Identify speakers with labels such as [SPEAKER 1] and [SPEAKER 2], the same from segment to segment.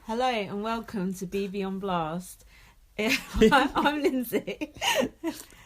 [SPEAKER 1] Hello and welcome to BB on Blast. I'm Lindsay.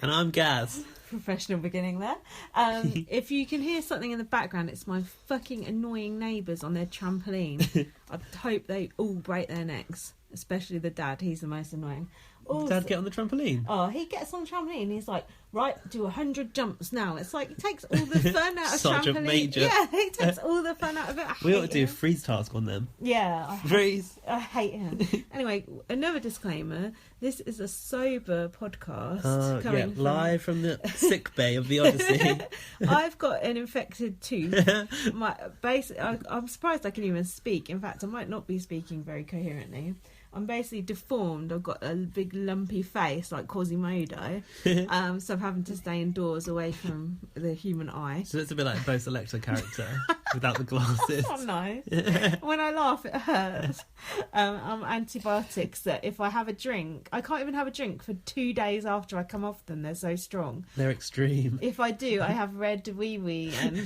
[SPEAKER 2] And I'm Gaz.
[SPEAKER 1] Professional beginning there. If you can hear something in the background, it's my fucking annoying neighbours on their trampoline. I hope they all break their necks, especially the dad. He's the most annoying.
[SPEAKER 2] Also, Dad get on the trampoline?
[SPEAKER 1] Oh, he gets on the trampoline and he's like, right, do 100 jumps now. It's like, he takes all the fun out of
[SPEAKER 2] Such
[SPEAKER 1] trampoline.
[SPEAKER 2] A major...
[SPEAKER 1] Yeah, he takes all the fun out of it.
[SPEAKER 2] We ought to do a freeze task on them.
[SPEAKER 1] Yeah.
[SPEAKER 2] Freeze.
[SPEAKER 1] I hate him. Anyway, another disclaimer. This is a sober podcast.
[SPEAKER 2] Coming live from the sick bay of the Odyssey.
[SPEAKER 1] I've got an infected tooth. I'm surprised I can even speak. In fact, I might not be speaking very coherently. I'm basically deformed. I've got a big lumpy face like Quasimodo. So I'm having to stay indoors away from the human eye.
[SPEAKER 2] So it's a bit like a Bo Selector character without the glasses.
[SPEAKER 1] That's not nice. When I laugh, it hurts. I'm antibiotics that if I have a drink, I can't even have a drink for 2 days after I come off them. They're so strong.
[SPEAKER 2] They're extreme.
[SPEAKER 1] If I do, I have red wee-wee and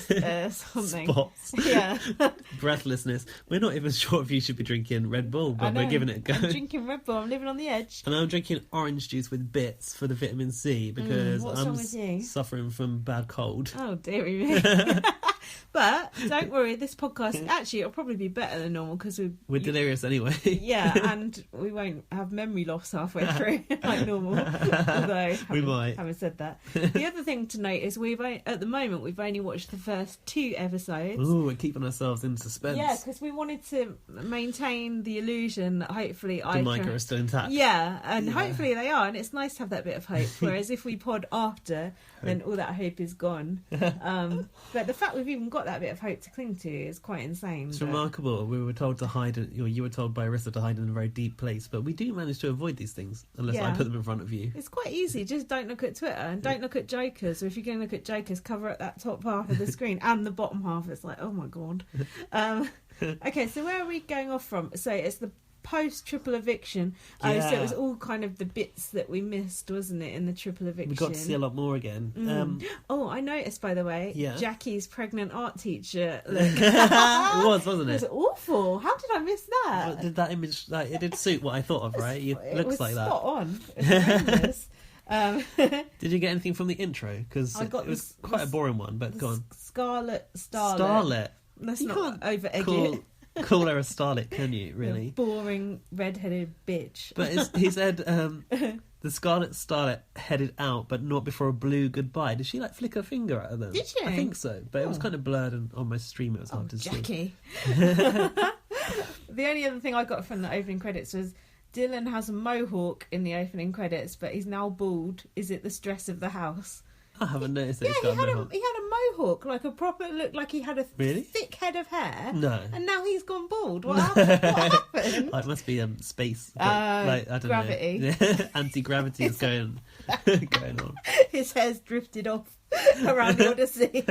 [SPEAKER 1] something.
[SPEAKER 2] Spots.
[SPEAKER 1] Yeah.
[SPEAKER 2] Breathlessness. We're not even sure if you should be drinking Red Bull, but we're giving it a go.
[SPEAKER 1] I'm drinking Red Bull. I'm living on the edge.
[SPEAKER 2] And I'm drinking orange juice with bits for the vitamin C because I'm suffering from bad cold.
[SPEAKER 1] Oh, dearie me. But don't worry, this podcast, actually, it'll probably be better than normal because
[SPEAKER 2] we're delirious anyway.
[SPEAKER 1] Yeah, and we won't have memory loss halfway through like normal. Although,
[SPEAKER 2] we might.
[SPEAKER 1] Having said that. The other thing to note is at the moment, we've only watched the first 2 episodes.
[SPEAKER 2] Ooh, we're keeping ourselves in suspense.
[SPEAKER 1] Yeah, because we wanted to maintain the illusion that hopefully
[SPEAKER 2] Micah are still intact.
[SPEAKER 1] Yeah, and hopefully they are, and it's nice to have that bit of hope. Whereas if we pod after, then all that hope is gone. But the fact we've even got that bit of hope to cling to is quite insane.
[SPEAKER 2] It's remarkable. We were told to hide, you were told by Arissa to hide in a very deep place, but we do manage to avoid these things unless I put them in front of you.
[SPEAKER 1] It's quite easy. Just don't look at Twitter and don't look at jokers. Or if you're going to look at jokers, cover up that top half of the screen and the bottom half. It's like, oh my god. Okay, so where are we going off from? So it's the post-triple eviction. So it was all kind of the bits that we missed, wasn't it, in the triple eviction?
[SPEAKER 2] We got to see a lot more again.
[SPEAKER 1] I noticed, by the way, Jackie's pregnant art teacher look.
[SPEAKER 2] It was, wasn't it?
[SPEAKER 1] It was awful. How did I miss that?
[SPEAKER 2] Well, did that image, it did suit what I thought of, right? It looks like that.
[SPEAKER 1] Spot on. It's horrendous.
[SPEAKER 2] Did you get anything from the intro? Because it was quite a boring one, but go on.
[SPEAKER 1] Starlet. Let's not over-egg it.
[SPEAKER 2] Call her a starlet, can you, really?
[SPEAKER 1] Boring, red-headed bitch.
[SPEAKER 2] But he said, the scarlet starlet headed out, but not before a blue goodbye. Did she, flick her finger at them?
[SPEAKER 1] Did she?
[SPEAKER 2] I think so. But it was kind of blurred, and on my stream it was hard to
[SPEAKER 1] Jackie.
[SPEAKER 2] see.
[SPEAKER 1] The only other thing I got from the opening credits was Dylan has a mohawk in the opening credits, but he's now bald. Is it the stress of the house?
[SPEAKER 2] I haven't noticed that he's got a mohawk.
[SPEAKER 1] He had a mohawk, like a proper, looked like he had a thick head of hair.
[SPEAKER 2] No.
[SPEAKER 1] And now he's gone bald. What happened?
[SPEAKER 2] It must be space. I don't
[SPEAKER 1] gravity.
[SPEAKER 2] know. Anti-gravity is going on.
[SPEAKER 1] His hair's drifted off around the Odyssey.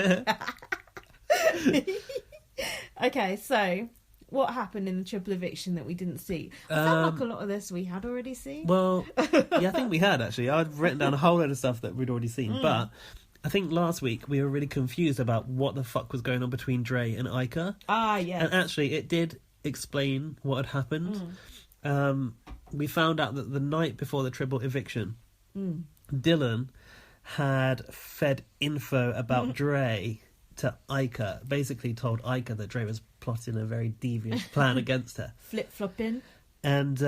[SPEAKER 1] Okay, so what happened in the triple eviction that we didn't see? I felt like a lot of this we had already seen.
[SPEAKER 2] Well, I think we had, actually. I'd written down a whole load of stuff that we'd already seen. But I think last week we were really confused about what the fuck was going on between Dre and Ica.
[SPEAKER 1] Ah, yes.
[SPEAKER 2] And actually, it did explain what had happened. We found out that the night before the triple eviction, Dylan had fed info about Dre to Ica, basically told Ica that Dre was plotting a very devious plan against her.
[SPEAKER 1] Flip-flopping.
[SPEAKER 2] And,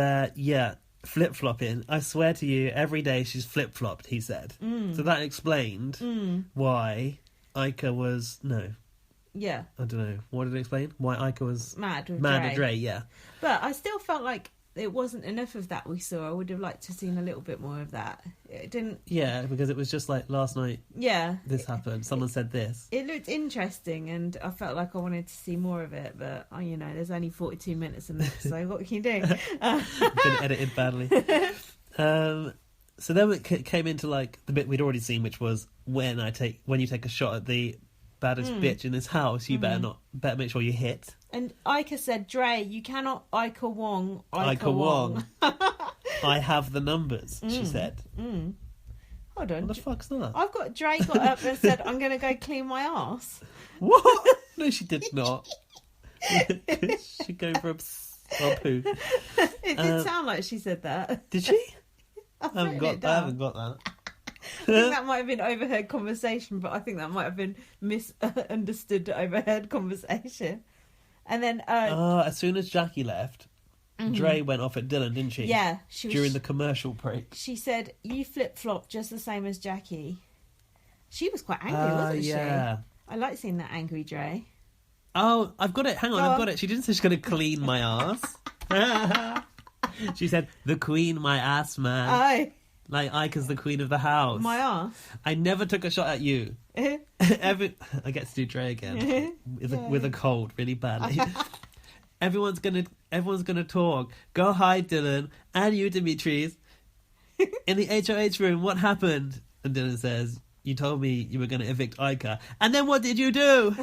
[SPEAKER 2] flip-flopping. I swear to you, every day she's flip-flopped, he said. So that explained why Ica was... No.
[SPEAKER 1] Yeah.
[SPEAKER 2] I don't know. What did it explain? Why Ica was...
[SPEAKER 1] Mad
[SPEAKER 2] at Dre, yeah.
[SPEAKER 1] But I still felt like it wasn't enough of that we saw. I would have liked to have seen a little bit more of that. It didn't...
[SPEAKER 2] Yeah, because it was just like last night.
[SPEAKER 1] Yeah.
[SPEAKER 2] This happened. Someone said this.
[SPEAKER 1] It looked interesting and I felt like I wanted to see more of it. But, there's only 42 minutes in this, so what can you do?
[SPEAKER 2] Been edited badly. So then it came into the bit we'd already seen, which was when you take a shot at the baddest bitch in this house, you better make sure you hit.
[SPEAKER 1] And Ica said, Dre, you cannot Ica Wong.
[SPEAKER 2] I have the numbers, she said.
[SPEAKER 1] Hold on.
[SPEAKER 2] What the fuck's that?
[SPEAKER 1] I've got Dre got up and said, I'm going to go clean my arse.
[SPEAKER 2] What? No, she did not. She'd go for a Or poo.
[SPEAKER 1] It did sound like she said that.
[SPEAKER 2] Did she?
[SPEAKER 1] I
[SPEAKER 2] I haven't got that.
[SPEAKER 1] I think that might have been overheard conversation, but I think that might have been misunderstood overheard conversation. And then...
[SPEAKER 2] as soon as Jackie left, Dre went off at Dylan, didn't she?
[SPEAKER 1] Yeah.
[SPEAKER 2] During the commercial break.
[SPEAKER 1] She said, you flip-flop just the same as Jackie. She was quite angry, wasn't she? I like seeing that angry Dre.
[SPEAKER 2] Oh, I've got it. Hang on, I've got it. She didn't say she's going to clean my ass. She said, the queen, my ass, man.
[SPEAKER 1] Oh.
[SPEAKER 2] Like Ika's the queen of the house.
[SPEAKER 1] My ass.
[SPEAKER 2] I never took a shot at you. I get to do Dre again with a cold, really badly. Everyone's gonna talk. Go hide, Dylan, and you, Dimitris. In the HOH room, what happened? And Dylan says, you told me you were going to evict Ika. And then what did you do?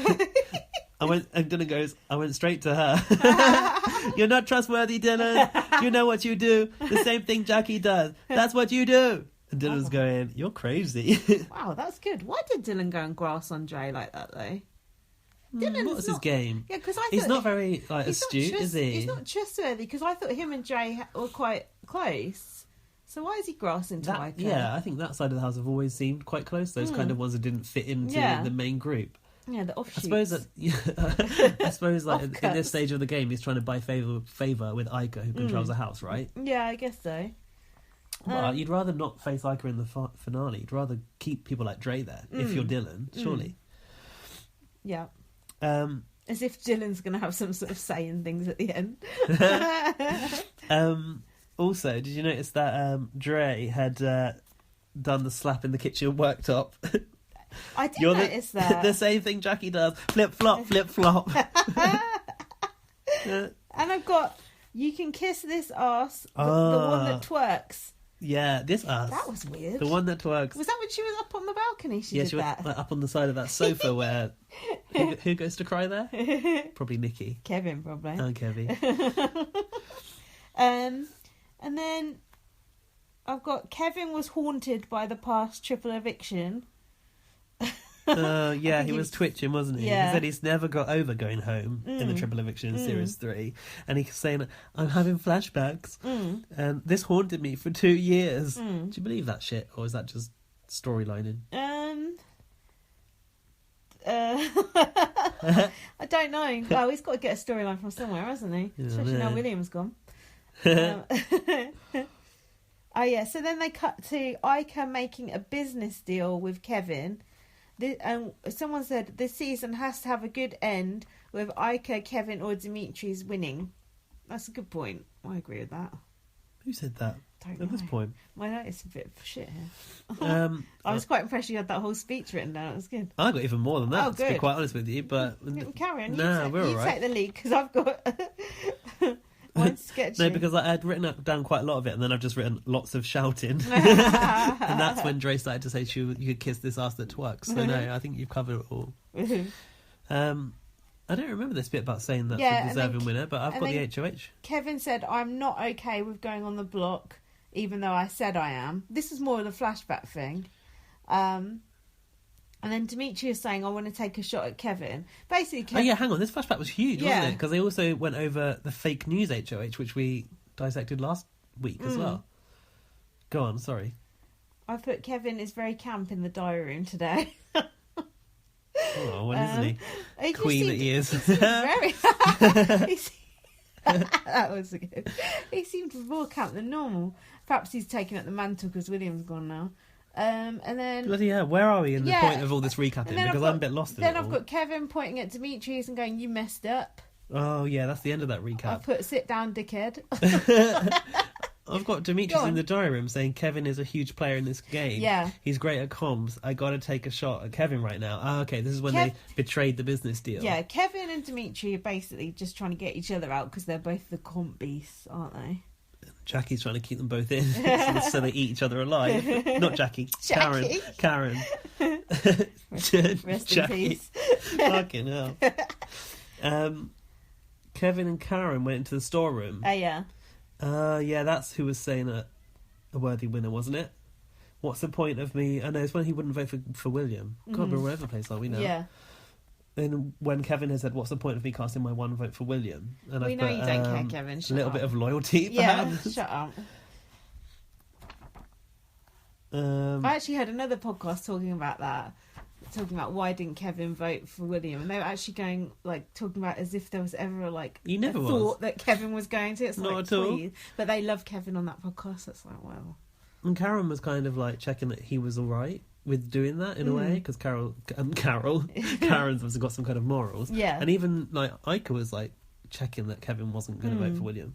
[SPEAKER 2] And Dylan goes, I went straight to her. You're not trustworthy, Dylan. You know what you do. The same thing Jackie does. That's what you do. And Dylan's going, you're crazy.
[SPEAKER 1] Wow, that's good. Why did Dylan go and grass on Dre like that, though?
[SPEAKER 2] What was his game?
[SPEAKER 1] Yeah, because
[SPEAKER 2] he's not very astute, is he?
[SPEAKER 1] He's not trustworthy, because I thought him and Dre were quite close. So why is he grassing to Ika?
[SPEAKER 2] Yeah, I think that side of the house have always seemed quite close. Those kind of ones that didn't fit into the main group.
[SPEAKER 1] Yeah, the offshoots.
[SPEAKER 2] I suppose like in this stage of the game, he's trying to buy favour with Ika, who controls the house, right?
[SPEAKER 1] Yeah, I guess so.
[SPEAKER 2] Well, you'd rather not face Ika in the finale. You'd rather keep people like Dre there if you're Dylan, surely.
[SPEAKER 1] Yeah. As if Dylan's going to have some sort of say in things at the end.
[SPEAKER 2] Also, did you notice that Dre had done the slap in the kitchen worktop?
[SPEAKER 1] I did notice that.
[SPEAKER 2] The same thing Jackie does. Flip flop, flip flop.
[SPEAKER 1] And I've got, you can kiss this ass, the one that twerks.
[SPEAKER 2] Yeah, this ass.
[SPEAKER 1] That was weird.
[SPEAKER 2] The one that twerks.
[SPEAKER 1] Was that when she was up on the balcony? She did that?
[SPEAKER 2] Went up on the side of that sofa where... who goes to cry there? Probably Nikki.
[SPEAKER 1] Kevin, probably.
[SPEAKER 2] Oh, Kevin.
[SPEAKER 1] And then I've got Kevin was haunted by the past triple eviction.
[SPEAKER 2] Yeah, he was twitching, wasn't he?
[SPEAKER 1] Yeah.
[SPEAKER 2] He said he's never got over going home in the triple eviction in Series 3. And he's saying, I'm having flashbacks. And this haunted me for 2 years. Do you believe that shit? Or is that just storylining?
[SPEAKER 1] I don't know. Well, he's got to get a storyline from somewhere, hasn't he?
[SPEAKER 2] Yeah,
[SPEAKER 1] especially now William's gone. Oh yeah, so then they cut to Ika making a business deal with Kevin. Someone said this season has to have a good end with Ika, Kevin or Dimitri's winning. That's a good point. I agree with that.
[SPEAKER 2] Who said that?
[SPEAKER 1] Don't
[SPEAKER 2] At this point?
[SPEAKER 1] My notice a bit of shit here. I was quite impressed you had that whole speech written down. It was good.
[SPEAKER 2] I got even more than that,
[SPEAKER 1] Oh,
[SPEAKER 2] to be
[SPEAKER 1] good.
[SPEAKER 2] quite honest with you. But
[SPEAKER 1] Carry on.
[SPEAKER 2] Nah, we're all right.
[SPEAKER 1] You take the lead because I've got... Mine's sketchy.
[SPEAKER 2] No, because I had written down quite a lot of it, and then I've just written lots of shouting. And that's when Dre started to say you could kiss this ass that twerks. So no, I think you've covered it all. I don't remember this bit about saying that's a deserving winner, but I've got the HOH.
[SPEAKER 1] Kevin said, I'm not okay with going on the block, even though I said I am. This is more of the flashback thing. And then Dimitri is saying, I want to take a shot at Kevin. Basically,
[SPEAKER 2] Oh yeah, hang on. This flashback was huge, wasn't it? Because they also went over the fake news HOH, which we dissected last week as well. Go on, sorry.
[SPEAKER 1] I put Kevin is very camp in the diary room today.
[SPEAKER 2] Oh, when isn't he? Queen that he is.
[SPEAKER 1] Very... that was good. He seemed more camp than normal. Perhaps he's taking up the mantle because William's gone now. And then
[SPEAKER 2] bloody hell, where are we in the point of all this recapping? Because I'm a bit lost in it all.
[SPEAKER 1] Then I've got Kevin pointing at Dimitri's and going, you messed up.
[SPEAKER 2] Oh yeah, that's the end of that recap.
[SPEAKER 1] I've put sit down, dickhead.
[SPEAKER 2] I've got Dimitri's in the diary room saying Kevin is a huge player in this game.
[SPEAKER 1] Yeah.
[SPEAKER 2] He's great at comms. I got to take a shot at Kevin right now. Oh, okay, this is when they betrayed the business deal.
[SPEAKER 1] Yeah, Kevin and Dimitri are basically just trying to get each other out because they're both the comp beasts, aren't they?
[SPEAKER 2] Jackie's trying to keep them both in so they eat each other alive. Not Jackie. Karen.
[SPEAKER 1] Rest
[SPEAKER 2] Jackie.
[SPEAKER 1] in peace.
[SPEAKER 2] Fucking hell. Kevin and Karen went into the storeroom.
[SPEAKER 1] Oh, yeah.
[SPEAKER 2] Yeah, that's who was saying a worthy winner, wasn't it? What's the point of me? I know it's when he wouldn't vote for William. God, we're all over the place, aren't we now?
[SPEAKER 1] Yeah.
[SPEAKER 2] And when Kevin has said, "What's the point of me casting my one vote for William?" And
[SPEAKER 1] We
[SPEAKER 2] I've
[SPEAKER 1] know
[SPEAKER 2] put,
[SPEAKER 1] you don't care, Kevin. Shut
[SPEAKER 2] a little
[SPEAKER 1] up.
[SPEAKER 2] bit of loyalty,
[SPEAKER 1] Yeah,
[SPEAKER 2] perhaps.
[SPEAKER 1] shut up.
[SPEAKER 2] Um,
[SPEAKER 1] I actually heard another podcast talking about that. Talking about why didn't Kevin vote for William, and they were actually going talking about as if there was ever
[SPEAKER 2] He never
[SPEAKER 1] a
[SPEAKER 2] was.
[SPEAKER 1] thought that Kevin was going to. It's
[SPEAKER 2] Not
[SPEAKER 1] like,
[SPEAKER 2] at all.
[SPEAKER 1] please. But they love Kevin on that podcast. It's like, wow.
[SPEAKER 2] And Karen was kind of checking that he was all right with doing that in a way, because Karen's obviously got some kind of morals.
[SPEAKER 1] Yeah.
[SPEAKER 2] And even Ica was checking that Kevin wasn't going to vote for William.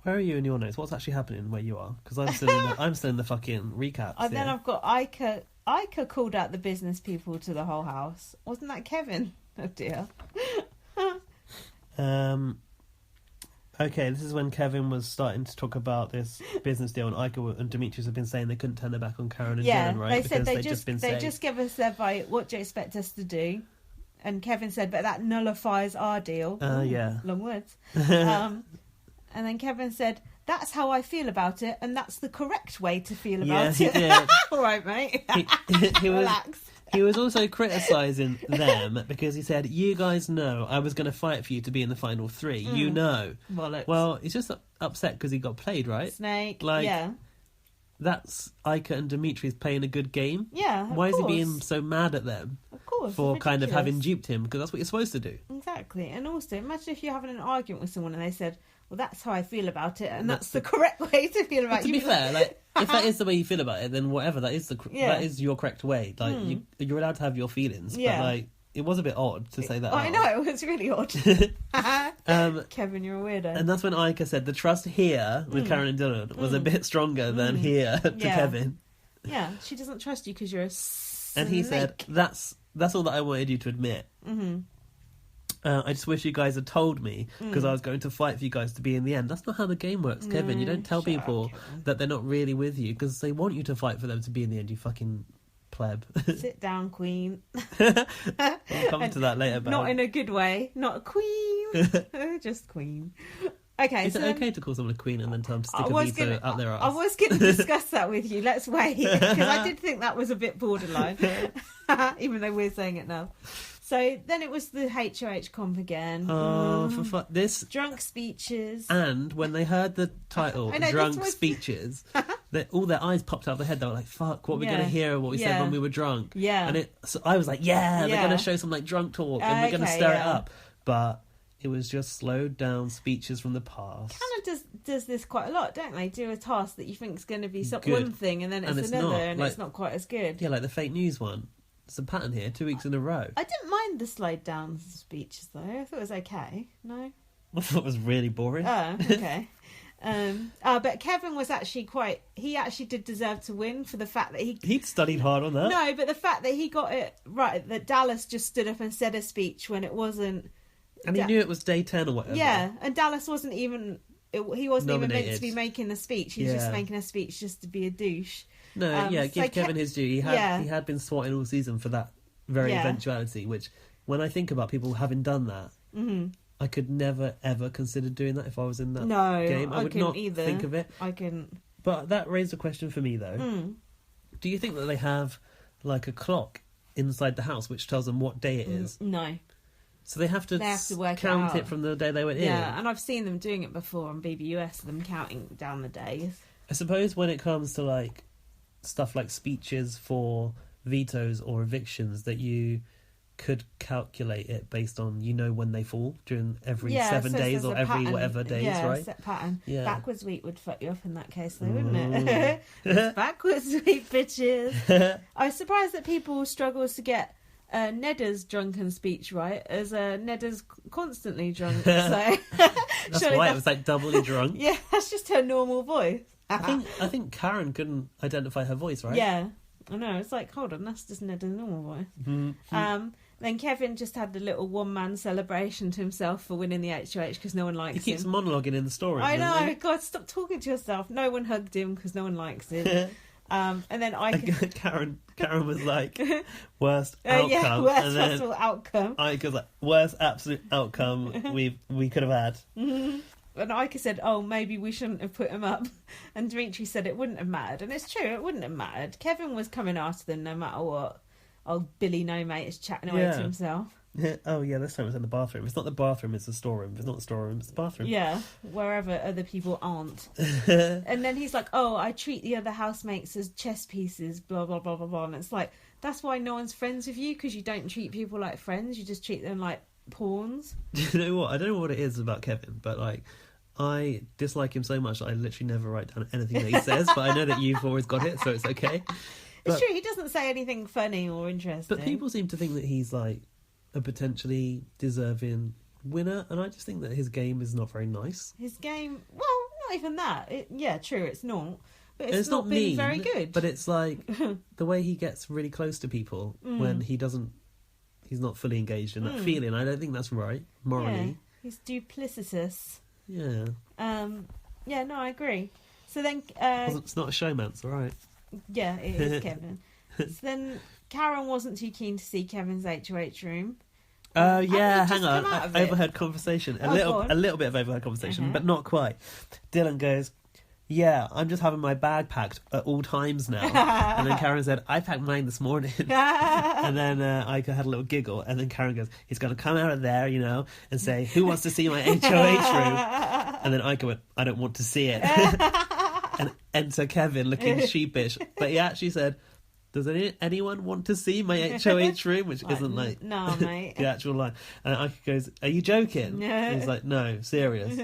[SPEAKER 2] Where are you in your notes? What's actually happening where you are? Because I'm still in the fucking recaps.
[SPEAKER 1] And then I've got Ica. Ica called out the business people to the whole house. Wasn't that Kevin? Oh dear.
[SPEAKER 2] Okay, this is when Kevin was starting to talk about this business deal, and Ica and Demetrius have been saying they couldn't turn their back on Karen and Dylan, right?
[SPEAKER 1] They said
[SPEAKER 2] because
[SPEAKER 1] they just give us their vote. What do you expect us to do? And Kevin said, but that nullifies our deal.
[SPEAKER 2] Yeah.
[SPEAKER 1] Long words. And then Kevin said, that's how I feel about it, and that's the correct way to feel about it.
[SPEAKER 2] Did.
[SPEAKER 1] All right, mate.
[SPEAKER 2] He was.
[SPEAKER 1] Relax.
[SPEAKER 2] He was also criticising them because he said, "You guys know I was going to fight for you to be in the final three. You know."
[SPEAKER 1] Bollocks.
[SPEAKER 2] Well, he's just upset because he got played, right?
[SPEAKER 1] Snake.
[SPEAKER 2] Like,
[SPEAKER 1] yeah.
[SPEAKER 2] That's Ica and Demetrius playing a good game.
[SPEAKER 1] Yeah.
[SPEAKER 2] Why is he being so mad at them?
[SPEAKER 1] Of course.
[SPEAKER 2] For kind of
[SPEAKER 1] ridiculous.
[SPEAKER 2] having duped him, because that's what you're supposed to do.
[SPEAKER 1] Exactly. And also, imagine if you're having an argument with someone and they said, well, that's how I feel about it, and that's the correct way to feel about it.
[SPEAKER 2] To be fair, if that is the way you feel about it, then whatever, that is that is your correct way. You're allowed to have your feelings, but it was a bit odd to say that.
[SPEAKER 1] I know, it was really odd. Kevin, you're a weirdo.
[SPEAKER 2] And that's when Ica said the trust here with Karen and Dylan was a bit stronger than here to Kevin.
[SPEAKER 1] Yeah, she doesn't trust you because you're a snake.
[SPEAKER 2] And he said, that's all that I wanted you to admit. Mm-hmm. I just wish you guys had told me, because I was going to fight for you guys to be in the end. That's not how the game works, Kevin. You don't tell people that they're not really with you because they want you to fight for them to be in the end, you fucking pleb.
[SPEAKER 1] Sit down, queen.
[SPEAKER 2] We'll come to that later.
[SPEAKER 1] Not in a good way. Not a queen. Just queen. Okay,
[SPEAKER 2] is it okay to call someone a queen and then tell them to stick a veto out their ass?
[SPEAKER 1] I was going to discuss that with you. Let's wait, because I did think that was a bit borderline, even though we're saying it now. So then it was the HOH comp again.
[SPEAKER 2] Oh, this
[SPEAKER 1] drunk speeches.
[SPEAKER 2] And when they heard the title, drunk speeches, all their eyes popped out of their head. They were like, "Fuck, what we're going to hear? What we said when we were drunk."
[SPEAKER 1] Yeah.
[SPEAKER 2] And so I was like, "Yeah, they're going to show some drunk talk, and we're going to stir it up." But it was just slowed down speeches from the past.
[SPEAKER 1] Canada does this quite a lot, don't they? Do a task that you think is going to be one thing, and then it's another, and it's not quite as good.
[SPEAKER 2] Yeah, like the fake news one. There's a pattern here, 2 weeks in a row.
[SPEAKER 1] I didn't mind the slowed down speeches, though. I thought it was okay. No?
[SPEAKER 2] I thought it was really boring.
[SPEAKER 1] Oh, okay. But Kevin was actually he actually did deserve to win for the fact that he'd
[SPEAKER 2] studied hard on that.
[SPEAKER 1] No, but the fact that he got it right, that Dallas just stood up and said a speech when it wasn't.
[SPEAKER 2] And he knew it was day 10 or whatever.
[SPEAKER 1] Yeah, and Dallas wasn't even. He wasn't
[SPEAKER 2] nominated.
[SPEAKER 1] Even meant to be making the speech. He was just making a speech just to be a douche.
[SPEAKER 2] No, give Kevin his due. He had been swatting all season for that very eventuality, which, when I think about people having done that, I could never, ever consider doing that if I was in that game. I would not think of it.
[SPEAKER 1] I couldn't.
[SPEAKER 2] But that raised a question for me, though. Do you think that they have, a clock inside the house which tells them what day it is?
[SPEAKER 1] No.
[SPEAKER 2] So they have to
[SPEAKER 1] work
[SPEAKER 2] count
[SPEAKER 1] it
[SPEAKER 2] it from the day they went in?
[SPEAKER 1] Yeah, and I've seen them doing it before on BBUS, them counting down the days.
[SPEAKER 2] I suppose when it comes to, stuff like speeches for vetoes or evictions, that you could calculate it based on when they fall during every 7 days or every pattern. Whatever days, right?
[SPEAKER 1] Set pattern.
[SPEAKER 2] Yeah.
[SPEAKER 1] Backwards sweep would fuck you up in that case, though, wouldn't it? It's backwards sweep, bitches. I was surprised that people struggle to get Nedda's drunken speech right, as Nedda's constantly drunk. So
[SPEAKER 2] that's why it was doubly drunk.
[SPEAKER 1] Yeah, that's just her normal voice.
[SPEAKER 2] I think Karen couldn't identify her voice, right?
[SPEAKER 1] Yeah, I know. It's hold on, that's just Nedda's normal voice. Mm-hmm. Then Kevin just had the little one-man celebration to himself for winning the HOH because no one likes him.
[SPEAKER 2] He keeps monologuing in the story.
[SPEAKER 1] I know. God, stop talking to yourself. No one hugged him because no one likes him. And then Karen was like, worst outcome. Yeah, worst possible outcome.
[SPEAKER 2] Ica was like, worst absolute outcome we could have had.
[SPEAKER 1] Mm-hmm. And Ica said, oh, maybe we shouldn't have put him up. And Dimitri said it wouldn't have mattered. And it's true, it wouldn't have mattered. Kevin was coming after them no matter what. old Billy No Mate is chatting away to himself.
[SPEAKER 2] Oh yeah, this time it's in the bathroom. It's not the bathroom, it's the storeroom. If it's not the storeroom, it's the bathroom.
[SPEAKER 1] Yeah, wherever other people aren't. And then he's like, oh, I treat the other housemates as chess pieces, blah, blah, blah, blah, blah. And it's like, that's why no one's friends with you, because you don't treat people like friends. You just treat them like pawns.
[SPEAKER 2] You know what? I don't know what it is about Kevin, but like, I dislike him so much that I literally never write down anything that he says, but I know that you've always got it, so it's okay.
[SPEAKER 1] It's true, he doesn't say anything funny or interesting.
[SPEAKER 2] But people seem to think that he's like a potentially deserving winner, and I just think that his game is not very nice.
[SPEAKER 1] His game, well, not even that. True, it's not. But it's not been
[SPEAKER 2] mean,
[SPEAKER 1] very good.
[SPEAKER 2] But it's like the way he gets really close to people when he's not fully engaged in that feeling. I don't think that's right, morally.
[SPEAKER 1] Yeah, he's duplicitous.
[SPEAKER 2] Yeah.
[SPEAKER 1] Yeah, no, I agree. So then...
[SPEAKER 2] it's not a showman's, all right.
[SPEAKER 1] Yeah, it is Kevin. So then Karen wasn't too keen to see Kevin's HOH room.
[SPEAKER 2] Oh yeah, hang on. Overheard conversation. A little bit of overheard conversation, but not quite. Dylan goes, yeah, I'm just having my bag packed at all times now. And then Karen said, I packed mine this morning. And then Ika had a little giggle. And then Karen goes, he's going to come out of there, and say, who wants to see my HOH room? And then Ika went, I don't want to see it. And enter Kevin looking sheepish. But he actually said, does anyone want to see my HOH room? Which isn't like
[SPEAKER 1] no, mate.
[SPEAKER 2] the actual line. And Ika goes, are you joking? And he's like, no, serious.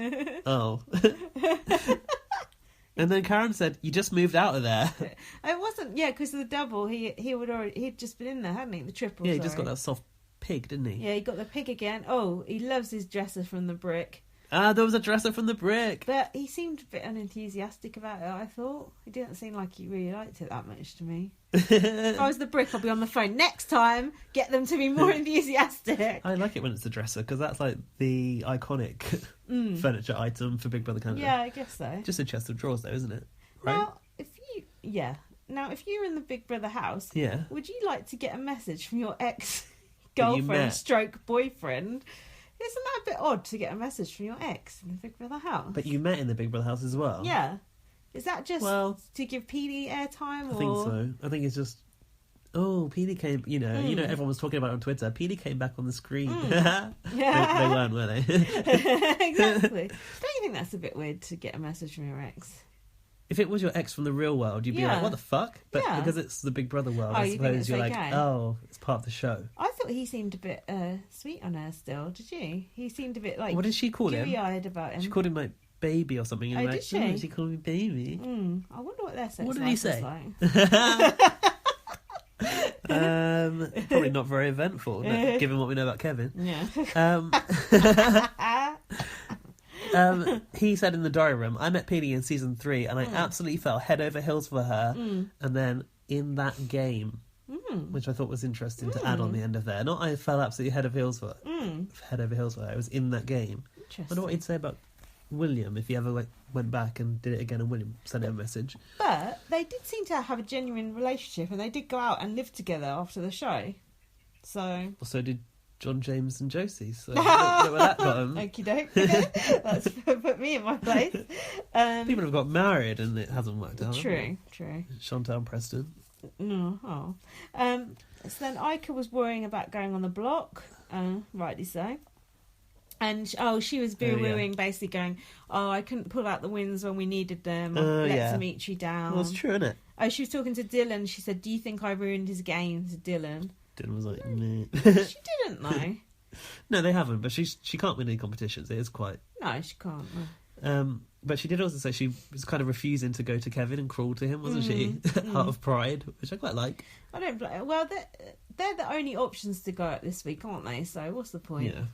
[SPEAKER 2] Oh. And then Karen said, you just moved out of there.
[SPEAKER 1] It wasn't, because of the double, he'd just been in there, hadn't he? The triple,
[SPEAKER 2] Yeah, he just got that soft pig, didn't he?
[SPEAKER 1] Yeah, he got the pig again. Oh, he loves his dresser from the brick.
[SPEAKER 2] There was a dresser from the brick.
[SPEAKER 1] But he seemed a bit unenthusiastic about it, I thought. He didn't seem like he really liked it that much to me. If I was the brick, I'll be on the phone. Next time, get them to be more enthusiastic.
[SPEAKER 2] I like it when it's the dresser, because that's like the iconic furniture item for Big Brother Canada.
[SPEAKER 1] Yeah, I guess so.
[SPEAKER 2] Just a chest of drawers, though, isn't it? Right?
[SPEAKER 1] Now, if you're in the Big Brother house, would you like to get a message from your ex-girlfriend stroke boyfriend? Isn't that a bit odd to get a message from your ex in the Big Brother house?
[SPEAKER 2] But you met in the Big Brother house as well.
[SPEAKER 1] Yeah. Is that just to give PD airtime?
[SPEAKER 2] I think so. I think it's just... Oh, PD came... everyone was talking about it on Twitter. PD came back on the screen. They weren't, were they?
[SPEAKER 1] Exactly. Don't you think that's a bit weird to get a message from your ex?
[SPEAKER 2] If it was your ex from the real world, you'd be like, what the fuck? But because it's the Big Brother world, I suppose you're like, oh, it's part of the show.
[SPEAKER 1] I thought he seemed a bit sweet on her still, did you? He seemed a bit like...
[SPEAKER 2] What did she call him?
[SPEAKER 1] Dewy-eyed about him.
[SPEAKER 2] She called him like baby or something. And
[SPEAKER 1] did she?
[SPEAKER 2] She called me baby.
[SPEAKER 1] I wonder what their sex
[SPEAKER 2] What did
[SPEAKER 1] life
[SPEAKER 2] he say?
[SPEAKER 1] Like.
[SPEAKER 2] Probably not very eventful, given what we know about Kevin.
[SPEAKER 1] Yeah.
[SPEAKER 2] He said in the diary room, I met PD in season 3 and I absolutely fell head over heels for her. And then in that game, which I thought was interesting to add on the end of there. Not I fell absolutely head over heels for her. Head over heels for her. It was in that game. I wonder what he'd say about William if he ever went back and did it again and William sent him a message.
[SPEAKER 1] But they did seem to have a genuine relationship and they did go out and live together after the show. So
[SPEAKER 2] did John James and Josie, so look where that got them.
[SPEAKER 1] Okie doke. That's put me in my place.
[SPEAKER 2] People have got married and it hasn't worked out.
[SPEAKER 1] True.
[SPEAKER 2] Chantal and Preston.
[SPEAKER 1] No. So then Ika was worrying about going on the block, rightly so. And she was boo-wooing, basically going, I couldn't pull out the wins when we needed them. Let Dimitri down.
[SPEAKER 2] Well, it's true, isn't it?
[SPEAKER 1] She was talking to Dylan. She said, do you think I ruined his game to Dylan?
[SPEAKER 2] Dylan was like, meh.
[SPEAKER 1] She didn't, though.
[SPEAKER 2] No, they haven't, but she can't win any competitions. It is quite...
[SPEAKER 1] No, she can't. No.
[SPEAKER 2] But she did also say she was kind of refusing to go to Kevin and crawl to him, wasn't she? Out of pride, which I quite like.
[SPEAKER 1] I don't... Well, they're the only options to go out this week, aren't they? So what's the point?
[SPEAKER 2] Yeah.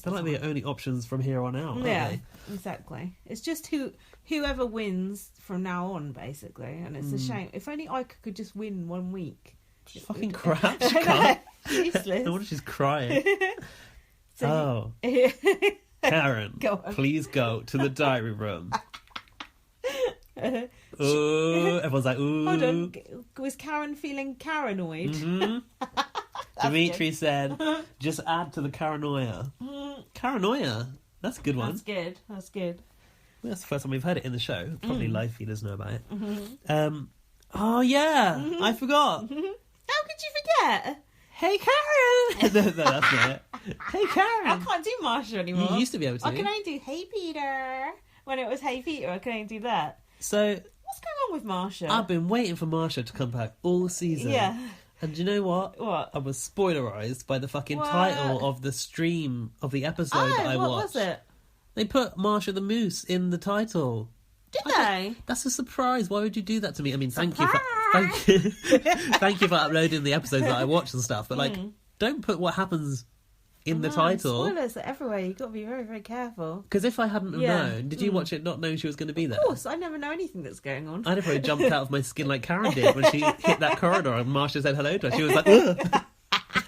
[SPEAKER 2] They're like the only options from here on out, aren't they?
[SPEAKER 1] Exactly. It's just whoever wins from now on, basically. And it's a shame. If only Ika could just win 1 week.
[SPEAKER 2] She's fucking crap. She can't.
[SPEAKER 1] Useless.
[SPEAKER 2] No wonder she's crying. Karen, please go to the diary room. Ooh, everyone's like, ooh.
[SPEAKER 1] Hold on. Was Karen feeling paranoid?
[SPEAKER 2] Dimitri said, just add to the paranoia. Paranoia? That's a good one.
[SPEAKER 1] That's good.
[SPEAKER 2] Well, that's the first time we've heard it in the show. Probably live feeders know about it. Oh, yeah. I forgot.
[SPEAKER 1] How could you forget?
[SPEAKER 2] hey Karen. No, that's not it. Hey Karen.
[SPEAKER 1] I can't do Marsha anymore.
[SPEAKER 2] You used to be able to.
[SPEAKER 1] I can only do Hey Peter. When it was Hey Peter, I can only do that.
[SPEAKER 2] So
[SPEAKER 1] what's going on with Marsha?
[SPEAKER 2] I've been waiting for Marsha to come back all season.
[SPEAKER 1] Yeah.
[SPEAKER 2] And do you know what?
[SPEAKER 1] What?
[SPEAKER 2] I was spoilerised by the fucking
[SPEAKER 1] What?
[SPEAKER 2] title of the stream of the episode that I
[SPEAKER 1] what
[SPEAKER 2] watched.
[SPEAKER 1] was it?
[SPEAKER 2] They put Marsha the Moose in the title.
[SPEAKER 1] Did they?
[SPEAKER 2] That's a surprise. Why would you do that to me? I mean, thank you,
[SPEAKER 1] Surprise!
[SPEAKER 2] thank you for uploading the episodes that I watch and stuff. But like, don't put what happens in the title.
[SPEAKER 1] Spoilers are everywhere. You've got to be very, very careful.
[SPEAKER 2] Because if I hadn't have
[SPEAKER 1] Yeah.
[SPEAKER 2] known, did you watch it not knowing she was going to be there?
[SPEAKER 1] Of course, I never know anything that's going on.
[SPEAKER 2] I'd have probably jumped out of my skin like Karen did when she hit that corridor and Marsha said hello to her. She was like, ugh.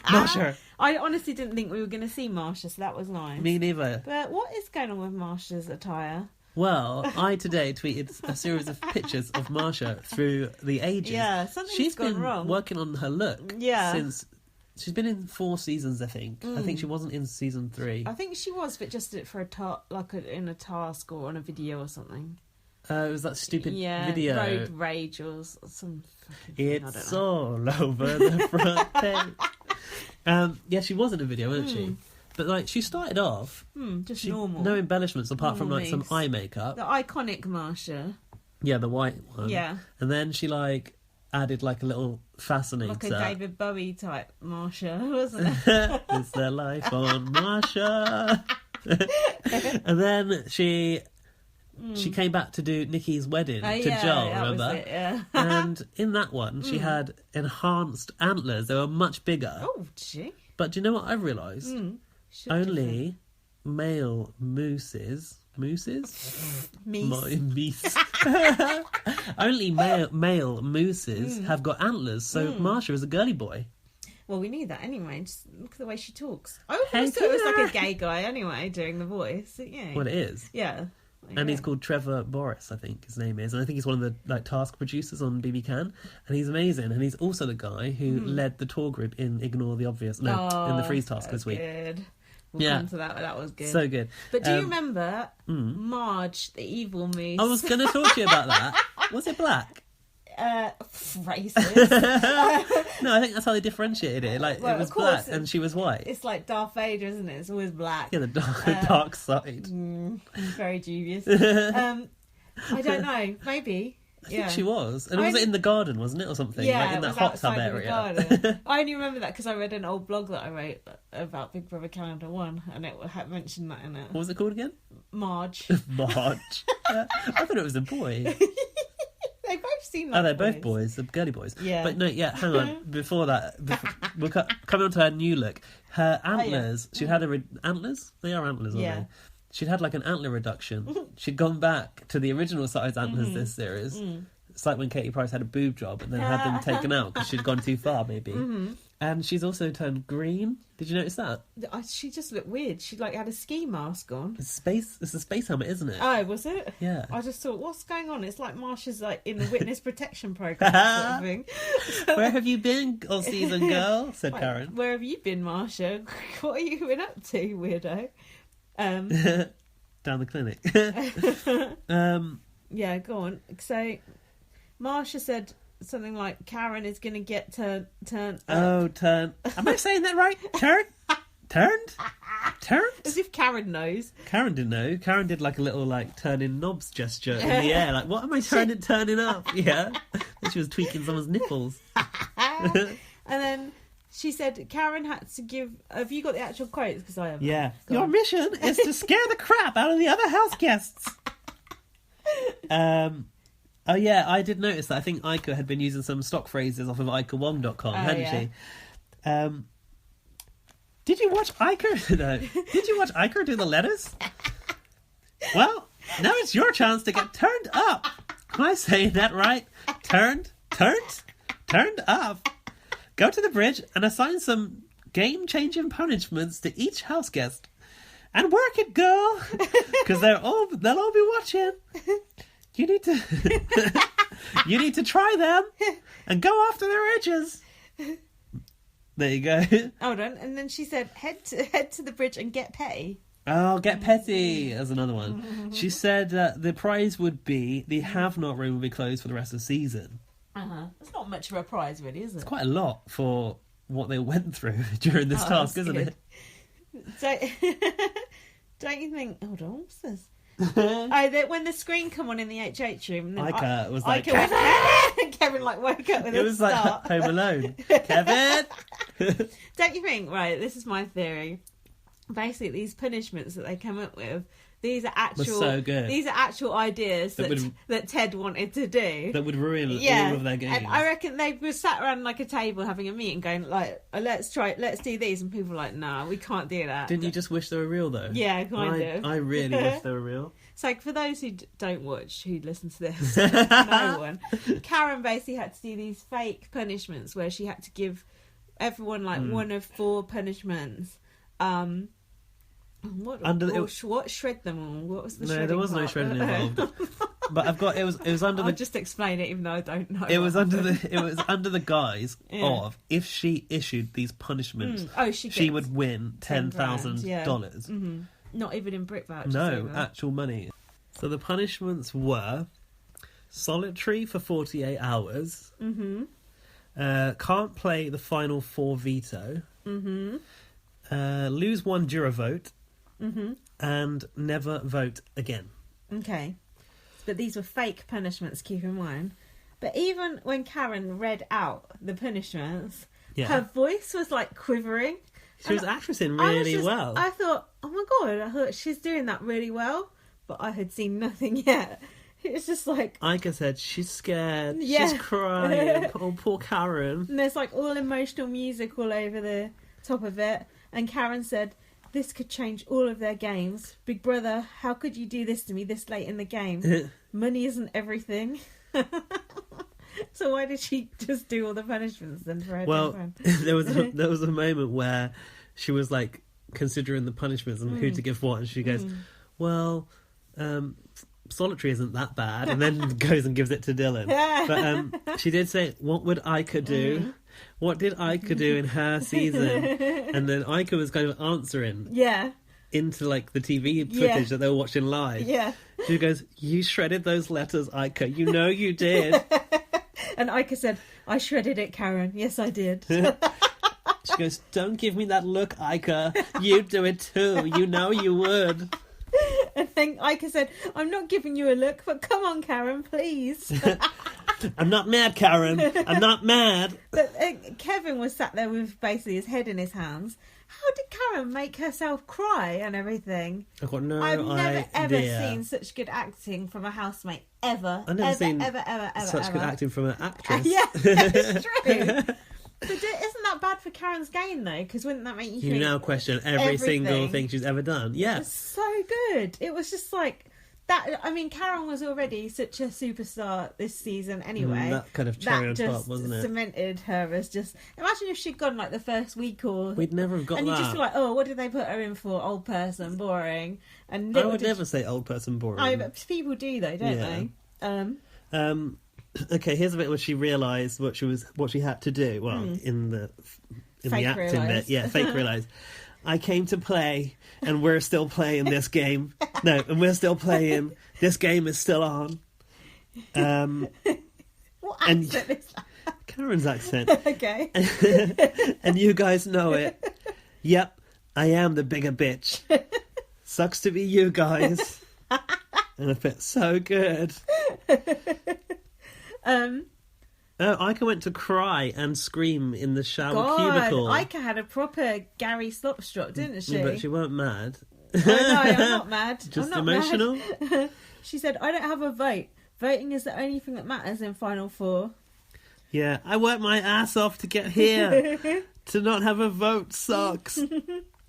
[SPEAKER 2] Marsha.
[SPEAKER 1] I honestly didn't think we were going to see Marsha, so that was nice.
[SPEAKER 2] Me neither.
[SPEAKER 1] But what is going on with Marsha's attire?
[SPEAKER 2] Well, I today tweeted a series of pictures of Marsha through the ages.
[SPEAKER 1] Yeah, something's
[SPEAKER 2] She's
[SPEAKER 1] gone
[SPEAKER 2] been
[SPEAKER 1] wrong.
[SPEAKER 2] working on her look since... She's been in 4 seasons, I think. I think she wasn't in season 3.
[SPEAKER 1] I think she was, but just did it for in a task or on a video or something.
[SPEAKER 2] It was that stupid
[SPEAKER 1] Yeah,
[SPEAKER 2] video.
[SPEAKER 1] Road Rage or some fucking thing, I don't
[SPEAKER 2] It's
[SPEAKER 1] know.
[SPEAKER 2] all over the front page. Yeah, she was in a video, wasn't she? But like, she started off
[SPEAKER 1] Just normal.
[SPEAKER 2] no embellishments apart from
[SPEAKER 1] Normal
[SPEAKER 2] like some
[SPEAKER 1] mix.
[SPEAKER 2] eye makeup.
[SPEAKER 1] The iconic Marsha.
[SPEAKER 2] Yeah, the white one.
[SPEAKER 1] Yeah.
[SPEAKER 2] And then she like added like a little fascinator.
[SPEAKER 1] Like a David Bowie type Marsha, wasn't it?
[SPEAKER 2] It's the life on Marsha. And then she came back to do Nikki's wedding to
[SPEAKER 1] yeah,
[SPEAKER 2] Joel,
[SPEAKER 1] that was
[SPEAKER 2] remember?
[SPEAKER 1] it, yeah.
[SPEAKER 2] And in that one, she had enhanced antlers. They were much bigger.
[SPEAKER 1] Oh, gee.
[SPEAKER 2] But do you know what I've realised?
[SPEAKER 1] Should
[SPEAKER 2] Only male mooses.
[SPEAKER 1] Meese.
[SPEAKER 2] My meese. Only male mooses have got antlers, so Marsha is a girly boy.
[SPEAKER 1] Well, we knew that anyway. Just look at the way she talks. I
[SPEAKER 2] Hey,
[SPEAKER 1] always thought it was like
[SPEAKER 2] Peter.
[SPEAKER 1] a gay guy anyway doing the voice. Yeah.
[SPEAKER 2] Well, it is.
[SPEAKER 1] Yeah.
[SPEAKER 2] And he's called Trevor Boris, I think his name is. And I think he's one of the like task producers on BB Can. And he's amazing. And he's also the guy who led the tour group in Ignore the Obvious. No, in the Freeze Task this week.
[SPEAKER 1] Good. We'll
[SPEAKER 2] Yeah.
[SPEAKER 1] come to that. That was good.
[SPEAKER 2] So good.
[SPEAKER 1] But do you remember Marge, the evil moose?
[SPEAKER 2] I was going to talk to you about that. Was it black?
[SPEAKER 1] Racist.
[SPEAKER 2] No, I think that's how they differentiated it. Like,
[SPEAKER 1] Well,
[SPEAKER 2] it was
[SPEAKER 1] of course,
[SPEAKER 2] black and she was white.
[SPEAKER 1] It's like Darth Vader, isn't it? It's always black.
[SPEAKER 2] Yeah, the dark side.
[SPEAKER 1] Very dubious. I don't know. Maybe.
[SPEAKER 2] I think she was. And was it in the garden, wasn't it, or something?
[SPEAKER 1] Yeah,
[SPEAKER 2] like in
[SPEAKER 1] it
[SPEAKER 2] that
[SPEAKER 1] was
[SPEAKER 2] hot tub
[SPEAKER 1] outside of the
[SPEAKER 2] area.
[SPEAKER 1] garden. I only remember that because I read an old blog that I wrote about Big Brother Calendar 1, and it had mentioned that in it.
[SPEAKER 2] What was it called again?
[SPEAKER 1] Marge.
[SPEAKER 2] Marge. I thought it was a boy.
[SPEAKER 1] They both seem like
[SPEAKER 2] Oh, they're both boys, the girly boys.
[SPEAKER 1] Yeah.
[SPEAKER 2] But no, yeah, hang on. Before that, we're coming on to her new look. Her antlers, she'd had antlers? They are antlers, aren't
[SPEAKER 1] Yeah.
[SPEAKER 2] they? She'd had like an antler reduction. She'd gone back to the original size antlers this series. It's like when Katie Price had a boob job and then had them taken out because she'd gone too far, maybe. And she's also turned green. Did you notice that?
[SPEAKER 1] She just looked weird. She like had a ski mask on.
[SPEAKER 2] It's a space helmet, isn't it?
[SPEAKER 1] Oh, was it?
[SPEAKER 2] Yeah.
[SPEAKER 1] I just thought, what's going on? It's like Marsha's like in the witness protection program sort of thing.
[SPEAKER 2] Where have you been all season, girl? Said
[SPEAKER 1] Like,
[SPEAKER 2] Karen.
[SPEAKER 1] where have you been, Marsha? What are you been up to, weirdo?
[SPEAKER 2] Down the clinic.
[SPEAKER 1] Yeah, go on. So, Marsha said something like, Karen is going to get turned up.
[SPEAKER 2] Oh, turn. Am I saying that right? Turned?
[SPEAKER 1] As if Karen knows.
[SPEAKER 2] Karen didn't know. Karen did like a little like turning knobs gesture in the air. Like, what am I turning up? Yeah. And she was tweaking someone's nipples.
[SPEAKER 1] And then she said, Karen had to give... Have you got the actual quotes? Because I haven't.
[SPEAKER 2] Yeah.
[SPEAKER 1] Go
[SPEAKER 2] Your
[SPEAKER 1] on.
[SPEAKER 2] mission is to scare the crap out of the other house guests. Oh yeah, I did notice that. I think Ica had been using some stock phrases off of IcaWong.com, hadn't
[SPEAKER 1] yeah.
[SPEAKER 2] she? Did you watch Ica? No. Did you watch Ica do the letters? Well, now it's your chance to get turned up. Am I saying that right? Turned up. Go to the bridge and assign some game-changing punishments to each house guest. And work it, girl, because they'll all be watching. You need to try them and go after their edges. There you go.
[SPEAKER 1] Hold on. And then she said, head to the bridge and get petty.
[SPEAKER 2] Oh, get petty as another one. She said the prize would be the have not room will be closed for the rest of the season.
[SPEAKER 1] It's not much of a prize, really, is it?
[SPEAKER 2] It's quite a lot for what they went through during this task, isn't it?
[SPEAKER 1] Don't you think? Hold on, what's this? When the screen come on in the HH room, and then
[SPEAKER 2] Ica was like,
[SPEAKER 1] Kevin like woke up with
[SPEAKER 2] it was like Home Alone. Kevin!
[SPEAKER 1] Don't you think? Right, this is my theory. Basically, these punishments that they come up with, these are actual.
[SPEAKER 2] So good.
[SPEAKER 1] These are actual ideas that Ted wanted to do.
[SPEAKER 2] That would ruin all of their games.
[SPEAKER 1] And I reckon they were sat around like a table having a meeting, going like, "Let's do these," and people were like, "Nah, we can't do that."
[SPEAKER 2] Didn't you just wish they were real though?
[SPEAKER 1] Yeah, kind of.
[SPEAKER 2] I really wish they were real.
[SPEAKER 1] So for those who don't watch, who listen to this, no one. Karen basically had to do these fake punishments where she had to give everyone like one of 4 punishments. What shred them all? What was the shredding?
[SPEAKER 2] No, there was no shredding involved. But I've got it was under
[SPEAKER 1] I'll just explain it, even though I don't know.
[SPEAKER 2] It was under the guise of if she issued these punishments, she would win $10,000.
[SPEAKER 1] Mm-hmm. Not even in brick vouchers.
[SPEAKER 2] No, actual money. So the punishments were solitary for 48 hours. Mm-hmm. Can't play the final 4 veto. Mm-hmm. Lose 1 juror vote. Mm-hmm. And never vote again. Okay.
[SPEAKER 1] But these were fake punishments, keep in mind. But even when Karen read out the punishments, her voice was like quivering.
[SPEAKER 2] She was actressing really well.
[SPEAKER 1] I thought, oh my God, I thought she's doing that really well. But I had seen nothing yet. It was just like...
[SPEAKER 2] Ica said, she's scared, she's crying, oh, poor Karen.
[SPEAKER 1] And there's like all emotional music all over the top of it. And Karen said, this could change all of their games. Big brother, how could you do this to me this late in the game? Money isn't everything. So why did she just do all the punishments then for her?
[SPEAKER 2] Well, there was a moment where she was like considering the punishments and who to give what, and she goes, well, solitary isn't that bad, and then goes and gives it to Dylan. But she did say, what would Ica do? What did Ica do in her season? And then Ica was kind of answering into like the TV footage that they were watching live. Yeah. She goes, you shredded those letters, Ica. You know you did.
[SPEAKER 1] And Ica said, I shredded it, Karen. Yes, I did.
[SPEAKER 2] She goes, don't give me that look, Ica. You'd do it too. You know you would.
[SPEAKER 1] And then Ica said, I'm not giving you a look, but come on, Karen, please.
[SPEAKER 2] I'm not mad, Karen. I'm not mad.
[SPEAKER 1] But Kevin was sat there with basically his head in his hands. How did Karen make herself cry and everything?
[SPEAKER 2] I've got no
[SPEAKER 1] I've never
[SPEAKER 2] idea.
[SPEAKER 1] ever seen such good acting from a housemate ever.
[SPEAKER 2] I've never seen such good acting from an actress. Yeah, it's
[SPEAKER 1] true. But isn't that bad for Karen's gain though? Because wouldn't that make you
[SPEAKER 2] now question every single thing she's ever done? Yeah,
[SPEAKER 1] it was so good. It was just like that. I mean, Karen was already such a superstar this season anyway.
[SPEAKER 2] That kind of cherry on top, wasn't it?
[SPEAKER 1] Cemented her as just. Imagine if she'd gone like the first week or.
[SPEAKER 2] We'd never have got
[SPEAKER 1] and
[SPEAKER 2] that.
[SPEAKER 1] And you just be like, oh, what did they put her in for? Old person, boring. And
[SPEAKER 2] I would never say old person, boring.
[SPEAKER 1] But people do though, don't they?
[SPEAKER 2] Okay, here's a bit where she realised what she had to do. Well, in the acting bit, fake realised. I came to play, and we're still playing this game. No, and we're still playing. This game is still on.
[SPEAKER 1] What accent is that?
[SPEAKER 2] Karen's accent.
[SPEAKER 1] Okay.
[SPEAKER 2] And you guys know it. Yep, I am the bigger bitch. Sucks to be you guys. And I felt so good. Ica went to cry and scream in the shower cubicle.
[SPEAKER 1] Ica had a proper Gary Slopstrop, didn't she?
[SPEAKER 2] But she weren't mad.
[SPEAKER 1] Oh, no, I'm not mad.
[SPEAKER 2] Just emotional?
[SPEAKER 1] Mad. She said, I don't have a vote. Voting is the only thing that matters in Final Four.
[SPEAKER 2] Yeah, I worked my ass off to get here. To not have a vote sucks.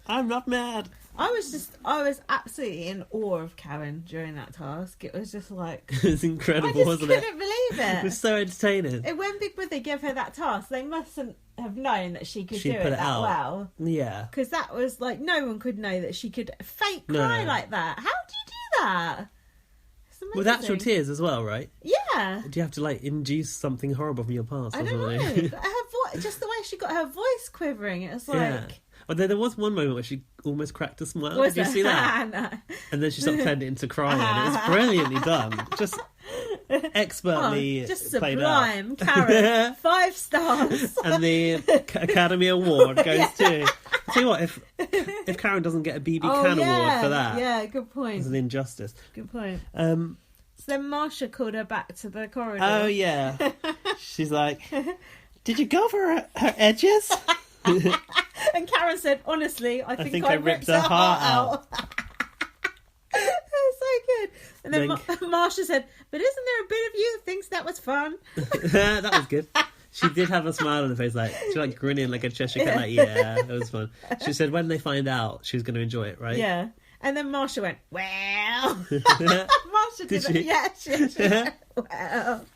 [SPEAKER 2] I'm not mad.
[SPEAKER 1] I was absolutely in awe of Karen during that task. It was just like...
[SPEAKER 2] It was incredible, wasn't it?
[SPEAKER 1] I couldn't believe it.
[SPEAKER 2] It was so entertaining.
[SPEAKER 1] And when Big Brother gave her that task, they mustn't have known that she could do it that well.
[SPEAKER 2] Yeah.
[SPEAKER 1] Because that was like, no one could know that she could fake cry like that. How do you do that?
[SPEAKER 2] With actual tears as well, right?
[SPEAKER 1] Yeah.
[SPEAKER 2] Do you have to like induce something horrible from your past?
[SPEAKER 1] I don't know. But just the way she got her voice quivering, it was like... Yeah.
[SPEAKER 2] Although there was one moment where she almost cracked a smile. Did you see that?
[SPEAKER 1] No.
[SPEAKER 2] And then she sort of turned it into crying. It was brilliantly done. Just expertly
[SPEAKER 1] just
[SPEAKER 2] played out.
[SPEAKER 1] sublime, Karen. 5 stars.
[SPEAKER 2] And the Academy Award goes to... I'll tell you what, if Karen doesn't get a BB Can Award for that...
[SPEAKER 1] Yeah, good point.
[SPEAKER 2] It's an injustice.
[SPEAKER 1] Good point.
[SPEAKER 2] So
[SPEAKER 1] then Marsha called her back to the corridor.
[SPEAKER 2] Oh, yeah. She's like, did you go for her edges?
[SPEAKER 1] And Karen said, honestly, I think I ripped her heart out. That's so good. And then Marsha said, but isn't there a bit of you that thinks that was fun?
[SPEAKER 2] That was good. She did have a smile on her face, like she like grinning like a Cheshire cat, like, yeah, it was fun. She said when they find out, she was going to enjoy it, right?
[SPEAKER 1] Yeah. And then Marsha went, well. Marsha did it. Yeah, she went, well.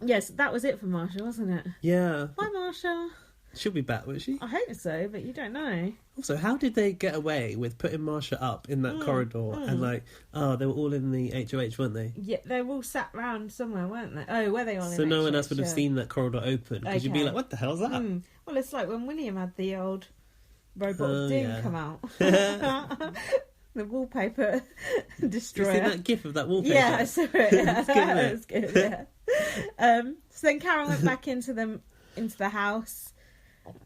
[SPEAKER 1] Yes, that was it for Marsha, wasn't it?
[SPEAKER 2] Yeah.
[SPEAKER 1] Bye, Marsha.
[SPEAKER 2] She'll be back, won't she?
[SPEAKER 1] I hope so, but you don't know.
[SPEAKER 2] Also, how did they get away with putting Marsha up in that corridor and like, they were all in the HOH, weren't they?
[SPEAKER 1] Yeah, they were all sat round somewhere, weren't they? Oh, were they all in
[SPEAKER 2] So no one
[SPEAKER 1] HOH,
[SPEAKER 2] else would have seen that corridor open, because you'd be like, what the hell's that?
[SPEAKER 1] Well, it's like when William had the old Robot of Doom come out. The wallpaper destroyer.
[SPEAKER 2] You seen that gif of that wallpaper?
[SPEAKER 1] Yeah, I saw it. Yeah.
[SPEAKER 2] It was good,
[SPEAKER 1] yeah. So then Karen went back into the house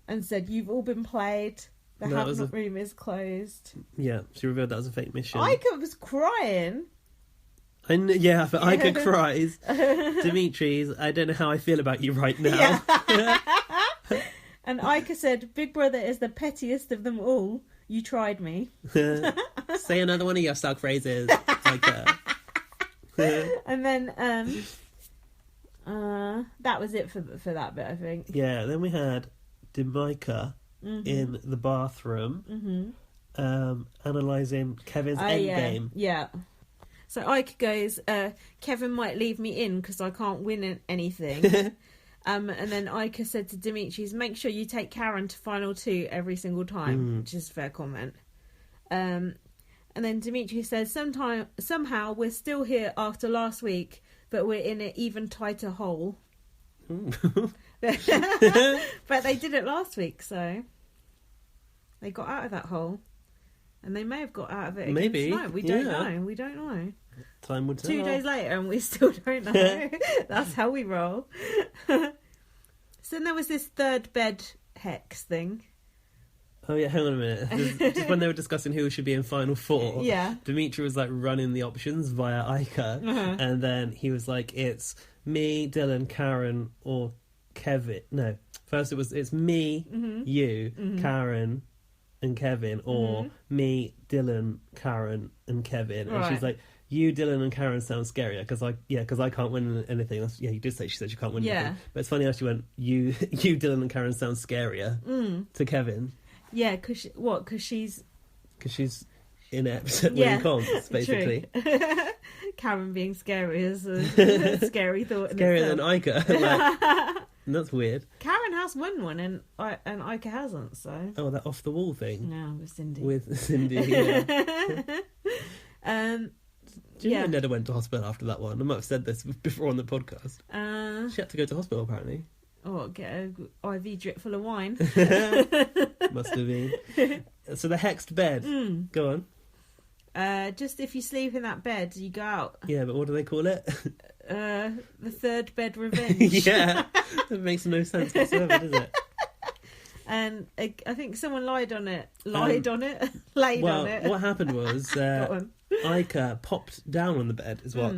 [SPEAKER 1] and said, "You've all been played. The room is closed."
[SPEAKER 2] Yeah, she revealed that was a fake mission.
[SPEAKER 1] Ica was crying.
[SPEAKER 2] Yeah, but Ica cries. Dimitri's, I don't know how I feel about you right now.
[SPEAKER 1] Yeah. And Ica said, "Big Brother is the pettiest of them all. You tried me."
[SPEAKER 2] Say another one of your stock phrases, Ica.
[SPEAKER 1] And then that was it for that bit, I think.
[SPEAKER 2] Yeah, then we had Dimica in the bathroom analysing Kevin's endgame.
[SPEAKER 1] Yeah. So Ica goes, Kevin might leave me in because I can't win anything. And then Ica said to Dimitri's, make sure you take Karen to final 2 every single time, which is a fair comment. And then Dimitri says, somehow we're still here after last week, but we're in an even tighter hole. But they did it last week, so they got out of that hole. And they may have got out of it again tonight. We don't know. We don't know.
[SPEAKER 2] Time would tell.
[SPEAKER 1] 2 days later and we still don't know. That's how we roll. So then there was this third bed hex thing.
[SPEAKER 2] Oh yeah, hang on a minute. Just when they were discussing who should be in final 4, Dimitri was like running the options via Ica, and then he was like, it's me, Dylan, Karen, or Kevin. No, first it's me, you, Karen, and Kevin, or me, Dylan, Karen, and Kevin. And she's like, you, Dylan, and Karen sound scarier because I can't win anything. You did say she said you can't win anything. But it's funny how she went, you, Dylan, and Karen sound scarier to Kevin.
[SPEAKER 1] Yeah, because she's
[SPEAKER 2] inept at winning comps, basically.
[SPEAKER 1] Karen being scary is a scary thought.
[SPEAKER 2] Scarier than Ica. That's weird.
[SPEAKER 1] Karen has won one and Ica hasn't, so...
[SPEAKER 2] Oh, that off the wall thing?
[SPEAKER 1] No, with Cindy.
[SPEAKER 2] With Cindy, yeah. Do you know Neda went to hospital after that one? I might have said this before on the podcast. She had to go to hospital, apparently.
[SPEAKER 1] Oh, get an IV drip full of wine.
[SPEAKER 2] Must have been. So the hexed bed. Go on.
[SPEAKER 1] Just if you sleep in that bed, you go out.
[SPEAKER 2] Yeah, but what do they call it?
[SPEAKER 1] The third bed revenge.
[SPEAKER 2] Yeah, that makes no sense whatsoever, does it?
[SPEAKER 1] And I think someone laid on it. Laid on it.
[SPEAKER 2] What happened was Ica popped down on the bed, is what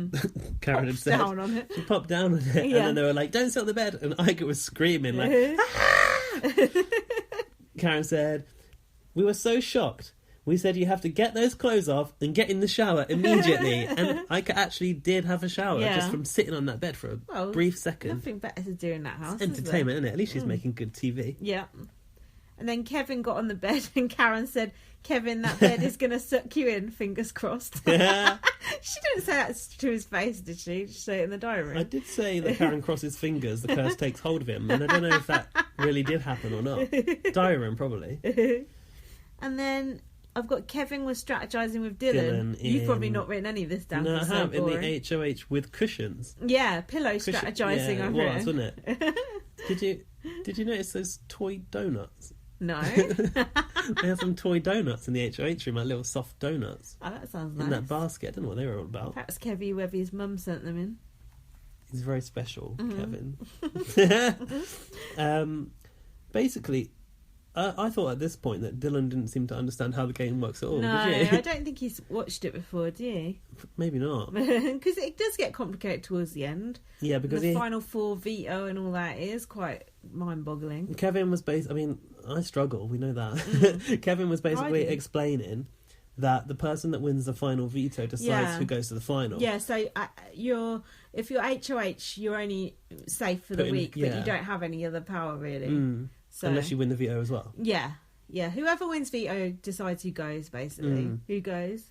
[SPEAKER 2] Karen had said.
[SPEAKER 1] Down on it.
[SPEAKER 2] She popped down on it, and then they were like, "Don't sit on the bed," and Ica was screaming like, "Ah!" Karen said, "We were so shocked. We said you have to get those clothes off and get in the shower immediately." And Ica actually did have a shower just from sitting on that bed for a brief second.
[SPEAKER 1] Nothing better to do in that house.
[SPEAKER 2] It's entertainment, isn't it? At least she's making good TV.
[SPEAKER 1] Yeah. And then Kevin got on the bed and Karen said, "Kevin, that bed is going to suck you in, fingers crossed." She didn't say that to his face, did she? She say it in the diary.
[SPEAKER 2] I did say that Karen crosses fingers, the curse takes hold of him, and I don't know if that really did happen or not. Diary room, probably.
[SPEAKER 1] And then I've got Kevin was strategizing with Dylan. You've probably not written any of this down.
[SPEAKER 2] No, I have, in the HOH with cushions.
[SPEAKER 1] Yeah, pillow strategizing.
[SPEAKER 2] Yeah, it was, wasn't it? Did you notice those toy donuts?
[SPEAKER 1] No.
[SPEAKER 2] They had some toy donuts in the HOH room, like little soft donuts.
[SPEAKER 1] Oh, that sounds nice.
[SPEAKER 2] In that basket. I don't know what they were all about.
[SPEAKER 1] Perhaps Kevy Webby's mum sent them in.
[SPEAKER 2] He's very special,
[SPEAKER 1] Mm-hmm.
[SPEAKER 2] Kevin. Basically, I thought at this point that Dylan didn't seem to understand how the game works at all.
[SPEAKER 1] No,
[SPEAKER 2] Did you?
[SPEAKER 1] I don't think he's watched it before, do you?
[SPEAKER 2] Maybe not.
[SPEAKER 1] Because it does get complicated towards the end.
[SPEAKER 2] Yeah, because
[SPEAKER 1] the final four veto and all that is quite mind-boggling.
[SPEAKER 2] Kevin was I mean, I struggle. We know that. Kevin was basically explaining that the person that wins the final veto decides who goes to the final.
[SPEAKER 1] Yeah, so if you're HOH, you're only safe for the week, but you don't have any other power really. So,
[SPEAKER 2] unless you win the veto as well.
[SPEAKER 1] Yeah. Whoever wins veto decides who goes, basically. Who goes?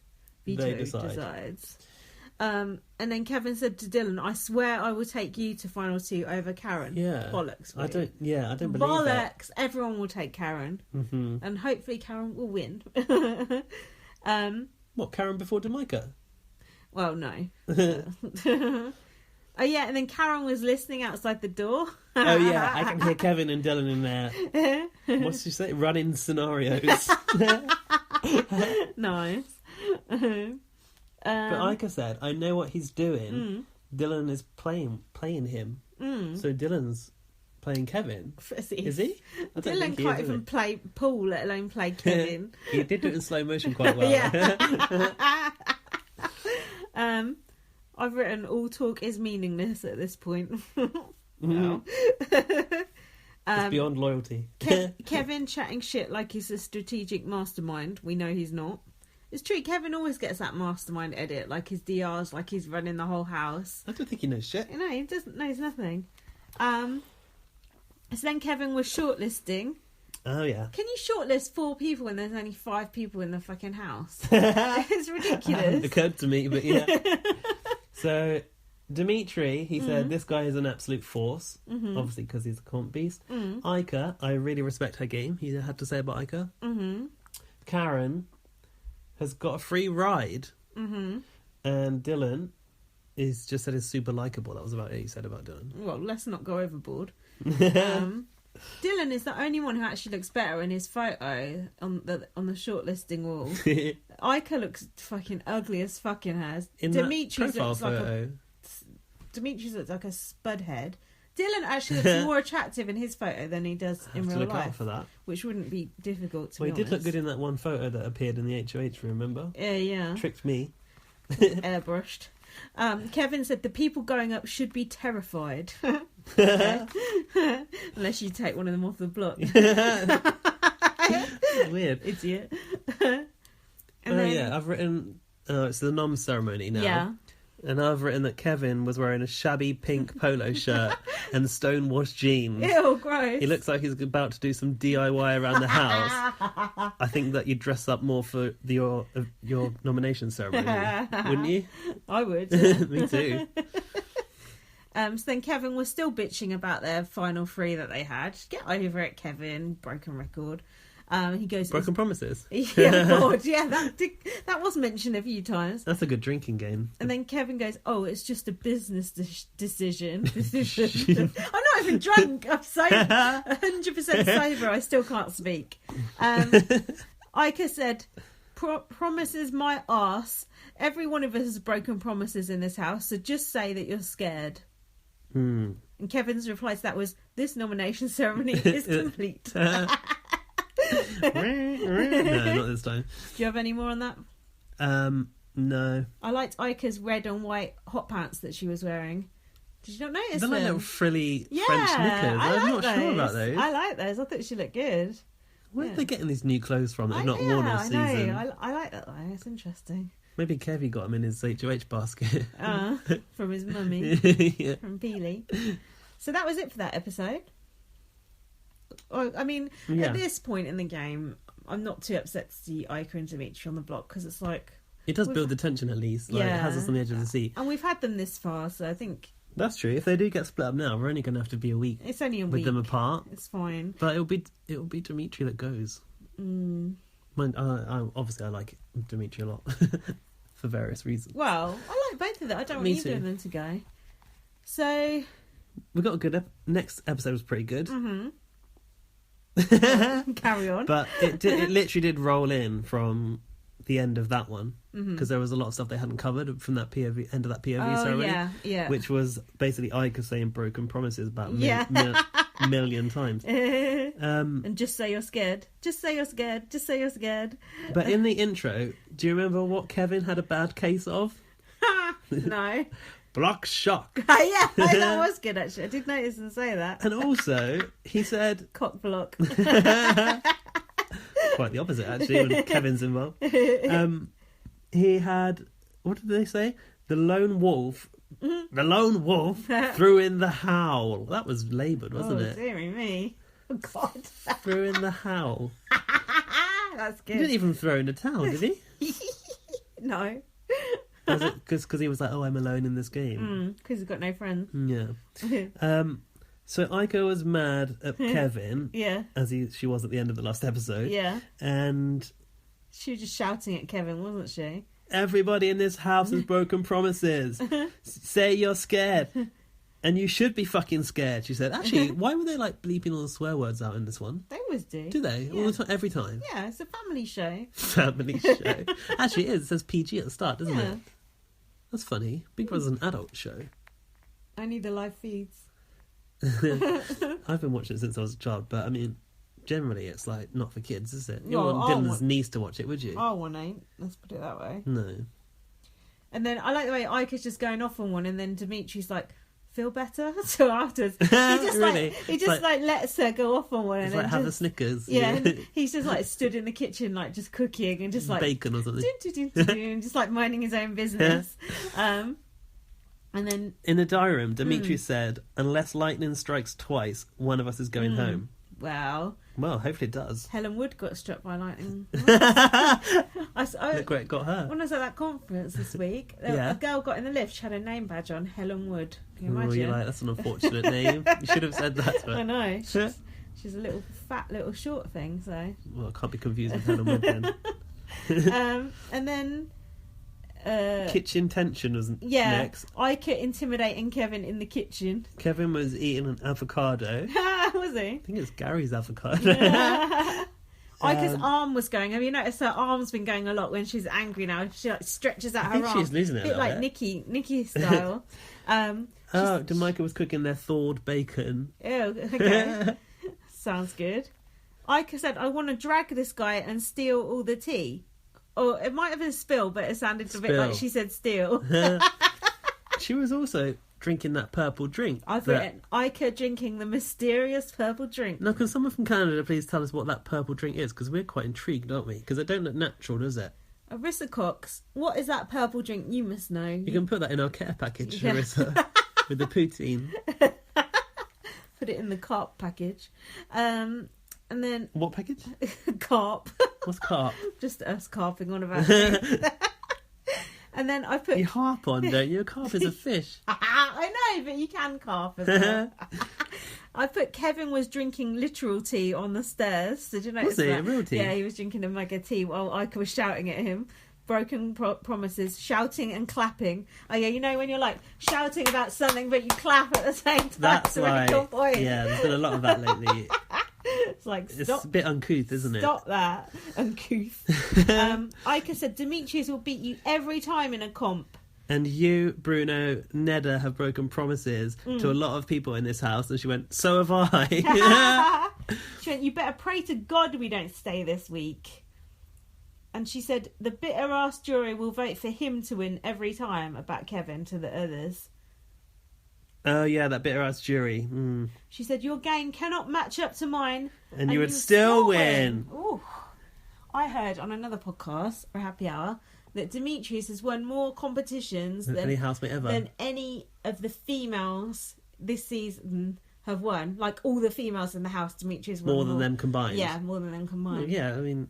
[SPEAKER 1] Veto decides. And then Kevin said to Dylan, "I swear I will take you to final 2 over Karen."
[SPEAKER 2] Yeah.
[SPEAKER 1] Bollocks.
[SPEAKER 2] I don't believe
[SPEAKER 1] Bollocks. Everyone will take Karen.
[SPEAKER 2] Mm-hmm.
[SPEAKER 1] And hopefully Karen will win.
[SPEAKER 2] What, Karen before Jamaica?
[SPEAKER 1] Well, no. Oh, yeah, and then Karen was listening outside the door.
[SPEAKER 2] Oh, yeah, I can hear Kevin and Dylan in there. What's she say? Running scenarios.
[SPEAKER 1] Nice.
[SPEAKER 2] But like I said, I know what he's doing. Dylan is playing him. So Dylan's playing Kevin. Is he?
[SPEAKER 1] Dylan can't even play pool, let alone play Kevin.
[SPEAKER 2] He did do it in slow motion quite well.
[SPEAKER 1] Yeah. I've written all talk is meaningless at this point. Wow.
[SPEAKER 2] It's beyond loyalty.
[SPEAKER 1] Kevin chatting shit like he's a strategic mastermind. We know he's not. It's true, Kevin always gets that mastermind edit, like his DRs, like he's running the whole house.
[SPEAKER 2] I don't think he knows shit.
[SPEAKER 1] No, he doesn't knows nothing. So then Kevin was shortlisting.
[SPEAKER 2] Oh, yeah.
[SPEAKER 1] Can you shortlist 4 people when there's only 5 people in the fucking house? It's ridiculous.
[SPEAKER 2] It occurred to me, but yeah. So, Dimitri, he said, this guy is an absolute force. Obviously, because he's a comp beast. Ica, I really respect her game. He had to say about Ica. Karen has got a free ride. And Dylan is just said is super likeable. That was about it he said about Dylan.
[SPEAKER 1] Well, let's not go overboard. Dylan is the only one who actually looks better in his photo on the shortlisting wall. Ica looks fucking ugly as fucking has. Dimitri's looks like a spud head. Dylan actually looks more attractive in his photo than he does in real
[SPEAKER 2] look
[SPEAKER 1] life.
[SPEAKER 2] out for that.
[SPEAKER 1] Which wouldn't be difficult to be honest.
[SPEAKER 2] He did look good in that one photo that appeared in the HOH, remember?
[SPEAKER 1] Yeah.
[SPEAKER 2] Tricked me.
[SPEAKER 1] Airbrushed. Kevin said the people going up should be terrified. Unless you take one of them off the block.
[SPEAKER 2] Weird.
[SPEAKER 1] Idiot.
[SPEAKER 2] Yeah, I've written... it's the nom ceremony now.
[SPEAKER 1] Yeah.
[SPEAKER 2] And I've written that Kevin was wearing a shabby pink polo shirt and stonewashed jeans.
[SPEAKER 1] Ew, gross.
[SPEAKER 2] He looks like he's about to do some DIY around the house. I think that you'd dress up more for your nomination ceremony, wouldn't you?
[SPEAKER 1] I would.
[SPEAKER 2] Me too.
[SPEAKER 1] So then Kevin was still bitching about their final 3 that they had. Get over it, Kevin. Broken record. He goes...
[SPEAKER 2] Broken promises?
[SPEAKER 1] Yeah, Lord, yeah, that was mentioned a few times.
[SPEAKER 2] That's a good drinking game.
[SPEAKER 1] And then Kevin goes, "Oh, it's just a business decision." I'm not even drunk. I'm so 100% sober. I still can't speak. Ica said, "Promises my arse. Every one of us has broken promises in this house, so just say that you're scared." And Kevin's reply to that was, "This nomination ceremony is complete."
[SPEAKER 2] No, not this time.
[SPEAKER 1] Do you have any more on that?
[SPEAKER 2] No.
[SPEAKER 1] I liked Ica's red and white hot pants that she was wearing. Did you not notice
[SPEAKER 2] They're
[SPEAKER 1] them?
[SPEAKER 2] like little frilly French knickers. I'm not sure about those.
[SPEAKER 1] I like those. I thought she looked good.
[SPEAKER 2] Where are they getting these new clothes from that they've not worn all season?
[SPEAKER 1] I like that though. It's interesting.
[SPEAKER 2] Maybe Kevy got them in his HOH basket.
[SPEAKER 1] From his mummy.
[SPEAKER 2] Yeah.
[SPEAKER 1] From Peely. So that was it for that episode. I mean, at this point in the game, I'm not too upset to see Ica and Dimitri on the block because it's like...
[SPEAKER 2] It does build the tension at least. Like, it has us on the edge of the seat.
[SPEAKER 1] And we've had them this far, so I think...
[SPEAKER 2] That's true. If they do get split up now, we're only going to have to be a week.
[SPEAKER 1] It's only a
[SPEAKER 2] week. With them apart.
[SPEAKER 1] It's fine.
[SPEAKER 2] But it'll be Dimitri that goes. Obviously, I like Dimitri a lot. For various reasons.
[SPEAKER 1] Well, I like both of them. I don't want either of them to go. So...
[SPEAKER 2] We got a good... Next episode was pretty good.
[SPEAKER 1] Carry on.
[SPEAKER 2] But it literally did roll in from the end of that one, because there was a lot of stuff they hadn't covered from that POV, end of that POV ceremony.
[SPEAKER 1] Yeah.
[SPEAKER 2] Which was basically Ica saying broken promises about million times.
[SPEAKER 1] And just say you're scared. Just say you're scared. Just say you're scared.
[SPEAKER 2] But in the intro, do you remember what Kevin had a bad case of?
[SPEAKER 1] No.
[SPEAKER 2] Block shock.
[SPEAKER 1] Yeah, that was good actually. I did notice and say that.
[SPEAKER 2] And also, he said...
[SPEAKER 1] Cock block.
[SPEAKER 2] Quite the opposite, actually, when Kevin's involved. He had... What did they say? The lone wolf threw in the howl. That was laboured, wasn't it?
[SPEAKER 1] Oh, dearie me. Oh, God.
[SPEAKER 2] Threw in the howl.
[SPEAKER 1] That's good.
[SPEAKER 2] He didn't even throw in the towel, did he?
[SPEAKER 1] No.
[SPEAKER 2] Was it because he was like, I'm alone in this game?
[SPEAKER 1] Because he's got no friends.
[SPEAKER 2] Yeah. So Ico was mad at Kevin.
[SPEAKER 1] Yeah.
[SPEAKER 2] As she was at the end of the last episode.
[SPEAKER 1] Yeah.
[SPEAKER 2] And...
[SPEAKER 1] She was just shouting at Kevin, wasn't she?
[SPEAKER 2] Everybody in this house has broken promises. Say you're scared. And you should be fucking scared, she said. Actually, why were they like bleeping all the swear words out in this one?
[SPEAKER 1] They always do.
[SPEAKER 2] Do they?
[SPEAKER 1] Yeah.
[SPEAKER 2] All the time, every time?
[SPEAKER 1] Yeah, it's a family show.
[SPEAKER 2] Family show. Actually, it is. It says PG at the start, doesn't
[SPEAKER 1] Yeah.
[SPEAKER 2] it? That's funny. Big Brother's an adult show.
[SPEAKER 1] Only the live feeds.
[SPEAKER 2] I've been watching it since I was a child, but I mean, generally it's like not for kids, is it? You
[SPEAKER 1] Well,
[SPEAKER 2] don't want Dylan's niece to watch it, would you?
[SPEAKER 1] Our one ain't. Let's put it that way.
[SPEAKER 2] No.
[SPEAKER 1] And then I like the way Ica's just going off on one, and then Dimitri's like, feel better? So afterwards, he just
[SPEAKER 2] Really?
[SPEAKER 1] like lets her go off on one.
[SPEAKER 2] It's
[SPEAKER 1] and
[SPEAKER 2] like
[SPEAKER 1] then
[SPEAKER 2] have a
[SPEAKER 1] just,
[SPEAKER 2] Snickers.
[SPEAKER 1] Yeah, and he's just like stood in the kitchen, like just cooking and just like
[SPEAKER 2] bacon or something.
[SPEAKER 1] and just like minding his own business. And then
[SPEAKER 2] in the diary room, Dimitri said, "Unless lightning strikes twice, one of us is going home."
[SPEAKER 1] wow.
[SPEAKER 2] Well, hopefully it does.
[SPEAKER 1] Helen Wood got struck by lightning.
[SPEAKER 2] Look where it got her.
[SPEAKER 1] When I was at that conference this week,
[SPEAKER 2] Yeah.
[SPEAKER 1] a girl got in the lift. She had a name badge on, Helen Wood. Can you
[SPEAKER 2] Oh,
[SPEAKER 1] imagine?
[SPEAKER 2] you're like, that's an unfortunate name. You should have said that to her.
[SPEAKER 1] I know. She's a little fat, little short thing. So.
[SPEAKER 2] Well, it can't be confused with Helen Wood then.
[SPEAKER 1] And then.
[SPEAKER 2] Kitchen tension was next.
[SPEAKER 1] Ica intimidating Kevin in the kitchen.
[SPEAKER 2] Kevin was eating an avocado.
[SPEAKER 1] Was he?
[SPEAKER 2] I think it's Gary's avocado.
[SPEAKER 1] Ica's arm was going. Have you noticed her arm's been going a lot when she's angry now? She like stretches out
[SPEAKER 2] I
[SPEAKER 1] her
[SPEAKER 2] think
[SPEAKER 1] arm.
[SPEAKER 2] she's losing it a
[SPEAKER 1] bit
[SPEAKER 2] little
[SPEAKER 1] like
[SPEAKER 2] bit.
[SPEAKER 1] Nikki style.
[SPEAKER 2] Jamaica was cooking their thawed bacon.
[SPEAKER 1] Ew, okay. Sounds good. Ica said, I want to drag this guy and steal all the tea. Or it might have been spill, but it sounded a bit like she said steal.
[SPEAKER 2] She was also drinking that purple drink.
[SPEAKER 1] I've written Ica drinking the mysterious purple drink.
[SPEAKER 2] Now, can someone from Canada please tell us what that purple drink is? Because we're quite intrigued, aren't we? Because it don't look natural, does it?
[SPEAKER 1] Arissa Cox, what is that purple drink? You must know.
[SPEAKER 2] You can put that in our care package,
[SPEAKER 1] Yeah.
[SPEAKER 2] Arissa, with the poutine.
[SPEAKER 1] Put it in the carp package. And then...
[SPEAKER 2] What package?
[SPEAKER 1] Carp.
[SPEAKER 2] What's carp?
[SPEAKER 1] Just us carping on about things. And then I put...
[SPEAKER 2] You harp on, don't you? A carp is a fish.
[SPEAKER 1] I know, but you can carp as well. I put Kevin was drinking literal tea on the stairs. Did you notice
[SPEAKER 2] Was he?
[SPEAKER 1] that?
[SPEAKER 2] Real tea?
[SPEAKER 1] Yeah, he was drinking a mug of tea while Ica was shouting at him. Broken promises, shouting and clapping. Oh yeah, you know when you're like shouting about something but you clap at the same time.
[SPEAKER 2] That's
[SPEAKER 1] to make
[SPEAKER 2] right.
[SPEAKER 1] your point.
[SPEAKER 2] Yeah, there's been a lot of that lately.
[SPEAKER 1] It's like
[SPEAKER 2] It's
[SPEAKER 1] stop.
[SPEAKER 2] a bit uncouth, isn't it?
[SPEAKER 1] Stop that. Uncouth. Ica said Demetrius will beat you every time in a comp.
[SPEAKER 2] And you, Bruno, Nedda have broken promises to a lot of people in this house. And she went, so have I.
[SPEAKER 1] She went, you better pray to God we don't stay this week. And she said, the bitter ass jury will vote for him to win every time about Kevin to the others.
[SPEAKER 2] Oh, yeah, that bitter ass jury. Mm.
[SPEAKER 1] She said, your game cannot match up to mine.
[SPEAKER 2] And you would still win.
[SPEAKER 1] Ooh. I heard on another podcast, for Happy Hour, that Demetrius has won more competitions
[SPEAKER 2] Than any housemate ever.
[SPEAKER 1] than any of the females this season have won. Like all the females in the house, Demetrius won
[SPEAKER 2] More than them combined.
[SPEAKER 1] Yeah, more than them combined.
[SPEAKER 2] Well, yeah, I mean,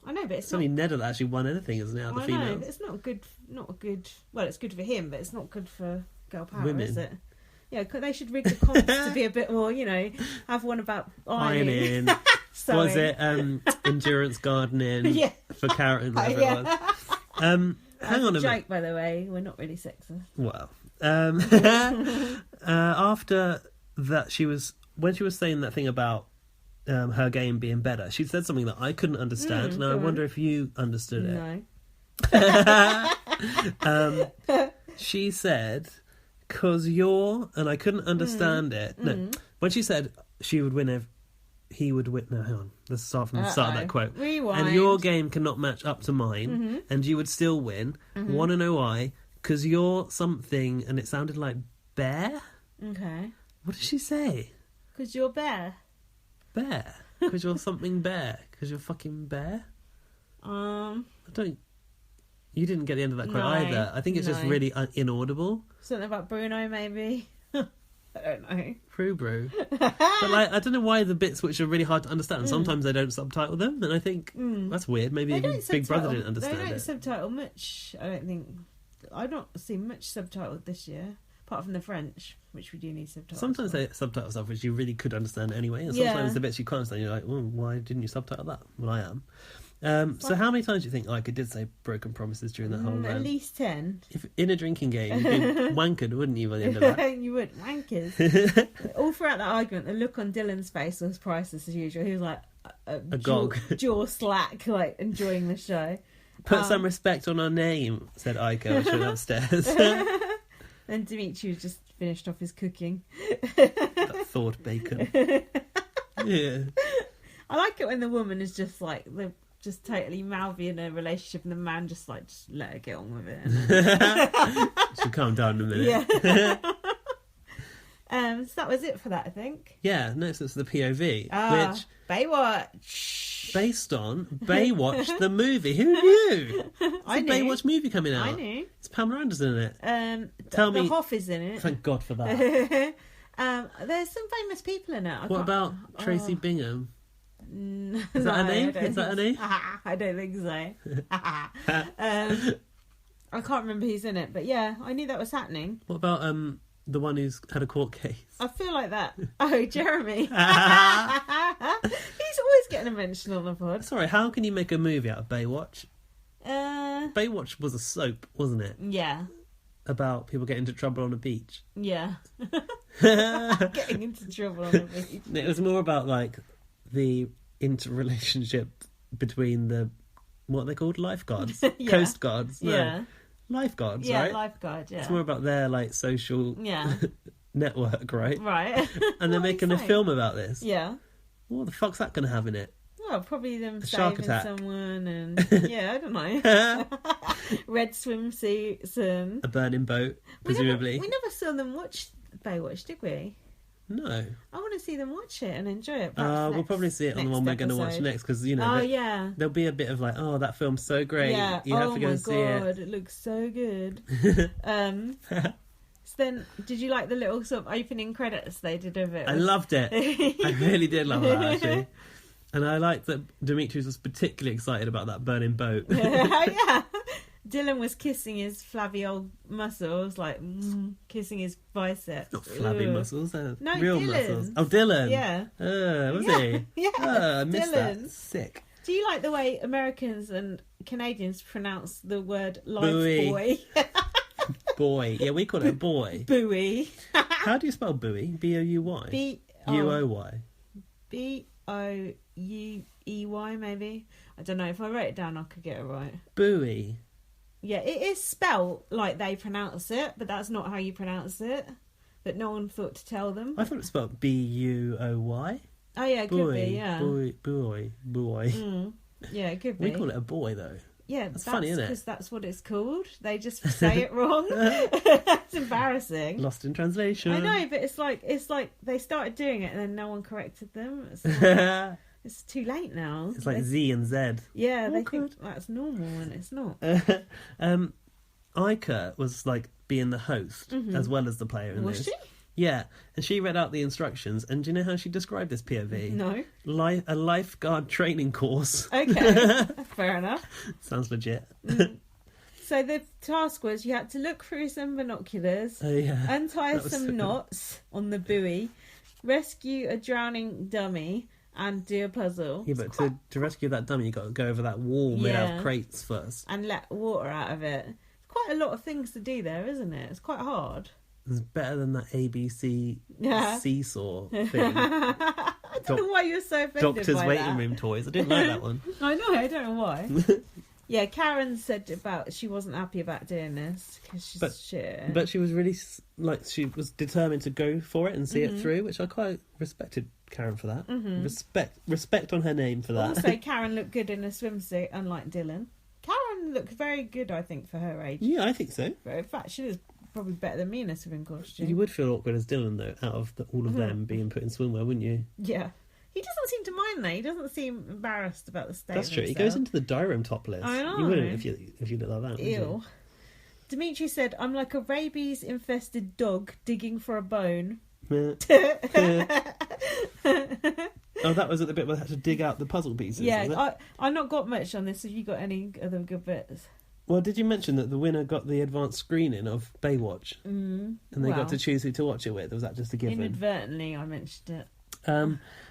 [SPEAKER 1] I know, but it's
[SPEAKER 2] only
[SPEAKER 1] not...
[SPEAKER 2] Nedda that actually won anything, isn't it, out of the
[SPEAKER 1] I know,
[SPEAKER 2] females?
[SPEAKER 1] but it's not good... Well, it's good for him, but it's not good for girl power,
[SPEAKER 2] Women.
[SPEAKER 1] is it? Yeah, they should rig the comps to be a bit more, have one about ironing. Sorry.
[SPEAKER 2] Was it endurance gardening
[SPEAKER 1] Yeah.
[SPEAKER 2] for Karen, whatever
[SPEAKER 1] Yeah.
[SPEAKER 2] it was? Hang on a minute.
[SPEAKER 1] Joke, by the way, we're not really sexist.
[SPEAKER 2] Well, after that, when she was saying that thing about her game being better. She said something that I couldn't understand. Now I wonder if you understood it.
[SPEAKER 1] No.
[SPEAKER 2] She said, "'Cause you're," and I couldn't understand it. No, when she said she would win if he would win. No, hang on. Let's start from the start of that quote.
[SPEAKER 1] Rewind.
[SPEAKER 2] And your game cannot match up to mine, and you would still win. Want to know why? 'Cause you're something, and it sounded like bear.
[SPEAKER 1] Okay.
[SPEAKER 2] What did she say?
[SPEAKER 1] 'Cause you're bear.
[SPEAKER 2] Bear. 'Cause you're something bear. 'Cause you're fucking bear.
[SPEAKER 1] I
[SPEAKER 2] don't. You didn't get the end of that quote either. I think it's just really inaudible.
[SPEAKER 1] Something about Bruno, maybe. I don't know.
[SPEAKER 2] Brew. But like, I don't know why the bits which are really hard to understand. Sometimes they don't subtitle them, and I think that's weird. Maybe even Big Brother didn't understand it.
[SPEAKER 1] They don't subtitle much. I don't think. I've not seen much subtitled this year, apart from the French, which we do need subtitles.
[SPEAKER 2] Sometimes they subtitle stuff which you really could understand anyway, and sometimes the bits you can't understand, you're like, well, why didn't you subtitle that? Well, I am. So how many times do you think Ica did say broken promises during that whole
[SPEAKER 1] At least 10.
[SPEAKER 2] If in a drinking game, you'd be wankered, wouldn't you, by the end of that?
[SPEAKER 1] You would. Wankers. All throughout that argument, the look on Dylan's face was priceless as usual. He was like a
[SPEAKER 2] gog.
[SPEAKER 1] Jaw slack, like enjoying the show.
[SPEAKER 2] Put some respect on our name, said Ica when she went upstairs.
[SPEAKER 1] And Dimitri just finished off his cooking.
[SPEAKER 2] That thawed bacon. Yeah.
[SPEAKER 1] I like it when the woman is just like just totally mouthy in a relationship, and the man just let her get on with it.
[SPEAKER 2] She'll calm down in a minute.
[SPEAKER 1] Yeah. So that was it for that, I think.
[SPEAKER 2] Yeah, next it's the POV, which
[SPEAKER 1] Baywatch,
[SPEAKER 2] based on Baywatch the movie. Who knew?
[SPEAKER 1] I knew.
[SPEAKER 2] Baywatch movie coming out.
[SPEAKER 1] I knew.
[SPEAKER 2] It's Pamela Anderson in it.
[SPEAKER 1] Tell me, the Hoff is in it.
[SPEAKER 2] Thank God for that.
[SPEAKER 1] There's some famous people in it.
[SPEAKER 2] What about Tracy Bingham?
[SPEAKER 1] Is
[SPEAKER 2] that her name? Is that her name?
[SPEAKER 1] I don't think so. I can't remember who's in it, but yeah, I knew that was happening.
[SPEAKER 2] What about the one who's had a court case?
[SPEAKER 1] I feel like that. Oh, Jeremy. He's always getting a mention on the pod.
[SPEAKER 2] Sorry, how can you make a movie out of Baywatch?
[SPEAKER 1] Uh,
[SPEAKER 2] Baywatch was a soap, wasn't it?
[SPEAKER 1] Yeah.
[SPEAKER 2] About people getting into trouble on a beach.
[SPEAKER 1] Yeah. Getting into trouble on a beach.
[SPEAKER 2] It was more about like the interrelationship between the, what are they called? Lifeguards?
[SPEAKER 1] Yeah.
[SPEAKER 2] Coast guards? No.
[SPEAKER 1] Yeah.
[SPEAKER 2] Lifeguards,
[SPEAKER 1] yeah,
[SPEAKER 2] right?
[SPEAKER 1] Yeah, lifeguard, yeah.
[SPEAKER 2] It's more about their like social network, right?
[SPEAKER 1] Right.
[SPEAKER 2] And they're making a film about this.
[SPEAKER 1] Yeah.
[SPEAKER 2] What the fuck's that going to have in it?
[SPEAKER 1] Well, probably them
[SPEAKER 2] shark
[SPEAKER 1] saving
[SPEAKER 2] attack.
[SPEAKER 1] Someone and... Yeah, I don't know. Red swimsuits and...
[SPEAKER 2] A burning boat, presumably.
[SPEAKER 1] We never saw them watch Baywatch, did we?
[SPEAKER 2] No.
[SPEAKER 1] I want to see them watch it and enjoy it.
[SPEAKER 2] We'll probably see it on the one we're going to watch next, because, you know, there'll be a bit of like, oh, that film's so great.
[SPEAKER 1] Yeah.
[SPEAKER 2] You have to go and see it.
[SPEAKER 1] Oh my God, it looks so good. So then, did you like the little sort of opening credits they did of it?
[SPEAKER 2] I loved it. I really did love that, actually. And I liked that Demetrius was particularly excited about that burning boat.
[SPEAKER 1] Yeah. Dylan was kissing his flabby old muscles, like kissing his bicep.
[SPEAKER 2] Not flabby muscles, they're
[SPEAKER 1] no,
[SPEAKER 2] real
[SPEAKER 1] Dylan's.
[SPEAKER 2] muscles. Oh, Dylan.
[SPEAKER 1] Yeah.
[SPEAKER 2] Was he?
[SPEAKER 1] Yeah.
[SPEAKER 2] I missed
[SPEAKER 1] Dylan.
[SPEAKER 2] that. Sick.
[SPEAKER 1] Do you like the way Americans and Canadians pronounce the word life
[SPEAKER 2] Buoy.
[SPEAKER 1] boy?
[SPEAKER 2] Boy. Yeah, we call it a boy.
[SPEAKER 1] Buoy.
[SPEAKER 2] How do you spell buoy? B-O-U-Y? U-O-Y.
[SPEAKER 1] B-O-U-E-Y, maybe. I don't know. If I wrote it down, I could get it right.
[SPEAKER 2] Buoy.
[SPEAKER 1] Yeah, it is spelt like they pronounce it, but that's not how you pronounce it. But no one thought to tell them.
[SPEAKER 2] I thought it was spelled B-U-O-Y.
[SPEAKER 1] Oh, yeah, it could be, yeah.
[SPEAKER 2] Boy.
[SPEAKER 1] Yeah, it could be.
[SPEAKER 2] We call it a boy, though.
[SPEAKER 1] Yeah,
[SPEAKER 2] that's funny, isn't it?
[SPEAKER 1] Because that's what it's called. They just say it wrong. It's embarrassing.
[SPEAKER 2] Lost in translation.
[SPEAKER 1] I know, but it's like they started doing it and then no one corrected them. It's too late now.
[SPEAKER 2] It's like Z and Z.
[SPEAKER 1] Yeah, they think that's normal and it's not.
[SPEAKER 2] Ica was like being the host as well as the player in this.
[SPEAKER 1] Was she?
[SPEAKER 2] Yeah, and she read out the instructions, and do you know how she described this POV?
[SPEAKER 1] No.
[SPEAKER 2] A lifeguard training course.
[SPEAKER 1] Okay, fair enough.
[SPEAKER 2] Sounds legit.
[SPEAKER 1] So the task was you had to look through some binoculars, untie some knots on the buoy, rescue a drowning dummy, and do a puzzle.
[SPEAKER 2] Yeah, but to rescue that dummy, you got to go over that wall made out of crates first.
[SPEAKER 1] And let water out of it. Quite a lot of things to do there, isn't it? It's quite hard.
[SPEAKER 2] It's better than that ABC seesaw thing.
[SPEAKER 1] I don't know why you're so offended
[SPEAKER 2] Doctor's
[SPEAKER 1] by
[SPEAKER 2] waiting
[SPEAKER 1] that.
[SPEAKER 2] room toys. I didn't like that one.
[SPEAKER 1] I know, I don't know why. Yeah, Karen said about she wasn't happy about doing this because she's shit.
[SPEAKER 2] But she was really she was determined to go for it and see it through, which I quite respected Karen for that. Respect on her name for that.
[SPEAKER 1] Also, Karen looked good in a swimsuit, unlike Dylan. Karen looked very good, I think, for her age.
[SPEAKER 2] Yeah, I think so.
[SPEAKER 1] But in fact, she was probably better than me in a swimming costume.
[SPEAKER 2] You would feel awkward as Dylan, though, out of all of them being put in swimwear, wouldn't you?
[SPEAKER 1] Yeah. He doesn't seem to mind, though. He doesn't seem embarrassed about the state
[SPEAKER 2] That's
[SPEAKER 1] of
[SPEAKER 2] true.
[SPEAKER 1] himself.
[SPEAKER 2] He goes into the diary room topless.
[SPEAKER 1] I know.
[SPEAKER 2] You wouldn't if you look like that, would
[SPEAKER 1] Ew.
[SPEAKER 2] you?
[SPEAKER 1] Dimitri said, I'm like a rabies-infested dog digging for a bone.
[SPEAKER 2] Oh, that was at the bit where they had to dig out the puzzle pieces, was it?
[SPEAKER 1] Yeah, I've not got much on this. Have you got any other good bits?
[SPEAKER 2] Well, did you mention that the winner got the advanced screening of Baywatch? And they got to choose who to watch it with? Or was that just a given?
[SPEAKER 1] Inadvertently, I mentioned it.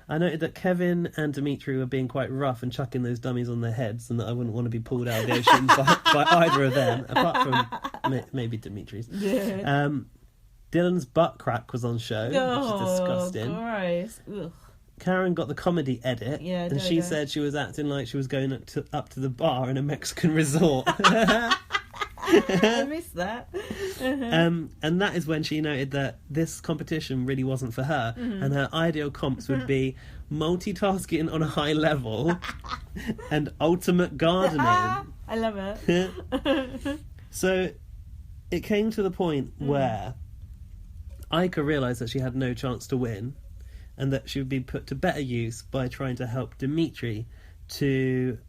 [SPEAKER 2] I noted that Kevin and Dimitri were being quite rough and chucking those dummies on their heads, and that I wouldn't want to be pulled out of the ocean by either of them, apart from maybe Dimitri's.
[SPEAKER 1] Yeah.
[SPEAKER 2] Dylan's butt crack was on show, which is disgusting.
[SPEAKER 1] Gross. Ugh.
[SPEAKER 2] Karen got the comedy edit, and she said she was acting like she was going up to the bar in a Mexican resort.
[SPEAKER 1] I missed that.
[SPEAKER 2] And that is when she noted that this competition really wasn't for her, and her ideal comps would be multitasking on a high level and ultimate gardening.
[SPEAKER 1] I love it.
[SPEAKER 2] So it came to the point where Aika realised that she had no chance to win, and that she would be put to better use by trying to help Dimitri to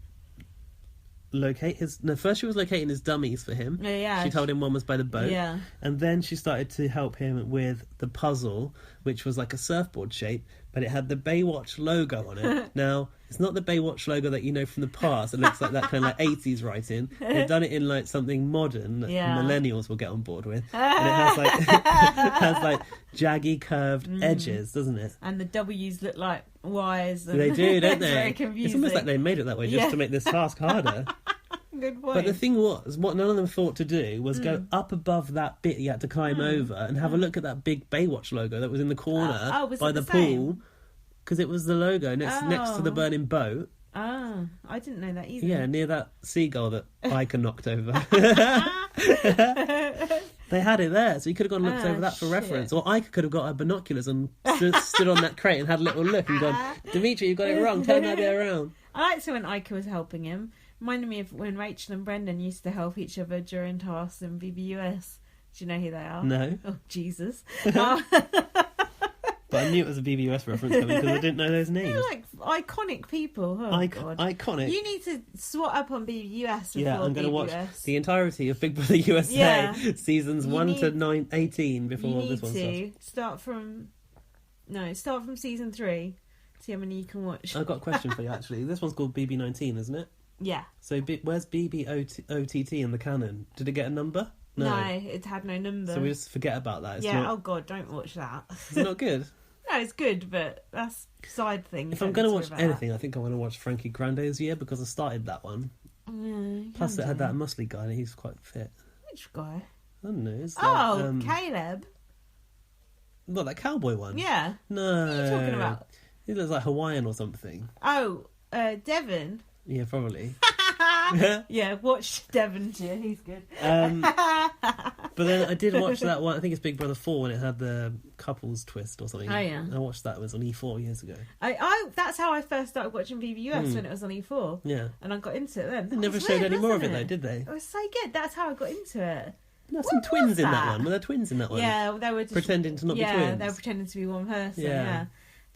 [SPEAKER 2] locate his... No, first she was locating his dummies for him.
[SPEAKER 1] Yeah.
[SPEAKER 2] She told him one was by the boat.
[SPEAKER 1] Yeah.
[SPEAKER 2] And then she started to help him with the puzzle, which was like a surfboard shape, but it had the Baywatch logo on it. Now, it's not the Baywatch logo that you know from the past. It looks like that kind of like 80s writing. They've done it in like something modern that millennials will get on board with. And it has like it has like jaggy curved edges, doesn't it?
[SPEAKER 1] And the W's look like Y's. And
[SPEAKER 2] They do, don't
[SPEAKER 1] it's
[SPEAKER 2] they?
[SPEAKER 1] very confusing.
[SPEAKER 2] It's almost like they made it that way just to make this task harder.
[SPEAKER 1] Good point.
[SPEAKER 2] But the thing was, what none of them thought to do was go up above that bit you had to climb over and have a look at that big Baywatch logo that was in the corner
[SPEAKER 1] was
[SPEAKER 2] by
[SPEAKER 1] it
[SPEAKER 2] the
[SPEAKER 1] the
[SPEAKER 2] pool. Because it was the logo next to the burning boat.
[SPEAKER 1] Ah, I didn't know that either.
[SPEAKER 2] Yeah, near that seagull that Ica knocked over. They had it there, so you could have gone and looked over that for reference. Or Ica could have got her binoculars and stood on that crate and had a little look and gone, Dimitri, you got it wrong, turn that bit around.
[SPEAKER 1] I liked it when Ica was helping him. Reminded me of when Rachel and Brendan used to help each other during tasks in BBUS. Do you know who they are?
[SPEAKER 2] No.
[SPEAKER 1] Oh, Jesus.
[SPEAKER 2] But I knew it was a BBUS reference coming because I didn't know those names.
[SPEAKER 1] They're like iconic people. Oh, God.
[SPEAKER 2] Iconic.
[SPEAKER 1] You need to swat up on BBUS before
[SPEAKER 2] Yeah, I'm going to
[SPEAKER 1] BBUS.
[SPEAKER 2] watch the entirety of Big Brother USA seasons 1 to 18 before this one starts. Start from season 3. See how many you can watch. I've got a question for you, actually. This one's called BB19, isn't it?
[SPEAKER 1] Yeah.
[SPEAKER 2] So where's BBOTT in the canon? Did it get a number?
[SPEAKER 1] No, it had no number.
[SPEAKER 2] So we just forget about that. It's
[SPEAKER 1] oh God, don't watch that.
[SPEAKER 2] It's not good.
[SPEAKER 1] No, it's good, but that's side thing.
[SPEAKER 2] If I'm going to watch anything, I think I want to watch Frankie Grande's Year because I started that one. Plus, it had that muscly guy, and he's quite fit.
[SPEAKER 1] Which guy?
[SPEAKER 2] I don't know. It's
[SPEAKER 1] Caleb.
[SPEAKER 2] What, that cowboy one?
[SPEAKER 1] Yeah.
[SPEAKER 2] No.
[SPEAKER 1] What are you talking about?
[SPEAKER 2] He looks like Hawaiian or something.
[SPEAKER 1] Oh, Devon.
[SPEAKER 2] Yeah, probably.
[SPEAKER 1] Yeah, watch Devon's Year. He's good.
[SPEAKER 2] But then I did watch that one. I think it's Big Brother 4 when it had the couples twist or something.
[SPEAKER 1] Oh yeah.
[SPEAKER 2] I watched that. It was on E4 years ago.
[SPEAKER 1] That's how I first started watching BBUS when it was on E4.
[SPEAKER 2] Yeah.
[SPEAKER 1] And I got into it then.
[SPEAKER 2] They never showed any more of it though, did they?
[SPEAKER 1] It was so good. That's how I got into it.
[SPEAKER 2] There's some twins in that one. Were there twins in that one?
[SPEAKER 1] Yeah, they were just
[SPEAKER 2] pretending to not be twins.
[SPEAKER 1] Yeah, they were pretending to be one person. Yeah.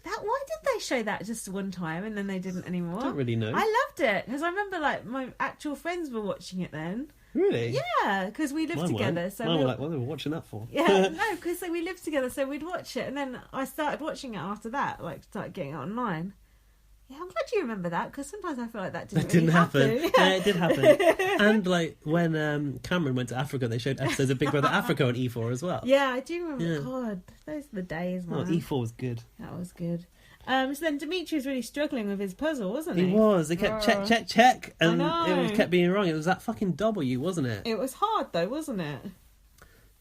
[SPEAKER 1] Why did they show that just one time and then they didn't anymore?
[SPEAKER 2] I don't really know.
[SPEAKER 1] I loved it because I remember like my actual friends were watching it then.
[SPEAKER 2] Really?
[SPEAKER 1] Yeah, because we lived together. So
[SPEAKER 2] Mine were like, what are we watching that for?
[SPEAKER 1] Yeah, no, because we lived together, so we'd watch it, and then I started watching it after that. Like, started getting it online. Yeah, I'm glad you remember that because sometimes I feel like that didn't
[SPEAKER 2] happen.
[SPEAKER 1] Yeah.
[SPEAKER 2] Yeah, it did happen. And like when Cameron went to Africa, they showed episodes of Big Brother Africa on E4 as well.
[SPEAKER 1] Yeah, I do remember.
[SPEAKER 2] Yeah.
[SPEAKER 1] God, those are the days, man.
[SPEAKER 2] Oh, E4 was good.
[SPEAKER 1] That was good. So then Dimitri was really struggling with his puzzle, wasn't he?
[SPEAKER 2] He was. They kept check, and
[SPEAKER 1] I know.
[SPEAKER 2] it kept being wrong. It was that fucking W, wasn't it?
[SPEAKER 1] It was hard though, wasn't it?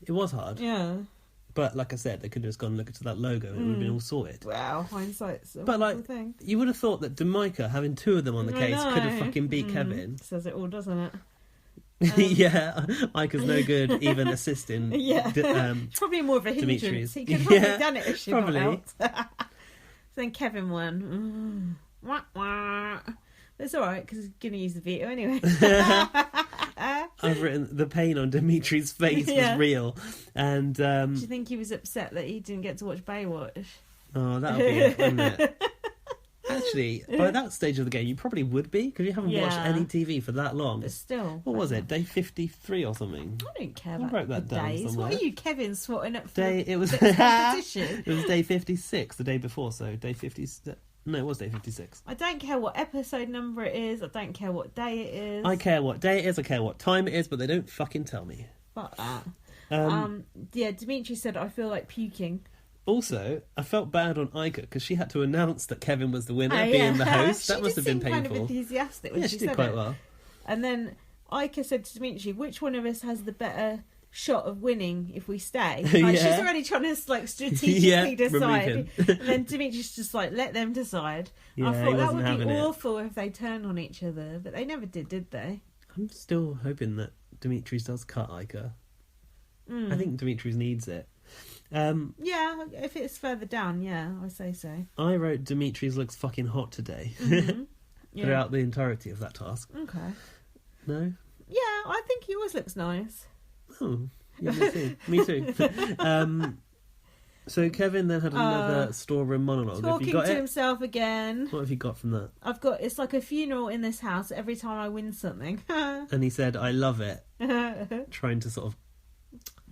[SPEAKER 2] It was hard.
[SPEAKER 1] Yeah.
[SPEAKER 2] But like I said, they could have just gone and looked at that logo and it would have been all sorted.
[SPEAKER 1] Wow, hindsight's a
[SPEAKER 2] But
[SPEAKER 1] wonderful thing.
[SPEAKER 2] you would have thought that Jamaica, having two of them on the case, could have fucking beat Kevin.
[SPEAKER 1] Says it all, doesn't it?
[SPEAKER 2] Yeah, Ica's no good, even assisting.
[SPEAKER 1] It's probably more of a hindrance.
[SPEAKER 2] Dimitri's.
[SPEAKER 1] He could have done it if she
[SPEAKER 2] probably.
[SPEAKER 1] got out. So then Kevin won. Wah, wah. But it's alright, because he's going to use the veto anyway.
[SPEAKER 2] I've written the pain on Dimitri's face was real. And
[SPEAKER 1] do you think he was upset that he didn't get to watch Baywatch?
[SPEAKER 2] oh, that'll be it, wouldn't it? Actually, by that stage of the game, you probably would be, because you haven't watched any TV for that long.
[SPEAKER 1] But still.
[SPEAKER 2] What was it? Day 53 or something?
[SPEAKER 1] I don't care
[SPEAKER 2] I
[SPEAKER 1] about
[SPEAKER 2] wrote that
[SPEAKER 1] the
[SPEAKER 2] down
[SPEAKER 1] days.
[SPEAKER 2] somewhere.
[SPEAKER 1] What are you, Kevin, swatting up for
[SPEAKER 2] It was
[SPEAKER 1] competition?
[SPEAKER 2] It was day 56, the day before, so day 50... No, it was day 56.
[SPEAKER 1] I don't care what episode number it is. I don't care what day it is.
[SPEAKER 2] I care what day it is, I care what time it is, but they don't fucking tell me.
[SPEAKER 1] Fuck that.
[SPEAKER 2] Um,
[SPEAKER 1] Dimitri said, I feel like puking.
[SPEAKER 2] Also, I felt bad on Ica because she had to announce that Kevin was the winner, being the host. That must have been painful.
[SPEAKER 1] She did seem kind of enthusiastic when
[SPEAKER 2] she
[SPEAKER 1] she
[SPEAKER 2] did
[SPEAKER 1] said
[SPEAKER 2] quite
[SPEAKER 1] it.
[SPEAKER 2] well.
[SPEAKER 1] And then Ica said to Dimitri, which one of us has the better shot of winning if we stay? Like, she's already trying to strategically decide. And then Dimitri's just like, let them decide.
[SPEAKER 2] Yeah,
[SPEAKER 1] I thought that would be
[SPEAKER 2] it.
[SPEAKER 1] awful if they turned on each other, but they never did they?
[SPEAKER 2] I'm still hoping that Dimitri's does cut Ica. I think Dimitri's needs it.
[SPEAKER 1] Yeah, if it's further down, yeah, I say so.
[SPEAKER 2] I wrote Dimitri's looks fucking hot today. Throughout the entirety of that task.
[SPEAKER 1] Okay.
[SPEAKER 2] No?
[SPEAKER 1] Yeah, I think he always looks nice.
[SPEAKER 2] Oh, yeah, me too. So Kevin then had another storeroom monologue.
[SPEAKER 1] Talking to himself again.
[SPEAKER 2] What have you got from that?
[SPEAKER 1] It's like a funeral in this house every time I win something.
[SPEAKER 2] And he said, I love it. Trying to sort of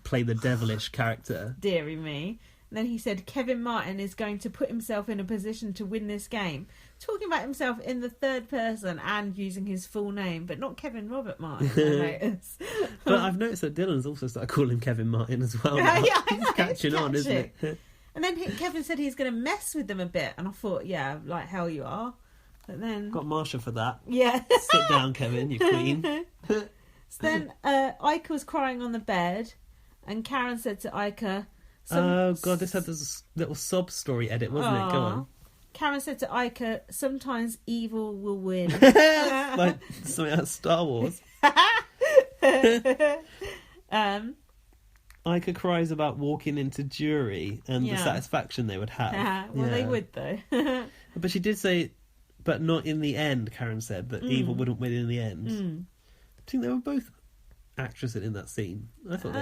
[SPEAKER 2] play the devilish character.
[SPEAKER 1] Deary me. And then he said, Kevin Martin is going to put himself in a position to win this game. Talking about himself in the third person and using his full name, but not Kevin Robert Martin, I noticed.
[SPEAKER 2] But I've noticed that Dylan's also started calling him Kevin Martin as well. He's catching on, isn't it?
[SPEAKER 1] And then Kevin said he's going to mess with them a bit. And I thought, yeah, like hell you are. But then...
[SPEAKER 2] Got Marsha for that.
[SPEAKER 1] Yeah.
[SPEAKER 2] Sit down, Kevin, you queen.
[SPEAKER 1] So then Ica was crying on the bed. And Karen said to Ica...
[SPEAKER 2] Oh, God, this had this little sob story edit, wasn't it? Go on.
[SPEAKER 1] Karen said to Ica, sometimes evil will win.
[SPEAKER 2] Like something out of Star Wars. Ica cries about walking into jury and the satisfaction they would have.
[SPEAKER 1] They would, though.
[SPEAKER 2] But she did say, but not in the end, Karen said, that evil wouldn't win in the end. I think they were both actresses in that scene. I thought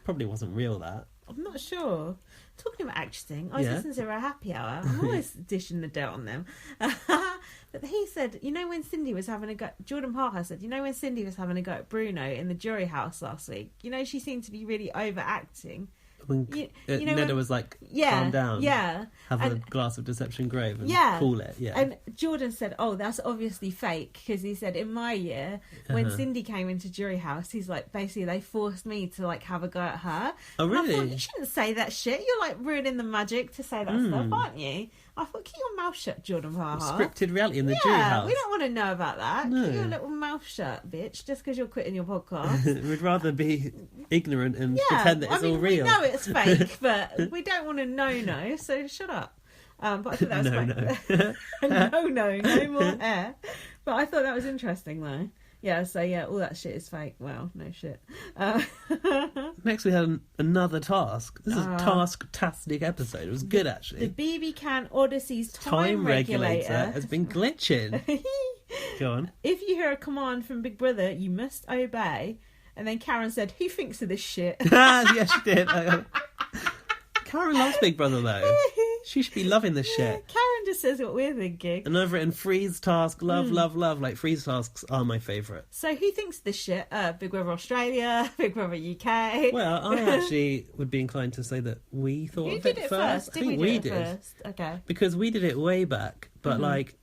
[SPEAKER 2] probably wasn't real, that.
[SPEAKER 1] I'm not sure. Talking about actressing, I was listening to her happy hour. I'm always dishing the dirt on them. But he said, you know when Cindy was having a go... Jordan Parker said, you know when Cindy was having a go at Bruno in the jury house last week? You know, she seemed to be really overacting.
[SPEAKER 2] When Neda was like, calm down.
[SPEAKER 1] Yeah.
[SPEAKER 2] Have a glass of Deception Grave and cool it. Yeah.
[SPEAKER 1] And Jordan said, oh, that's obviously fake. Because he said, in my year, when Cindy came into jury house, he's like, basically, they forced me to like have a go at her.
[SPEAKER 2] Oh, really?
[SPEAKER 1] And I thought, you shouldn't say that shit. You're like ruining the magic to say that stuff, aren't you? I thought, keep your mouth shut, Jordan Parker.
[SPEAKER 2] Scripted reality in the jury house.
[SPEAKER 1] We don't want to know about that.
[SPEAKER 2] No.
[SPEAKER 1] Keep your little mouth shut, bitch, just because you're quitting your podcast.
[SPEAKER 2] We'd rather be ignorant and pretend that it's all real.
[SPEAKER 1] We know it's fake, but we don't want to know, so shut up. But I thought that was fake. No more hair. But I thought that was interesting, though. Yeah, so all that shit is fake. Well, no shit.
[SPEAKER 2] Next we had another task. This is a task-tastic episode. It was good, actually.
[SPEAKER 1] The BB Can Odyssey's time regulator
[SPEAKER 2] has been glitching. Go on.
[SPEAKER 1] If you hear a command from Big Brother, you must obey. And then Karen said, who thinks of this shit?
[SPEAKER 2] Yeah, she did. Karen loves Big Brother, though. She should be loving this shit.
[SPEAKER 1] Karen just says what we're thinking.
[SPEAKER 2] And I've written freeze task, love. Like, freeze tasks are my favourite.
[SPEAKER 1] So who thinks this shit? Big Brother Australia, Big Brother UK.
[SPEAKER 2] Well, I actually would be inclined to say that we thought of it first. I think we did.
[SPEAKER 1] First? Okay.
[SPEAKER 2] Because we did it way back. But, like,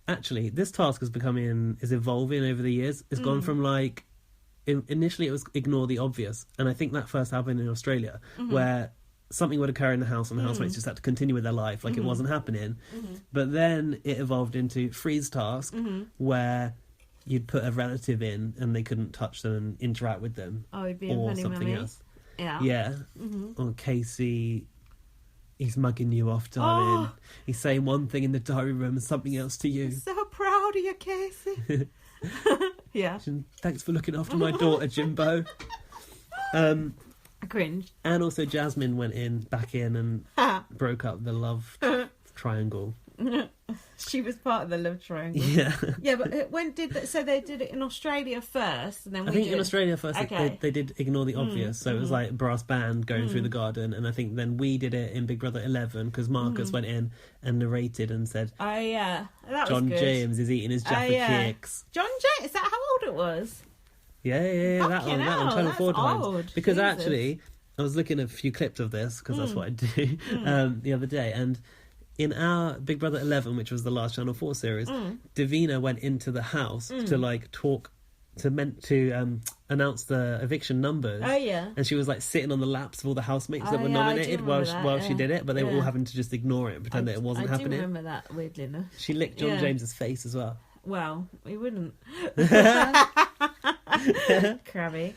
[SPEAKER 2] actually, this task is evolving over the years. It's gone from, like... Initially, it was ignore the obvious. And I think that first happened in Australia, where... something would occur in the house and the housemates just had to continue with their life like it wasn't happening. But then it evolved into freeze task where you'd put a relative in and they couldn't touch them and interact with them
[SPEAKER 1] or
[SPEAKER 2] something else.
[SPEAKER 1] Yeah.
[SPEAKER 2] Yeah. Or Casey, he's mugging you off, darling. He's saying one thing in the diary room and something else to you.
[SPEAKER 1] So proud of you, Casey. Yeah.
[SPEAKER 2] Thanks for looking after my daughter, Jimbo.
[SPEAKER 1] Cringe.
[SPEAKER 2] And also Jasmine went back in and broke up the love triangle.
[SPEAKER 1] She was part of the love triangle.
[SPEAKER 2] Yeah.
[SPEAKER 1] Yeah, but when did so they did it in Australia first, and then
[SPEAKER 2] I think in Australia first
[SPEAKER 1] Okay.
[SPEAKER 2] they did Ignore the Obvious, so it was like a brass band going through the garden, and I think then we did it in Big Brother 11 because Marcus went in and narrated and said,
[SPEAKER 1] "Oh yeah, that
[SPEAKER 2] John
[SPEAKER 1] was good."
[SPEAKER 2] James is eating his Jaffa cakes.
[SPEAKER 1] John James, is that how old it was?
[SPEAKER 2] Yeah, that
[SPEAKER 1] Fucking
[SPEAKER 2] one,
[SPEAKER 1] hell,
[SPEAKER 2] Channel
[SPEAKER 1] that's
[SPEAKER 2] 4 times.
[SPEAKER 1] old.
[SPEAKER 2] Because
[SPEAKER 1] Jesus.
[SPEAKER 2] actually, I was looking at a few clips of this because that's what I do the other day, and in our Big Brother 11, which was the last Channel 4 series, Davina went into the house to like talk to announce the eviction numbers.
[SPEAKER 1] Oh yeah.
[SPEAKER 2] And she was like sitting on the laps of all the housemates that were
[SPEAKER 1] yeah, I do
[SPEAKER 2] nominated
[SPEAKER 1] remember
[SPEAKER 2] while
[SPEAKER 1] that,
[SPEAKER 2] she did it, but they were all
[SPEAKER 1] Yeah.
[SPEAKER 2] having to just ignore it and pretend that it wasn't
[SPEAKER 1] I
[SPEAKER 2] happening.
[SPEAKER 1] do remember that, weirdly enough.
[SPEAKER 2] She licked John
[SPEAKER 1] Yeah.
[SPEAKER 2] James's face as well.
[SPEAKER 1] Well, we wouldn't. Crabby.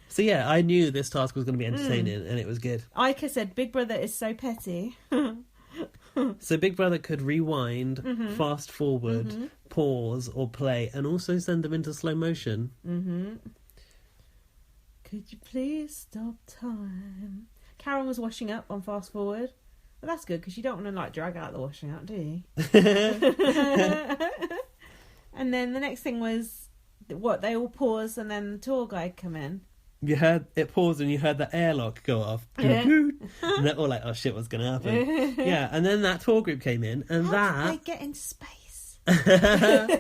[SPEAKER 2] So yeah, I knew this task was going to be entertaining, and it was good.
[SPEAKER 1] Ica said, "Big Brother is so petty."
[SPEAKER 2] So Big Brother could rewind, fast forward, pause, or play, and also send them into slow motion.
[SPEAKER 1] Could you please stop time? Karen was washing up on fast forward. Well, that's good because you don't want to like drag out the washing up, do you? And then the next thing was what they all paused, and then the tour guide come in.
[SPEAKER 2] You heard it pause and you heard the airlock go off.
[SPEAKER 1] Yeah.
[SPEAKER 2] And they're all like, oh shit, what's going to happen? Yeah, and then that tour group came in, and
[SPEAKER 1] How did they get into space?
[SPEAKER 2] they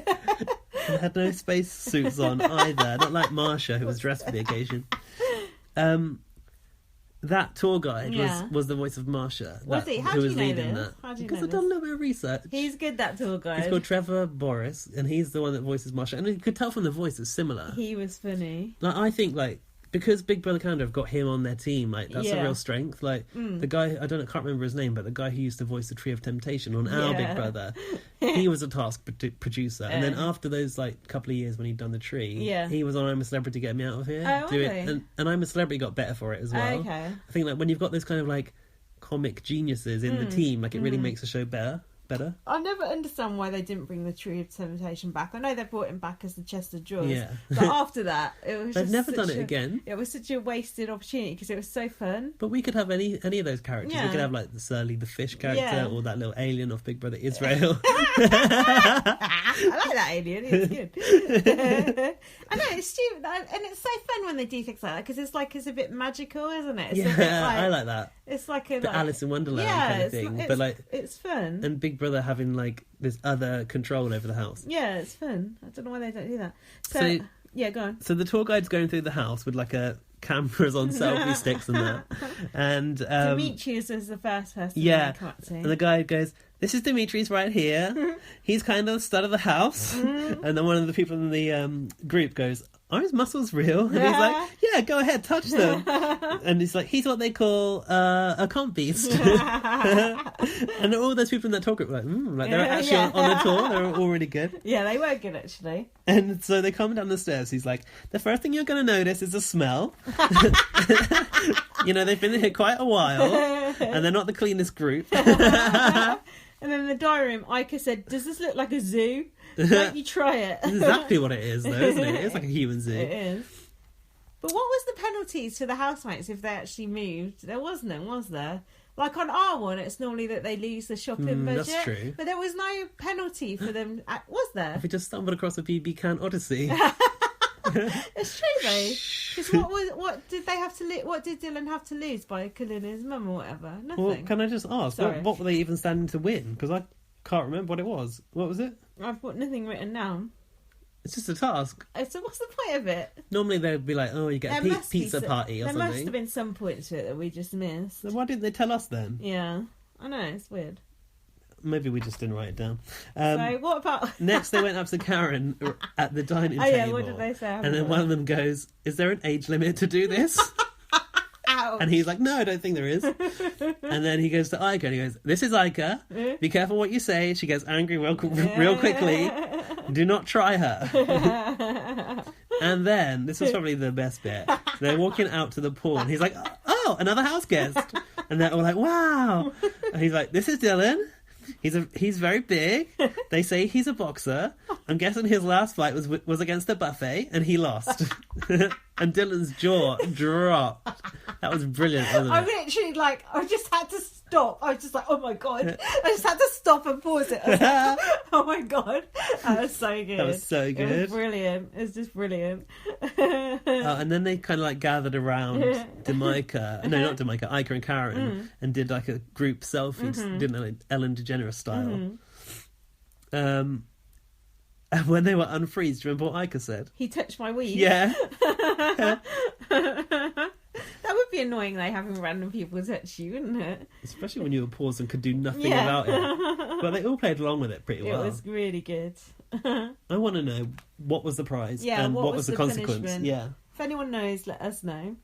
[SPEAKER 2] had no space suits on either. Not like Marsha, who was dressed for the occasion. That tour guide was the voice of Marsha.
[SPEAKER 1] Was he? How
[SPEAKER 2] who
[SPEAKER 1] do
[SPEAKER 2] was
[SPEAKER 1] you know
[SPEAKER 2] leading
[SPEAKER 1] this?
[SPEAKER 2] that.
[SPEAKER 1] How do you
[SPEAKER 2] Because
[SPEAKER 1] know
[SPEAKER 2] I've done a
[SPEAKER 1] this?
[SPEAKER 2] little bit of research.
[SPEAKER 1] He's good, that tour guide.
[SPEAKER 2] He's called Trevor Boris, and he's the one that voices Marsha. And you could tell from the voice it's similar.
[SPEAKER 1] He was funny.
[SPEAKER 2] Like, I think, like, because Big Brother Canada have got him on their team, like, that's a
[SPEAKER 1] Yeah.
[SPEAKER 2] real strength. Like, the guy, I can't remember his name, but the guy who used to voice the Tree of Temptation on our Big Brother, he was a task producer. And then after those, like, couple of years when he'd done the Tree, he was on I'm a Celebrity, Get Me Out of Here.
[SPEAKER 1] Oh,
[SPEAKER 2] do
[SPEAKER 1] was
[SPEAKER 2] it.
[SPEAKER 1] he?
[SPEAKER 2] And I'm a Celebrity got better for it as well.
[SPEAKER 1] Okay.
[SPEAKER 2] I think, like, when you've got those kind of, like, comic geniuses in the team, like, it really makes the show better.
[SPEAKER 1] I never understand why they didn't bring the Tree of Temptation back. I know they brought him back as the chest of drawers.
[SPEAKER 2] Yeah.
[SPEAKER 1] But after that, it was
[SPEAKER 2] They've
[SPEAKER 1] just
[SPEAKER 2] never done
[SPEAKER 1] such
[SPEAKER 2] it again.
[SPEAKER 1] It was such a wasted opportunity because it was so fun.
[SPEAKER 2] But we could have any of those characters. We
[SPEAKER 1] Yeah.
[SPEAKER 2] could have like the Surly the fish character,
[SPEAKER 1] Yeah.
[SPEAKER 2] or that little alien of Big Brother Israel.
[SPEAKER 1] I like that alien. It's good. I know it's stupid, and it's so fun when they do things like that because it's a bit magical, isn't it? It's a bit
[SPEAKER 2] I like that.
[SPEAKER 1] It's like a
[SPEAKER 2] The Alice in Wonderland kind of thing.
[SPEAKER 1] It's,
[SPEAKER 2] But like,
[SPEAKER 1] it's fun.
[SPEAKER 2] and Big Brother having like this other control over the house.
[SPEAKER 1] Yeah, it's fun. I don't know why they don't do that. So yeah, go on.
[SPEAKER 2] So the tour guide's going through the house with like a cameras on selfie sticks and that. And
[SPEAKER 1] Demetrius is the first person.
[SPEAKER 2] yeah,
[SPEAKER 1] they come up to.
[SPEAKER 2] and the guy goes, "This is Demetrius right here. He's kind of the stud of the house." And then one of the people in the group goes, "Are his muscles real?" And he's like, "Yeah, go ahead, touch them." And he's like, "He's what they call a comp beast." And all those people in that tour group were like they're actually on the tour. They're all really good.
[SPEAKER 1] Yeah, they were good actually.
[SPEAKER 2] And so they come down the stairs. He's like, "The first thing you're going to notice is the smell." You know, they've been here quite a while, and they're not the cleanest group.
[SPEAKER 1] And then in the diary room, Ica said, "Does this look like a zoo? Don't you try it?"
[SPEAKER 2] That's exactly what it is, though, isn't it? It's like a human zoo.
[SPEAKER 1] It is. But what was the penalties to the housemates if they actually moved? There was none, was there? Like on our one, it's normally that they lose the shopping budget.
[SPEAKER 2] That's true.
[SPEAKER 1] But there was no penalty for them. Was there?
[SPEAKER 2] If we just stumbled across a BB Can Odyssey.
[SPEAKER 1] It's true though. Because what did they have to? What did Dylan have to lose by killing his mum or whatever? Nothing.
[SPEAKER 2] Well, can I just ask, what were they even standing to win? Because I can't remember what it was. What was it?
[SPEAKER 1] I've got nothing written down.
[SPEAKER 2] It's just a task.
[SPEAKER 1] So what's the point of it?
[SPEAKER 2] Normally they'd be like, oh, you get a pizza party or
[SPEAKER 1] there
[SPEAKER 2] something.
[SPEAKER 1] There must have been some point to it that we just missed.
[SPEAKER 2] So why didn't they tell us then?
[SPEAKER 1] Yeah, I know, it's weird.
[SPEAKER 2] Maybe we just didn't write it down.
[SPEAKER 1] So what about...
[SPEAKER 2] Next they went up to Karen at the dining table.
[SPEAKER 1] Oh yeah, what did they say?
[SPEAKER 2] And then one of them goes, "Is there an age limit to do this?"
[SPEAKER 1] Ouch.
[SPEAKER 2] And he's like, "No, I don't think there is." And then he goes to Ica and he goes, "This is Ica. Be careful what you say. She gets angry real quickly. Do not try her." And then, this was probably the best bit. They're walking out to the pool, and he's like, "Oh, another house guest," and they're all like, "Wow!" And he's like, "This is Dylan. He's very big. They say he's a boxer. I'm guessing his last fight was against a buffet, and he lost." And Dylan's jaw dropped. That was brilliant, wasn't it?
[SPEAKER 1] I literally, like, I just had to stop. I was just like, oh my God. I just had to stop and pause it. I was like, oh my God. That was so good.
[SPEAKER 2] That was so good.
[SPEAKER 1] It was brilliant. It was just brilliant.
[SPEAKER 2] And then they kind of like gathered around Jamaica. No, not Jamaica. Ika and Karen, and did like a group selfie, didn't they? Like Ellen DeGeneres style. And when they were unfreezed, do you remember what Ika said?
[SPEAKER 1] He touched my weed.
[SPEAKER 2] Yeah.
[SPEAKER 1] That would be annoying, like, having random people touch you, wouldn't it?
[SPEAKER 2] Especially when you were paused and could do nothing about it. But they all played along with it pretty well.
[SPEAKER 1] It was really good.
[SPEAKER 2] I want to know, what was the prize?
[SPEAKER 1] Yeah,
[SPEAKER 2] and what was the consequence?
[SPEAKER 1] Punishment?
[SPEAKER 2] Yeah.
[SPEAKER 1] If anyone knows, let us know.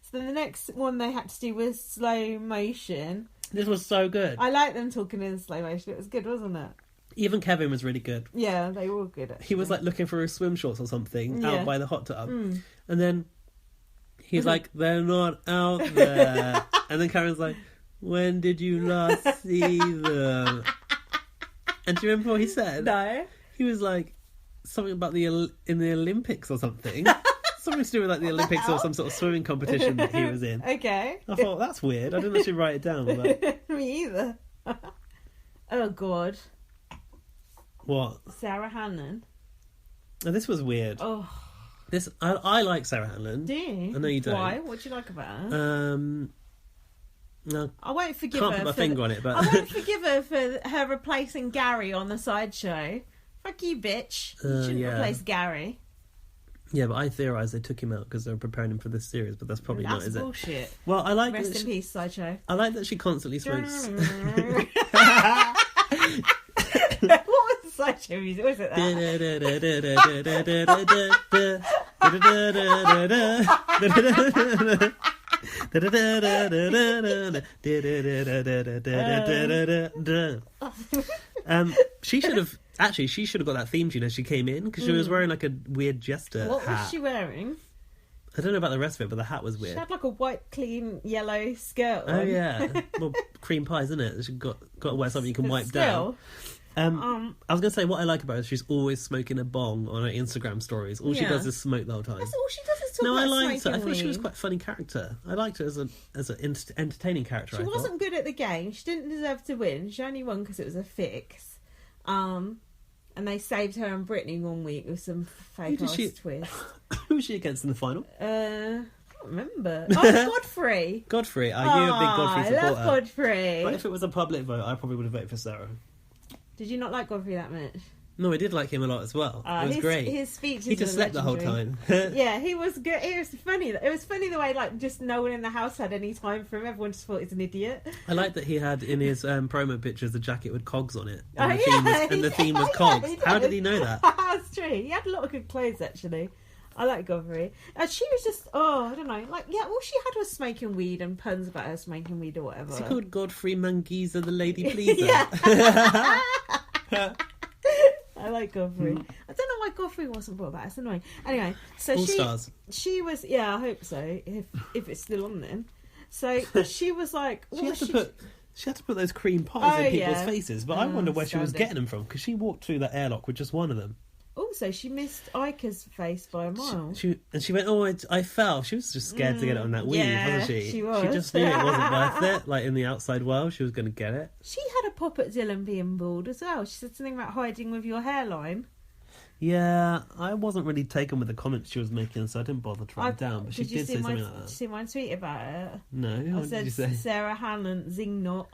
[SPEAKER 1] So then the next one they had to do was slow motion.
[SPEAKER 2] This was so good.
[SPEAKER 1] I like them talking in slow motion. It was good, wasn't it?
[SPEAKER 2] Even Kevin was really good.
[SPEAKER 1] Yeah, they were all good, actually.
[SPEAKER 2] He was like looking for his swim shorts or something out by the hot tub. And then he's like, "They're not out there." And then Karen's like, "When did you last see them?" And do you remember what he said?
[SPEAKER 1] No.
[SPEAKER 2] He was like, something about in the Olympics or something. Something to do with like the Olympics or some sort of swimming competition that he was in.
[SPEAKER 1] Okay.
[SPEAKER 2] I thought, that's weird. I didn't actually write it down. But...
[SPEAKER 1] Me either. Oh, God.
[SPEAKER 2] What?
[SPEAKER 1] Sarah Hannon.
[SPEAKER 2] Oh, this was weird.
[SPEAKER 1] Oh.
[SPEAKER 2] I like Sarah Hannon.
[SPEAKER 1] Do you?
[SPEAKER 2] I know you don't.
[SPEAKER 1] Why? What do you like about her?
[SPEAKER 2] No,
[SPEAKER 1] I won't forgive
[SPEAKER 2] can't
[SPEAKER 1] her.
[SPEAKER 2] put my finger on it, but
[SPEAKER 1] I won't forgive her for her replacing Gary on the sideshow. Fuck you, bitch. You shouldn't replace Gary.
[SPEAKER 2] Yeah, but I theorise they took him out because they were preparing him for this series, but that's probably not, is
[SPEAKER 1] bullshit.
[SPEAKER 2] It? Well, I like
[SPEAKER 1] Rest in peace, sideshow.
[SPEAKER 2] I like that she constantly smokes.
[SPEAKER 1] What was the sideshow music? Was it
[SPEAKER 2] She should have got that theme tune as she came in, because she was wearing like a weird jester
[SPEAKER 1] What
[SPEAKER 2] hat.
[SPEAKER 1] was she wearing?
[SPEAKER 2] I don't know about the rest of it, but the hat was weird.
[SPEAKER 1] She had like a white, clean, yellow skirt on.
[SPEAKER 2] Oh yeah, well, cream pie, isn't it? She got to wear something you can wipe down. I was going to say, what I like about her is she's always smoking a bong on her Instagram stories. All she does is smoke the whole time.
[SPEAKER 1] That's all she does is talk about
[SPEAKER 2] I liked her. I
[SPEAKER 1] smoking
[SPEAKER 2] thought she was
[SPEAKER 1] weed. quite
[SPEAKER 2] a funny character. I liked her as an entertaining character.
[SPEAKER 1] She wasn't good at the game. She didn't deserve to win. She only won because it was a fix. And they saved her and Brittany one week with some fake-ass twist.
[SPEAKER 2] Who was she against in the final?
[SPEAKER 1] I can't remember. Oh, Godfrey.
[SPEAKER 2] Godfrey. Are you a big Godfrey supporter?
[SPEAKER 1] I love Godfrey.
[SPEAKER 2] But if it was a public vote, I probably would have voted for Sarah.
[SPEAKER 1] Did you not like Godfrey that much?
[SPEAKER 2] No, I did like him a lot as well. It was great.
[SPEAKER 1] His speeches.
[SPEAKER 2] He just slept the whole time.
[SPEAKER 1] Yeah, he was good. It was funny. It was funny the way, like, just no one in the house had any time for him. Everyone just thought he's an idiot.
[SPEAKER 2] I like that he had in his promo pictures a jacket with cogs on it,
[SPEAKER 1] And
[SPEAKER 2] the theme was cogs. How did he know that?
[SPEAKER 1] That's true. He had a lot of good clothes, actually. I like Godfrey. And she was just, I don't know, like, yeah, all she had was smoking weed and puns about her smoking weed or whatever.
[SPEAKER 2] Is he called Godfrey Mangiza the Lady Pleaser?
[SPEAKER 1] I like Godfrey. I don't know why Godfrey wasn't brought back. It's annoying. Anyway, so
[SPEAKER 2] All Stars.
[SPEAKER 1] She was, I hope so. If it's still on then. So she was like,
[SPEAKER 2] she had to put those cream pies in people's faces, but I wonder where she was
[SPEAKER 1] standard.
[SPEAKER 2] getting them from, because she walked through that airlock with just one of them.
[SPEAKER 1] Also, she missed Ika's face by a mile.
[SPEAKER 2] She went, I fell. She was just scared to get it on that weave, wasn't she?
[SPEAKER 1] She was.
[SPEAKER 2] She just knew it wasn't worth it. Like, in the outside world, she was going to get it.
[SPEAKER 1] She had a pop at Dylan being bald as well. She said something about hiding with your hairline.
[SPEAKER 2] Yeah, I wasn't really taken with the comments she was making, so I didn't bother to write it down. But she did say something like that.
[SPEAKER 1] Did you see my tweet about it?
[SPEAKER 2] No, what did you say?
[SPEAKER 1] Sarah Hannon Zingnot.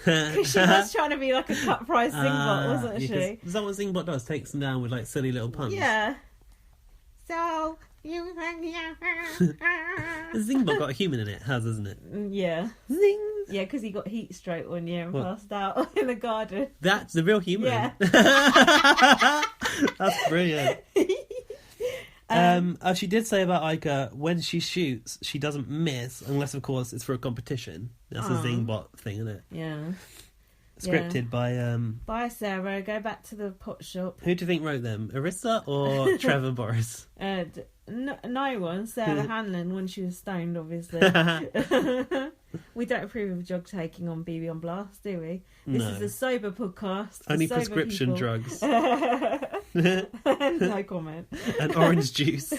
[SPEAKER 1] Because she was trying to be like a cut price Zingbot, wasn't she?
[SPEAKER 2] Is that what Zingbot does? Takes them down with like silly little puns.
[SPEAKER 1] Yeah. So you
[SPEAKER 2] Zingbot got a human in it, hasn't it?
[SPEAKER 1] Yeah.
[SPEAKER 2] Zing.
[SPEAKER 1] Yeah, because he got heat stroke one year and passed out in the garden.
[SPEAKER 2] That's the real human.
[SPEAKER 1] Yeah.
[SPEAKER 2] That's brilliant. She did say about Ika, when she shoots, she doesn't miss, unless, of course, it's for a competition. That's a Zingbot thing, isn't it?
[SPEAKER 1] Yeah.
[SPEAKER 2] Scripted by...
[SPEAKER 1] Bye, Sarah. Go back to the pot shop.
[SPEAKER 2] Who do you think wrote them? Arissa or Trevor Boris?
[SPEAKER 1] no one, Sarah Hanlon, when she was stoned, obviously. We don't approve of drug taking on BB on Blast, do we? This is a sober podcast.
[SPEAKER 2] Only
[SPEAKER 1] sober
[SPEAKER 2] prescription
[SPEAKER 1] people.
[SPEAKER 2] drugs.
[SPEAKER 1] No comment.
[SPEAKER 2] And orange juice.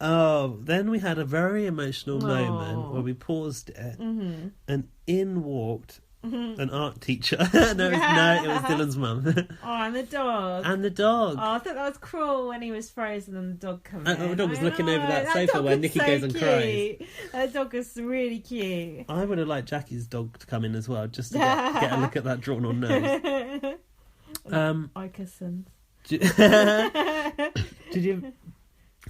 [SPEAKER 2] Then we had a very emotional moment where we paused it, and in walked an art teacher. no, it was Dylan's mum.
[SPEAKER 1] And the dog.
[SPEAKER 2] And the dog.
[SPEAKER 1] I thought that was cruel when he was frozen and the dog came in.
[SPEAKER 2] The dog was looking over that sofa where Nikki goes and cries.
[SPEAKER 1] That dog was really cute.
[SPEAKER 2] I would have liked Jackie's dog to come in as well, just to get a look at that drawn-on nose.
[SPEAKER 1] Ickerson.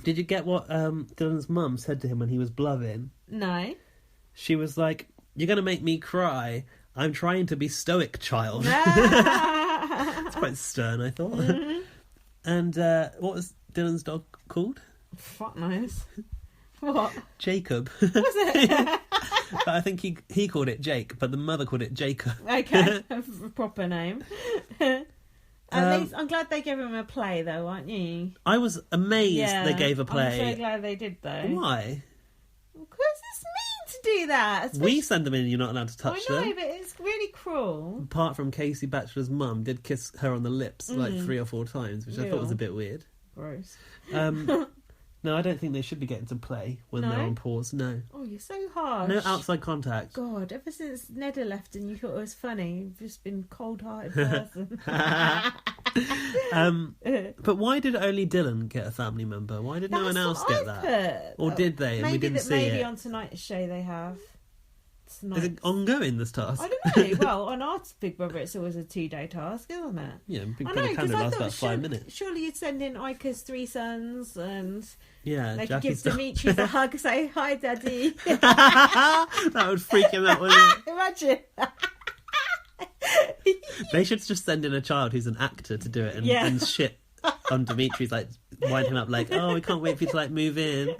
[SPEAKER 2] Did you get what Dylan's mum said to him when he was blubbing?
[SPEAKER 1] No.
[SPEAKER 2] She was like, "You're going to make me cry. I'm trying to be stoic, child." It's quite stern, I thought. Mm-hmm. And what was Dylan's dog called?
[SPEAKER 1] Fuck knows. What?
[SPEAKER 2] Jacob.
[SPEAKER 1] Was it?
[SPEAKER 2] But I think he called it Jake, but the mother called it Jacob.
[SPEAKER 1] Okay, proper name. I'm glad they gave him a play, though, aren't you?
[SPEAKER 2] I was amazed they gave a play.
[SPEAKER 1] I'm so glad they did, though.
[SPEAKER 2] Why?
[SPEAKER 1] Because it's mean to do that.
[SPEAKER 2] We send them in, you're not allowed to touch them.
[SPEAKER 1] I know, but it's really cruel.
[SPEAKER 2] Apart from Casey Batchelor's mum did kiss her on the lips like 3 or 4 times, which I thought was a bit weird.
[SPEAKER 1] Gross.
[SPEAKER 2] No, I don't think they should be getting to play when they're on pause. No.
[SPEAKER 1] Oh, you're so harsh.
[SPEAKER 2] No outside contact.
[SPEAKER 1] God, ever since Nedda left and you thought it was funny, you've just been a cold-hearted person.
[SPEAKER 2] But why did only Dylan get a family member? Why did no one else get that? Or did they and we didn't see it?
[SPEAKER 1] Maybe on tonight's show they have.
[SPEAKER 2] Is it ongoing, this task?
[SPEAKER 1] I don't know. Well, on our Big Brother it's always a 2-day task, isn't it?
[SPEAKER 2] Yeah, Big Brother Canada lasts about 5 minutes.
[SPEAKER 1] Surely you'd send in Ika's 3 sons and
[SPEAKER 2] they
[SPEAKER 1] could give Demetrius a hug, say, "Hi, Daddy."
[SPEAKER 2] That would freak him out, wouldn't it?
[SPEAKER 1] Imagine.
[SPEAKER 2] They should just send in a child who's an actor to do it and shit on Demetrius, like wind him up like, "Oh, we can't wait for you to like move in."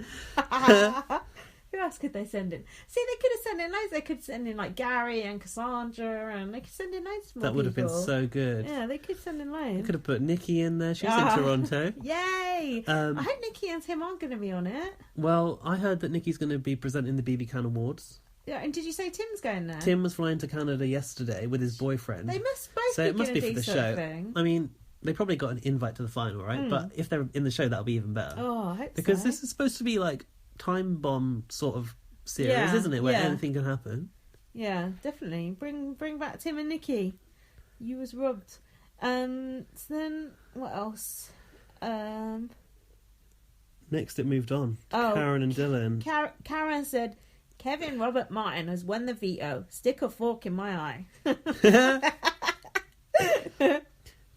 [SPEAKER 1] Who else could they send in? See, they could have sent in loads. They could send in like Gary and Cassandra, and they could send in loads more.
[SPEAKER 2] That would have been so good.
[SPEAKER 1] Yeah, they could send in loads.
[SPEAKER 2] They could have put Nikki in there. She's in Toronto.
[SPEAKER 1] Yay! I hope Nikki and Tim aren't going to be on it.
[SPEAKER 2] Well, I heard that Nikki's going to be presenting the BB Can Awards.
[SPEAKER 1] Yeah, and did you say Tim's going there?
[SPEAKER 2] Tim was flying to Canada yesterday with his boyfriend.
[SPEAKER 1] They must both
[SPEAKER 2] so
[SPEAKER 1] be
[SPEAKER 2] it must be for the show.
[SPEAKER 1] Thing.
[SPEAKER 2] I mean, they probably got an invite to the final, right? But if they're in the show, that'll be even better.
[SPEAKER 1] Oh, I hope
[SPEAKER 2] because this is supposed to be like time bomb sort of series, isn't it? Where anything can happen.
[SPEAKER 1] Yeah, definitely. Bring back Tim and Nikki. You was robbed. So then what else?
[SPEAKER 2] Next, it moved on to Karen and Dylan.
[SPEAKER 1] Karen said, "Kevin Robert Martin has won the veto. Stick a fork in my eye."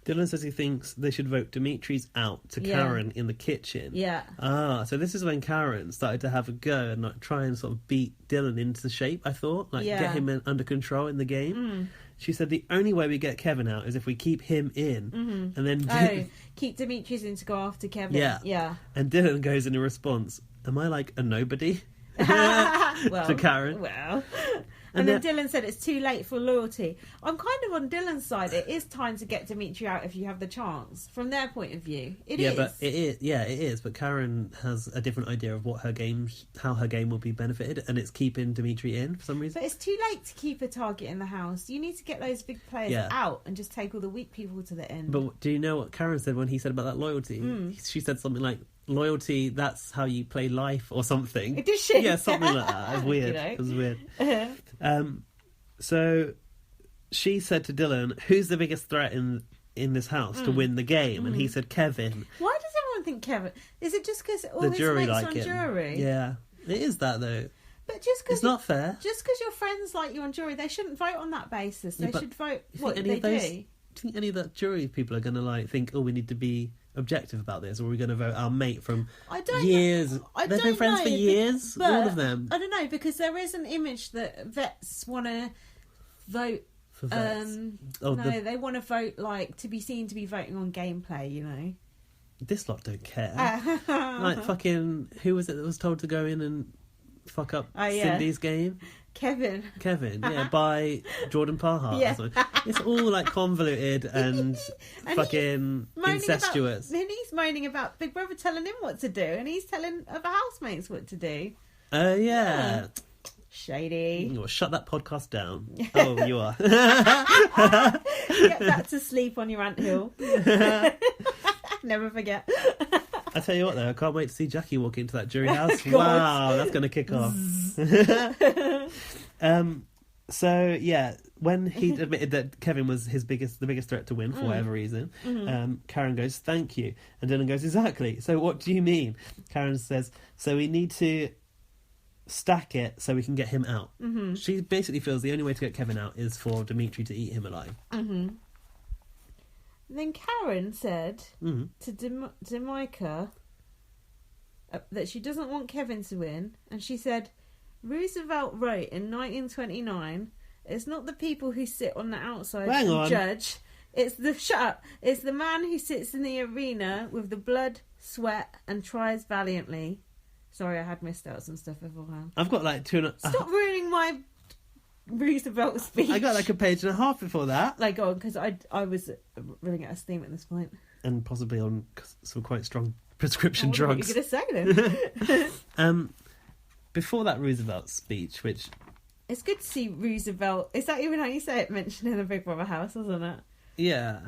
[SPEAKER 2] Dylan says he thinks they should vote Demetrius out to Karen in the kitchen.
[SPEAKER 1] Yeah.
[SPEAKER 2] So this is when Karen started to have a go and like try and sort of beat Dylan into shape, I thought. Like get him under control in the game. She said the only way we get Kevin out is if we keep him in. And then
[SPEAKER 1] keep Demetrius in to go after Kevin.
[SPEAKER 2] Yeah. And Dylan goes in response, "Am I like a nobody?" to Karen.
[SPEAKER 1] Well. And then Dylan said it's too late for loyalty. I'm kind of on Dylan's side. It is time to get Dimitri out if you have the chance. From their point of view, it is.
[SPEAKER 2] But it is. Yeah, it is. But Karen has a different idea of what how her game will be benefited, and it's keeping Dimitri in for some reason.
[SPEAKER 1] But it's too late to keep a target in the house. You need to get those big players out and just take all the weak people to the end.
[SPEAKER 2] But do you know what Karen said when he said about that loyalty? She said something like, "Loyalty, that's how you play life," or something.
[SPEAKER 1] Did she?
[SPEAKER 2] Yeah, something like that. It was weird. It was weird. So she said to Dylan, "Who's the biggest threat in this house to win the game?" And he said, "Kevin."
[SPEAKER 1] Why does everyone think Kevin? Is it just because all
[SPEAKER 2] the
[SPEAKER 1] his
[SPEAKER 2] jury
[SPEAKER 1] mates
[SPEAKER 2] like
[SPEAKER 1] on
[SPEAKER 2] him?
[SPEAKER 1] Jury?
[SPEAKER 2] Yeah, it is that though.
[SPEAKER 1] But just because
[SPEAKER 2] it's not fair.
[SPEAKER 1] Just because your friends like you on jury, they shouldn't vote on that basis. They should vote what they do.
[SPEAKER 2] Do you think any of that jury people are going to like think, "Oh, we need to be objective about this," or are we going to vote our mate from years? They've been friends for years, all of them.
[SPEAKER 1] I don't know, because there is an image that vets want to vote
[SPEAKER 2] for vets.
[SPEAKER 1] They want to vote like to be seen to be voting on gameplay, you know.
[SPEAKER 2] This lot don't care. Like fucking who was it that was told to go in and fuck up Cindy's game?
[SPEAKER 1] Kevin,
[SPEAKER 2] yeah, by Jordan Parhart.
[SPEAKER 1] Yeah.
[SPEAKER 2] Or something. It's all like convoluted and fucking incestuous.
[SPEAKER 1] Then he's moaning about Big Brother telling him what to do, and he's telling other housemates what to do.
[SPEAKER 2] Yeah.
[SPEAKER 1] Shady.
[SPEAKER 2] Well, shut that podcast down. Oh, you are.
[SPEAKER 1] Get back to sleep on your anthill. Never forget.
[SPEAKER 2] I tell you what, though, I can't wait to see Jackie walk into that jury house.
[SPEAKER 1] God.
[SPEAKER 2] Wow, that's going to kick off. So yeah, when he admitted that Kevin was the biggest threat to win for whatever reason, Karen goes, "Thank you," and Dylan goes, "Exactly. So what do you mean?" Karen says, "So we need to stack it so we can get him out." She basically feels the only way to get Kevin out is for Dimitri to eat him alive.
[SPEAKER 1] Then Karen said to Jamaica that she doesn't want Kevin to win, and she said, Roosevelt wrote in 1929, "It's not the people who sit on the outside and judge. It's the man who sits in the arena with the blood, sweat, and tries valiantly." Sorry, I had missed out some stuff beforehand.
[SPEAKER 2] I've got like
[SPEAKER 1] Stop ruining my Roosevelt speech.
[SPEAKER 2] I got like a page and a half before that.
[SPEAKER 1] Like, on, because I was running out of steam at this point.
[SPEAKER 2] And possibly on some quite strong prescription drugs.
[SPEAKER 1] What are you going to say then?
[SPEAKER 2] Before that Roosevelt speech, which...
[SPEAKER 1] It's good to see Roosevelt. Is that even how you say it? Mentioned in the Big Brother house, isn't it?
[SPEAKER 2] Yeah,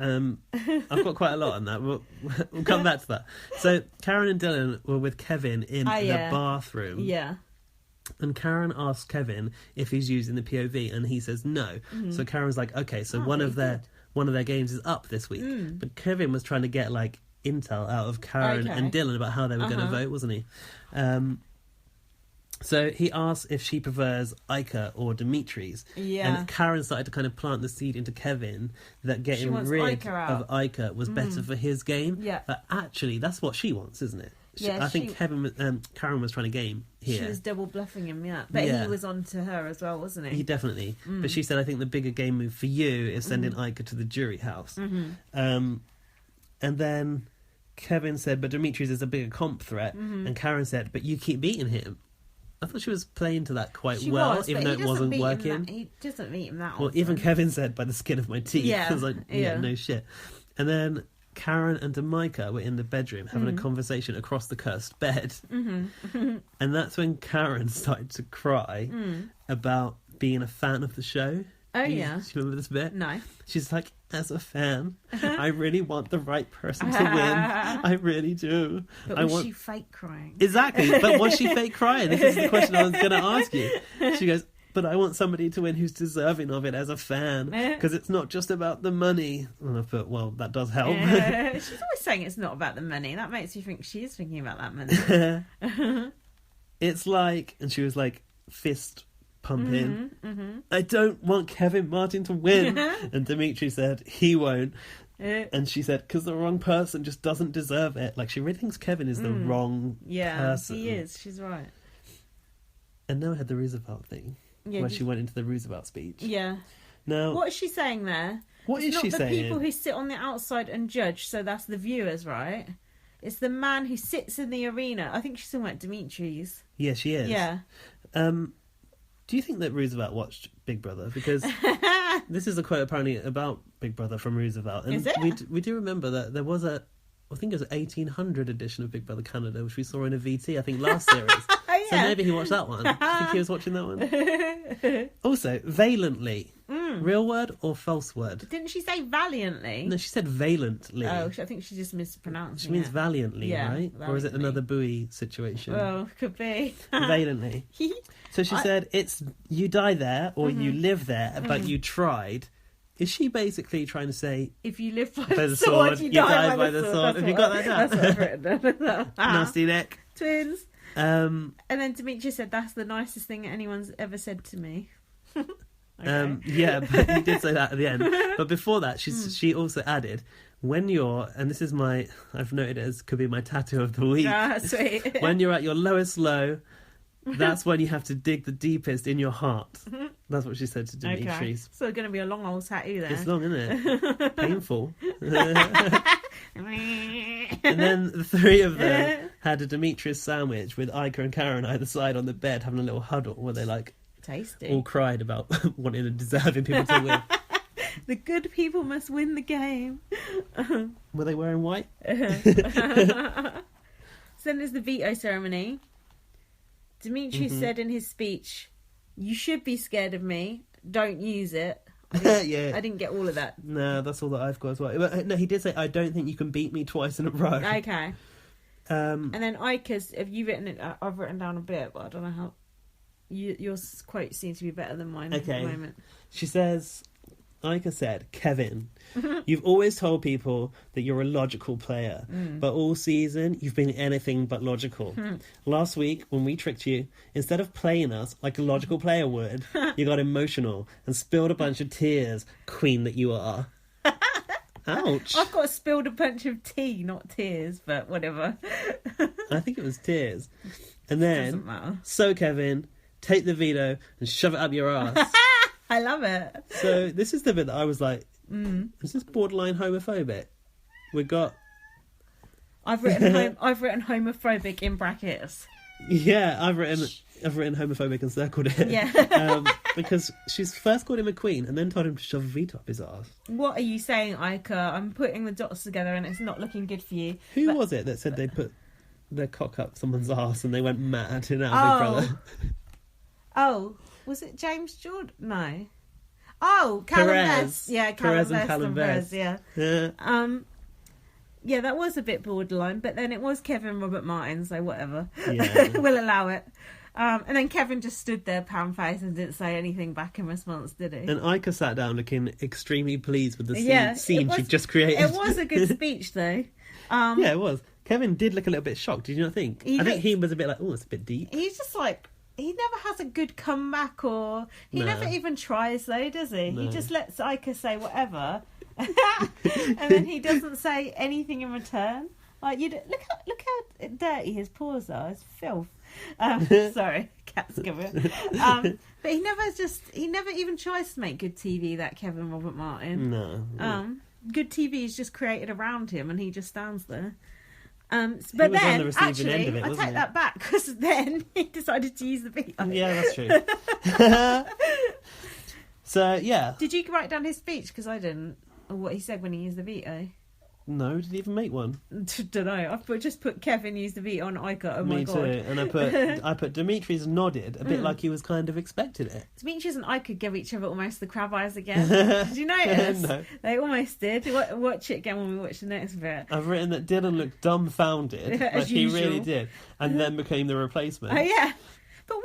[SPEAKER 2] I've got quite a lot on that. We'll come back to that. So Karen and Dylan were with Kevin in the bathroom.
[SPEAKER 1] Yeah.
[SPEAKER 2] And Karen asks Kevin if he's using the POV, and he says no. So Karen's like, okay, so one of their games is up this week. But Kevin was trying to get like intel out of Karen and Dylan about how they were going to vote, wasn't he? So he asks if she prefers Ica or Dimitri's. Yeah. And Karen started to kind of plant the seed into Kevin that getting rid of Ica was better for his game. Yeah. But actually, that's what she wants, isn't it? I think Karen was trying to game here.
[SPEAKER 1] She was double bluffing him, yeah. But he was on to her as well, wasn't he?
[SPEAKER 2] He definitely. But she said, I think the bigger game move for you is sending Ica to the jury house. And then Kevin said, but Dimitri's is a bigger comp threat. And Karen said, but you keep beating him. I thought she was playing to that quite well, even though it wasn't working.
[SPEAKER 1] He doesn't beat him that often.
[SPEAKER 2] Well, even Kevin said, by the skin of my teeth. Yeah. I was like, no shit. And then Karen and Jamaica were in the bedroom having a conversation across the cursed bed. And that's when Karen started to cry about being a fan of the show.
[SPEAKER 1] Oh, yeah.
[SPEAKER 2] Do you remember this bit?
[SPEAKER 1] No.
[SPEAKER 2] She's like, as a fan, I really want the right person to win. I really do.
[SPEAKER 1] But was she fake crying?
[SPEAKER 2] Exactly. But was she fake crying? This is the question I was going to ask you. She goes, but I want somebody to win who's deserving of it as a fan, because it's not just about the money. And I thought, well, that does help.
[SPEAKER 1] She's always saying it's not about the money. That makes you think she is thinking about that money.
[SPEAKER 2] It's like, and she was like, fist pumping. I don't want Kevin Martin to win. And Dimitri said he won't. And she said, because the wrong person just doesn't deserve it. Like, she really thinks Kevin is the wrong person.
[SPEAKER 1] He is. She's right.
[SPEAKER 2] And now I had the Roosevelt thing. Yeah, where she went into the Roosevelt speech.
[SPEAKER 1] Yeah.
[SPEAKER 2] Now,
[SPEAKER 1] what is she saying there?
[SPEAKER 2] What is she saying?
[SPEAKER 1] It's not the people who sit on the outside and judge, so that's the viewers, right? It's the man who sits in the arena. I think she's talking about Dimitri's.
[SPEAKER 2] Yeah, she is.
[SPEAKER 1] Yeah.
[SPEAKER 2] Do you think that Roosevelt watched Big Brother? Because this is a quote apparently about Big Brother from Roosevelt. And
[SPEAKER 1] is it?
[SPEAKER 2] We do remember that there was I think it was an 1800 edition of Big Brother Canada, which we saw in a VT, I think, last series. So maybe he watched that one. Do you think he was watching that one? Also, valiantly. Real word or false word?
[SPEAKER 1] Didn't she say valiantly?
[SPEAKER 2] No, she said valently.
[SPEAKER 1] Oh, I think she just mispronounced it.
[SPEAKER 2] She means valiantly, right? Valiantly. Or is it another buoy situation?
[SPEAKER 1] Oh, could be.
[SPEAKER 2] Valiantly. So she said, it's you die there or you live there, but you tried. Is she basically trying to say,
[SPEAKER 1] if you live by the sword, you die by the sword?
[SPEAKER 2] Have you got that down?
[SPEAKER 1] That's what I've written.
[SPEAKER 2] Nasty neck.
[SPEAKER 1] Twins. And then Dimitri said, that's the nicest thing anyone's ever said to me. Okay.
[SPEAKER 2] Yeah, but he did say that at the end. But before that, she also added, when you're, and this is I've noted it as could be my tattoo of the week.
[SPEAKER 1] Sweet.
[SPEAKER 2] When you're at your lowest low, that's when you have to dig the deepest in your heart. That's what she said to Dimitri. Okay.
[SPEAKER 1] So it's going to be a long old tattoo there.
[SPEAKER 2] It's long, isn't it? Painful. And then the three of them had a Demetrius sandwich with Ica and Karen either side on the bed having a little huddle where they like
[SPEAKER 1] tasty.
[SPEAKER 2] all cried about wanting and deserving people to win.
[SPEAKER 1] The good people must win the game.
[SPEAKER 2] Were they wearing white?
[SPEAKER 1] So then there's the veto ceremony. Dimitri said in his speech, "You should be scared of me. Don't use it."
[SPEAKER 2] Yeah.
[SPEAKER 1] I didn't get all of that.
[SPEAKER 2] No, that's all that I've got as well. But, no, he did say, "I don't think you can beat me twice in a row."
[SPEAKER 1] Okay. And then Ika's, have you written it? I've written down a bit, but I don't know how. Your quote seems to be better than mine at the moment.
[SPEAKER 2] She says, Ika said, "Kevin, you've always told people that you're a logical player, but all season you've been anything but logical. Last week, when we tricked you, instead of playing us like a logical player would, you got emotional and spilled a bunch of tears, queen that you are." Ouch.
[SPEAKER 1] I've got spilled a bunch of tea, not tears, but whatever.
[SPEAKER 2] I think it was tears. And then,
[SPEAKER 1] Doesn't matter.
[SPEAKER 2] "So Kevin, take the veto and shove it up your ass."
[SPEAKER 1] I love it.
[SPEAKER 2] So this is the bit that I was like, is this borderline homophobic? We got...
[SPEAKER 1] I've written homophobic in brackets.
[SPEAKER 2] Yeah, I've written homophobic and circled it.
[SPEAKER 1] Yeah.
[SPEAKER 2] Because she's first called him a queen and then told him to shove a veto up his ass.
[SPEAKER 1] What are you saying, Ika? I'm putting the dots together and it's not looking good for you.
[SPEAKER 2] Who was it that said they put their cock up someone's ass and they went mad in our Big Brother?
[SPEAKER 1] Oh, was it James Jordan? No. Oh, Callum Best. Yeah, Callum
[SPEAKER 2] Perez and
[SPEAKER 1] Best
[SPEAKER 2] Callum
[SPEAKER 1] and
[SPEAKER 2] Best.
[SPEAKER 1] Perez, yeah. Yeah, that was a bit borderline, but then it was Kevin Robert Martin, so whatever.
[SPEAKER 2] Yeah.
[SPEAKER 1] We'll allow it. And then Kevin just stood there, pound face, and didn't say anything back in response, did he?
[SPEAKER 2] And Ika sat down looking extremely pleased with the scene she'd just created.
[SPEAKER 1] It was a good speech, though.
[SPEAKER 2] Yeah, it was. Kevin did look a little bit shocked, did you not think? I think he was a bit like, oh, it's a bit deep.
[SPEAKER 1] He's just like, he never has a good comeback, or he never even tries, though, does he?
[SPEAKER 2] No.
[SPEAKER 1] He just lets Ika say whatever, and then he doesn't say anything in return. Like, look how dirty his paws are. It's filth. Sorry, cat's giving. But he never even tries to make good TV. That Kevin Robert Martin.
[SPEAKER 2] No.
[SPEAKER 1] Good TV is just created around him, and he just stands there. But
[SPEAKER 2] was on
[SPEAKER 1] then,
[SPEAKER 2] the receiving
[SPEAKER 1] actually,
[SPEAKER 2] end of it,
[SPEAKER 1] I
[SPEAKER 2] wasn't
[SPEAKER 1] take
[SPEAKER 2] he?
[SPEAKER 1] that back, because then he decided to use the veto.
[SPEAKER 2] Yeah, that's true. So, yeah.
[SPEAKER 1] Did you write down his speech? Because I didn't. Or what he said when he used the veto.
[SPEAKER 2] No, did he even make one?
[SPEAKER 1] Don't know. I've just put Kevin used the veto on Ika. Oh my god.
[SPEAKER 2] Me too. And I put Dimitri's nodded a bit like he was kind of expecting it.
[SPEAKER 1] Dimitris and Ika give each other almost the crab eyes again. Did you notice?
[SPEAKER 2] No.
[SPEAKER 1] They almost did. Watch it again when we watch the next bit.
[SPEAKER 2] I've written that Dylan looked dumbfounded, like he
[SPEAKER 1] usual.
[SPEAKER 2] really did, and then became the replacement.
[SPEAKER 1] Oh yeah. But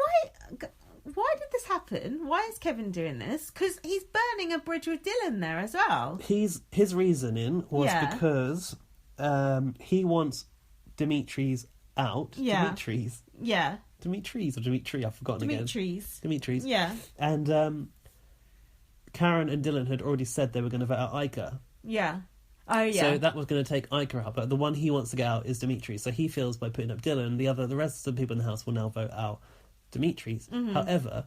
[SPEAKER 1] why did this happen? Why is Kevin doing this? Because he's burning a bridge with Dylan there as well.
[SPEAKER 2] His reasoning was because he wants Dimitri's out.
[SPEAKER 1] Yeah.
[SPEAKER 2] Dimitri's.
[SPEAKER 1] Yeah.
[SPEAKER 2] Dimitri's or Dimitri? I've forgotten again. Dimitri's.
[SPEAKER 1] Yeah.
[SPEAKER 2] And Karen and Dylan had already said they were going to vote out Ika.
[SPEAKER 1] Yeah. Oh yeah.
[SPEAKER 2] So that was going to take Ika out, but the one he wants to get out is Dimitri. So he feels by putting up Dylan, the rest of the people in the house will now vote out Dimitri's. However,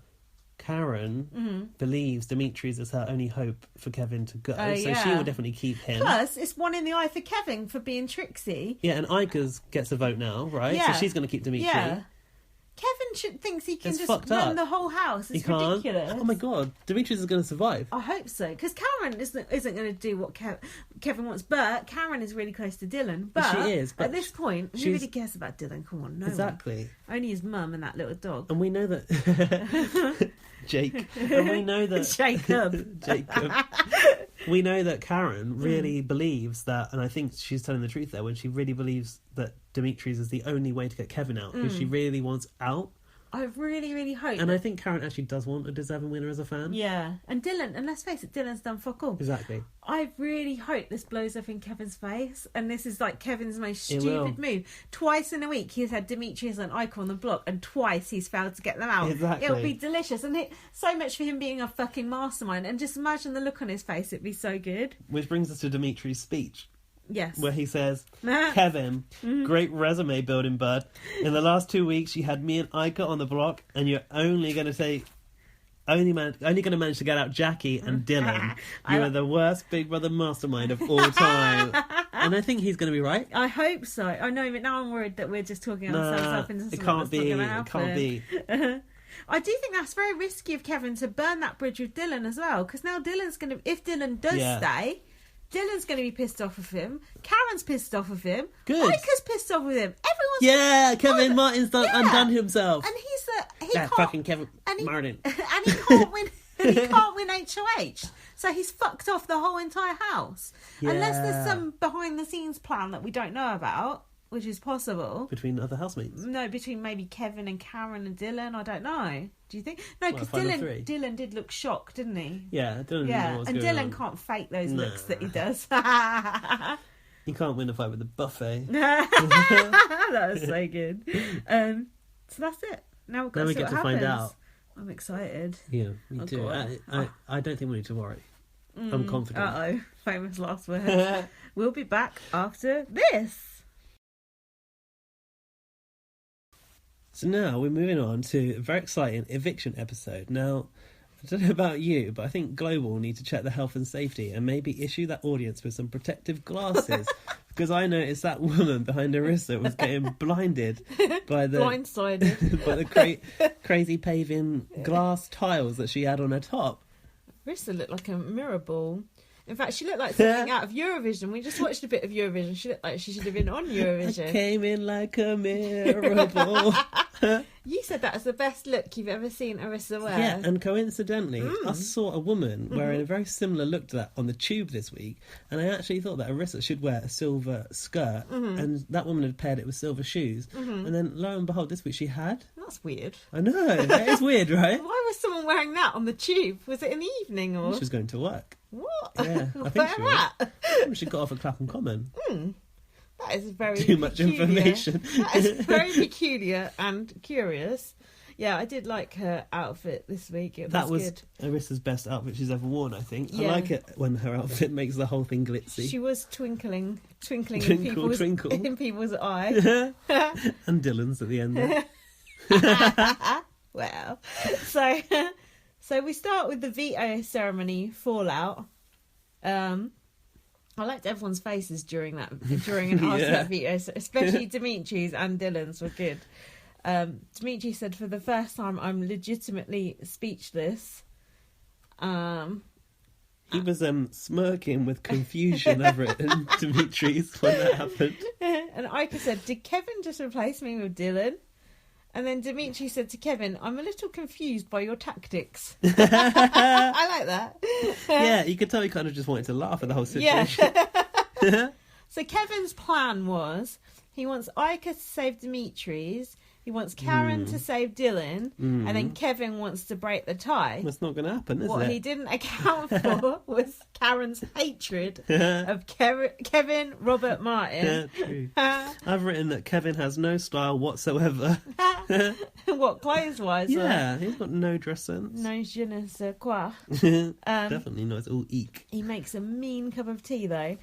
[SPEAKER 2] Karen believes Dimitri's is her only hope for Kevin to go, so she will definitely keep him.
[SPEAKER 1] Plus, it's one in the eye for Kevin for being tricksy.
[SPEAKER 2] Yeah, and Ika's gets a vote now, right?
[SPEAKER 1] Yeah.
[SPEAKER 2] So she's going to keep Dimitri.
[SPEAKER 1] Yeah. Kevin thinks he can
[SPEAKER 2] It's
[SPEAKER 1] just
[SPEAKER 2] fucked
[SPEAKER 1] run
[SPEAKER 2] up.
[SPEAKER 1] the whole house. It's
[SPEAKER 2] He can't.
[SPEAKER 1] ridiculous.
[SPEAKER 2] Oh my god, Dimitri's is going to survive.
[SPEAKER 1] I hope so, because Karen isn't going to do what Kevin wants. But Karen is really close to Dylan. But
[SPEAKER 2] She is, but
[SPEAKER 1] at this point, who
[SPEAKER 2] she's-
[SPEAKER 1] really cares about Dylan? Come on, no
[SPEAKER 2] Exactly.
[SPEAKER 1] one. Only his mum and that little dog.
[SPEAKER 2] And we know that Jake. And we know that
[SPEAKER 1] Jacob.
[SPEAKER 2] Jacob. We know that Karen really believes that, and I think she's telling the truth there when she really believes that Dimitri's is the only way to get Kevin out, because she really wants out.
[SPEAKER 1] I really, really hope.
[SPEAKER 2] And I think Karen actually does want a deserving winner as a fan.
[SPEAKER 1] Yeah, and Dylan, and let's face it, Dylan's done fuck all.
[SPEAKER 2] Exactly.
[SPEAKER 1] I really hope this blows up in Kevin's face, and this is like Kevin's most
[SPEAKER 2] It will.
[SPEAKER 1] stupid move. Twice in a week he's had Dimitri's and Ika on the block, and twice he's failed to get them out.
[SPEAKER 2] Exactly.
[SPEAKER 1] It'll be delicious, and so much for him being a fucking mastermind. And just imagine the look on his face; it'd be so good.
[SPEAKER 2] Which brings us to Dimitri's speech,
[SPEAKER 1] Yes.
[SPEAKER 2] where he says, Kevin, great resume building, bud. In the last 2 weeks, you had me and Ika on the block, and you're only going to only going to manage to get out Jackie and Dylan. You are the worst Big Brother mastermind of all time. And I think he's going to be right.
[SPEAKER 1] I hope so. I know, but now I'm worried that we're just talking ourselves up into something
[SPEAKER 2] it can't
[SPEAKER 1] that's
[SPEAKER 2] be.
[SPEAKER 1] not going to happen.
[SPEAKER 2] It can't be.
[SPEAKER 1] I do think that's very risky of Kevin to burn that bridge with Dylan as well, because now Dylan's going to, if Dylan does stay, Dylan's going to be pissed off of him. Karen's pissed off of him.
[SPEAKER 2] Good.
[SPEAKER 1] Micah's pissed off with him. Everyone's
[SPEAKER 2] Kevin Martin's undone himself.
[SPEAKER 1] And he can't,
[SPEAKER 2] fucking Kevin
[SPEAKER 1] and
[SPEAKER 2] Martin.
[SPEAKER 1] And he can't win. He can't win HOH, so he's fucked off the whole entire house.
[SPEAKER 2] Yeah.
[SPEAKER 1] Unless there's some behind the scenes plan that we don't know about, which is possible.
[SPEAKER 2] Between other housemates?
[SPEAKER 1] No, between maybe Kevin and Karen and Dylan. I don't know. Do you think? No, because
[SPEAKER 2] Final
[SPEAKER 1] Dylan did look shocked, didn't he?
[SPEAKER 2] Yeah, Dylan.
[SPEAKER 1] Yeah,
[SPEAKER 2] and
[SPEAKER 1] Dylan can't fake those looks that he does.
[SPEAKER 2] He can't win a fight with the buffet.
[SPEAKER 1] That was so good. So that's it. Now we've got to see what happens.
[SPEAKER 2] Find out.
[SPEAKER 1] I'm excited.
[SPEAKER 2] Yeah, me too. I don't think we need to worry. I'm confident.
[SPEAKER 1] Uh-oh. Famous last words. We'll be back after this.
[SPEAKER 2] So now we're moving on to a very exciting eviction episode. Now, I don't know about you, but I think Global need to check the health and safety and maybe issue that audience with some protective glasses. Because I noticed that woman behind Arissa was getting blinded by the
[SPEAKER 1] blindsided
[SPEAKER 2] by the crazy paving glass tiles that she had on her top.
[SPEAKER 1] Arissa looked like a mirror ball. In fact, she looked like something out of Eurovision. We just watched a bit of Eurovision. She looked like she should have been on Eurovision.
[SPEAKER 2] I came in like a mirror ball.
[SPEAKER 1] You said that was the best look you've ever seen Arissa wear.
[SPEAKER 2] Yeah, and coincidentally, I saw a woman wearing a very similar look to that on the tube this week, and I actually thought that Arissa should wear a silver skirt, and that woman had paired it with silver shoes, and then lo and behold, this week she had.
[SPEAKER 1] That's weird.
[SPEAKER 2] I know, that is weird, right?
[SPEAKER 1] Why was someone wearing that on the tube? Was it in the evening or?
[SPEAKER 2] She was going to work.
[SPEAKER 1] What?
[SPEAKER 2] Yeah, I think she was. She got off at Clapham Common.
[SPEAKER 1] That is very
[SPEAKER 2] too much information.
[SPEAKER 1] That is very peculiar and curious. Yeah, I did like her outfit this week.
[SPEAKER 2] That was
[SPEAKER 1] good.
[SPEAKER 2] Arissa's best outfit she's ever worn, I think.
[SPEAKER 1] Yeah.
[SPEAKER 2] I like it when her outfit makes the whole thing glitzy.
[SPEAKER 1] She was twinkling
[SPEAKER 2] Twinkle,
[SPEAKER 1] in people's eye.
[SPEAKER 2] And Dylan's at the end there.
[SPEAKER 1] Well, so we start with the veto ceremony fallout. I liked everyone's faces during and after that veto, especially Dimitri's and Dylan's were good. Dimitri said, "For the first time, I'm legitimately speechless."
[SPEAKER 2] He was smirking with confusion over it, and Dimitri's when that happened.
[SPEAKER 1] And Ika said, "Did Kevin just replace me with Dylan?" And then Dimitri said to Kevin, "I'm a little confused by your tactics." I like that.
[SPEAKER 2] Yeah, you could tell he kind of just wanted to laugh at the whole situation.
[SPEAKER 1] Yeah. So Kevin's plan was he wants Ika to save Dimitri's, he wants Karen to save Dylan, and then Kevin wants to break the tie.
[SPEAKER 2] That's not going to happen, is it?
[SPEAKER 1] What he didn't account for was Karen's hatred of Kevin Robert Martin.
[SPEAKER 2] Yeah, true. I've written that Kevin has no style whatsoever.
[SPEAKER 1] What, clothes-wise?
[SPEAKER 2] Yeah, he's got no dress sense.
[SPEAKER 1] No je ne sais quoi.
[SPEAKER 2] Definitely not. It's all eek.
[SPEAKER 1] He makes a mean cup of tea, though.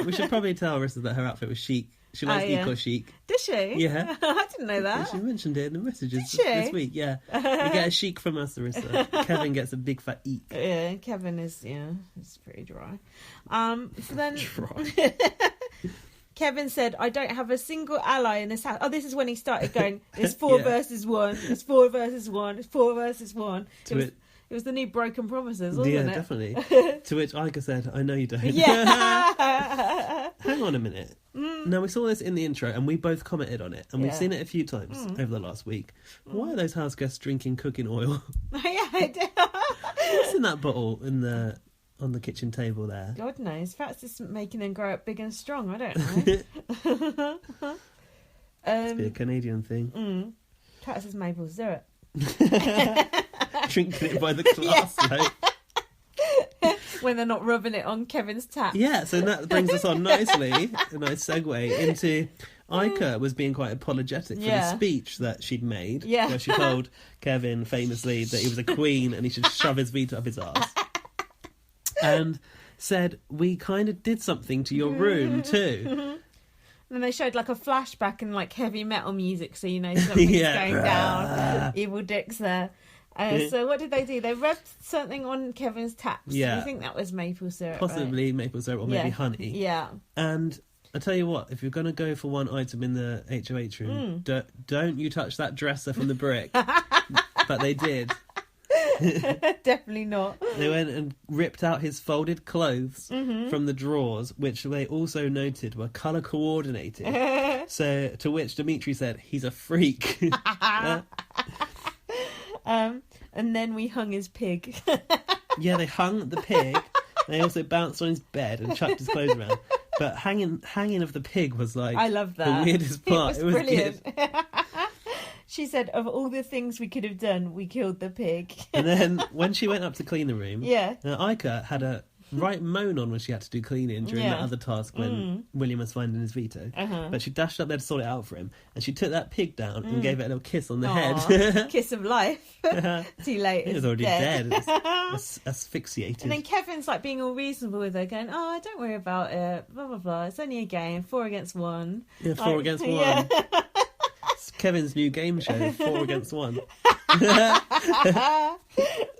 [SPEAKER 2] We should probably tell Arissa that her outfit was chic. She likes eco chic.
[SPEAKER 1] Does she?
[SPEAKER 2] Yeah.
[SPEAKER 1] I didn't know that.
[SPEAKER 2] She mentioned it in the messages
[SPEAKER 1] Did she?
[SPEAKER 2] this week. Yeah. You get a chic from us, Arissa. Kevin gets a big fat eek.
[SPEAKER 1] Yeah, Kevin is, it's pretty dry. So then...
[SPEAKER 2] Dry.
[SPEAKER 1] Kevin said, "I don't have a single ally in this house." Oh, this is when he started going, "It's 4 versus 1. It's 4 versus 1. It's 4 versus 1. It was the new Broken Promises, wasn't it?
[SPEAKER 2] Yeah, definitely. To which Ika said, "I know you don't."
[SPEAKER 1] Yeah.
[SPEAKER 2] Hang on a minute. Now, we saw this in the intro and we both commented on it, and we've seen it a few times over the last week. Why are those house guests drinking cooking oil?
[SPEAKER 1] Yeah, I did.
[SPEAKER 2] What's in that bottle on the kitchen table there?
[SPEAKER 1] God knows. Perhaps just making them grow up big and strong. I don't know.
[SPEAKER 2] Must be a Canadian thing.
[SPEAKER 1] Perhaps it's maple syrup.
[SPEAKER 2] Drinking it by the glass,
[SPEAKER 1] When they're not rubbing it on Kevin's tap.
[SPEAKER 2] Yeah, so that brings us on nicely, a nice segue into Ika was being quite apologetic for the speech that she'd made, where she told Kevin famously that he was a queen and he should shove his veto up his arse. And said, "We kind of did something to your room too." And
[SPEAKER 1] then they showed like a flashback and like heavy metal music, so you know something's going down. Evil dicks there. So what did they do? They rubbed something on Kevin's taps.
[SPEAKER 2] Yeah.
[SPEAKER 1] I think that was maple syrup.
[SPEAKER 2] Possibly maple syrup or maybe honey.
[SPEAKER 1] Yeah.
[SPEAKER 2] And I tell you what, if you're going to go for one item in the HOH room, don't you touch that dresser from the brick. but they did.
[SPEAKER 1] Definitely not.
[SPEAKER 2] They went and ripped out his folded clothes from the drawers, which they also noted were colour coordinated. So, to which Dimitri said, he's a freak.
[SPEAKER 1] And then we hung his pig.
[SPEAKER 2] Yeah, they hung the pig. They also bounced on his bed and chucked his clothes around. But hanging of the pig was like,
[SPEAKER 1] I love that.
[SPEAKER 2] the weirdest part.
[SPEAKER 1] It was brilliant.
[SPEAKER 2] Good.
[SPEAKER 1] She said, of all the things we could have done, we killed the pig.
[SPEAKER 2] And then when she went up to clean the room,
[SPEAKER 1] Yeah.
[SPEAKER 2] Ica had a right moan on when she had to do cleaning during that
[SPEAKER 1] Yeah.
[SPEAKER 2] other task when William was finding his veto. But she dashed up there to sort it out for him, and she took that pig down and gave it a little kiss on the head.
[SPEAKER 1] Kiss of life. Too late.
[SPEAKER 2] It was already dead. It was asphyxiated.
[SPEAKER 1] And then Kevin's like being all reasonable with her, going, "Oh, don't worry about it. Blah blah blah. It's only a game. 4 against 1.
[SPEAKER 2] Yeah, 4 against 1.
[SPEAKER 1] Yeah.
[SPEAKER 2] It's Kevin's new game show, 4 against 1.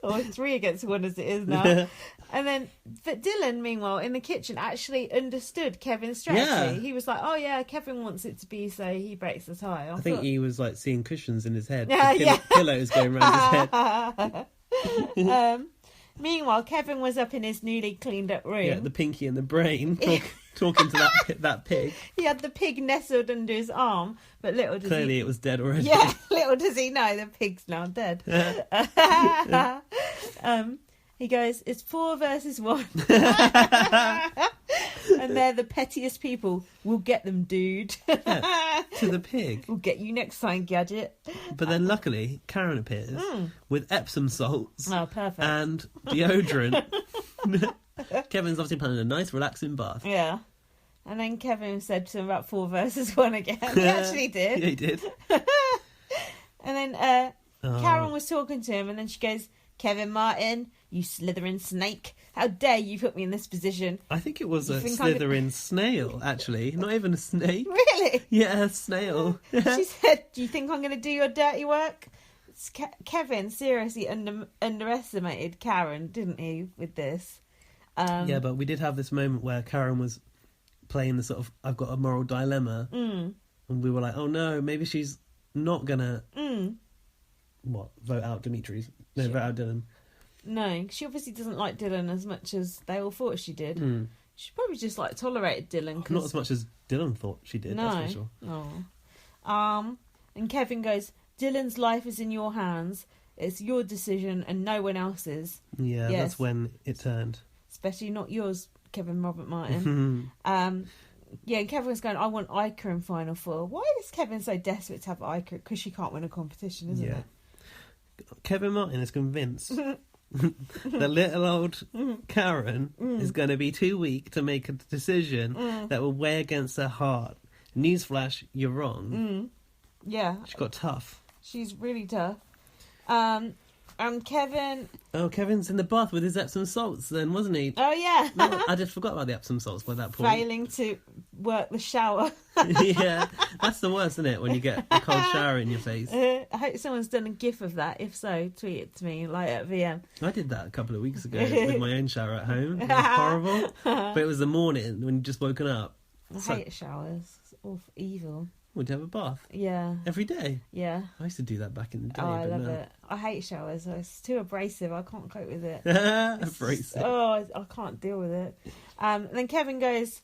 [SPEAKER 1] Or 3 against 1 as it is now. And then, but Dylan, meanwhile, in the kitchen, actually understood Kevin's strategy.
[SPEAKER 2] Yeah.
[SPEAKER 1] He was like, "Oh yeah, Kevin wants it to be so he breaks the tie."
[SPEAKER 2] I think he was like seeing cushions in his head.
[SPEAKER 1] Yeah.
[SPEAKER 2] Pillows going around his head.
[SPEAKER 1] Meanwhile, Kevin was up in his newly cleaned up room.
[SPEAKER 2] Yeah, the pinky and the brain talking to that pig.
[SPEAKER 1] He had the pig nestled under his arm, but little does
[SPEAKER 2] Clearly it was dead already.
[SPEAKER 1] Yeah, little does he know the pig's now dead. He goes, "It's 4 versus 1." And they're the pettiest people. "We'll get them, dude."
[SPEAKER 2] Yeah, to the pig.
[SPEAKER 1] "We'll get you next time, Gadget."
[SPEAKER 2] But then luckily, Karen appears with Epsom salts
[SPEAKER 1] Oh, perfect.
[SPEAKER 2] and deodorant. Kevin's obviously planning a nice, relaxing bath.
[SPEAKER 1] Yeah. And then Kevin said to him about 4 versus 1 again. He actually did.
[SPEAKER 2] Yeah, he did.
[SPEAKER 1] And then Karen was talking to him, and then she goes, "Kevin Martin, you slithering snake. How dare you put me in this position?"
[SPEAKER 2] I think it was a
[SPEAKER 1] think
[SPEAKER 2] slithering snail, actually. Not even a snake.
[SPEAKER 1] Really?
[SPEAKER 2] Yeah, a snail.
[SPEAKER 1] She said, "Do you think I'm going to do your dirty work?" Kevin seriously underestimated Karen, didn't he, with this?
[SPEAKER 2] Yeah, but we did have this moment where Karen was playing the sort of, I've got a moral dilemma. And we were like, oh no, maybe she's not going to, vote out Dimitri's? No, vote out Dylan.
[SPEAKER 1] No, she obviously doesn't like Dylan as much as they all thought she did. She probably just like tolerated Dylan.
[SPEAKER 2] Not as much as Dylan thought she did,
[SPEAKER 1] No.
[SPEAKER 2] that's for sure.
[SPEAKER 1] Oh. And Kevin goes, "Dylan's life is in your hands. It's your decision and no one else's."
[SPEAKER 2] Yeah,
[SPEAKER 1] Yes.
[SPEAKER 2] that's when it turned.
[SPEAKER 1] Especially not yours, Kevin Robert Martin. Yeah, and Kevin was going, "I want Ica in Final 4. Why is Kevin so desperate to have Ica? Because she can't win a competition, isn't it?
[SPEAKER 2] Kevin Martin is convinced that little old Karen is going to be too weak to make a decision that will weigh against her heart. Newsflash, you're wrong.
[SPEAKER 1] Yeah.
[SPEAKER 2] She got tough.
[SPEAKER 1] She's really tough. And Kevin...
[SPEAKER 2] Oh, Kevin's in the bath with his Epsom salts then, wasn't he?
[SPEAKER 1] Oh, yeah.
[SPEAKER 2] No, I just forgot about the Epsom salts by that point.
[SPEAKER 1] Failing to work the shower.
[SPEAKER 2] Yeah, that's the worst, isn't it, when you get a cold shower in your face.
[SPEAKER 1] I hope someone's done a gif of that. If so, tweet it to me, like at VM.
[SPEAKER 2] I did that a couple of weeks ago with my own shower at home. It was horrible. But it was the morning when you'd just woken up.
[SPEAKER 1] I hate showers. It's awful, evil.
[SPEAKER 2] Would you have a bath?
[SPEAKER 1] Yeah.
[SPEAKER 2] Every day?
[SPEAKER 1] Yeah.
[SPEAKER 2] I used to do that back in the day.
[SPEAKER 1] Oh, I
[SPEAKER 2] but
[SPEAKER 1] love
[SPEAKER 2] no.
[SPEAKER 1] it. I hate showers. It's too abrasive. I can't cope with it.
[SPEAKER 2] Abrasive.
[SPEAKER 1] Oh, I can't deal with it. And then Kevin goes,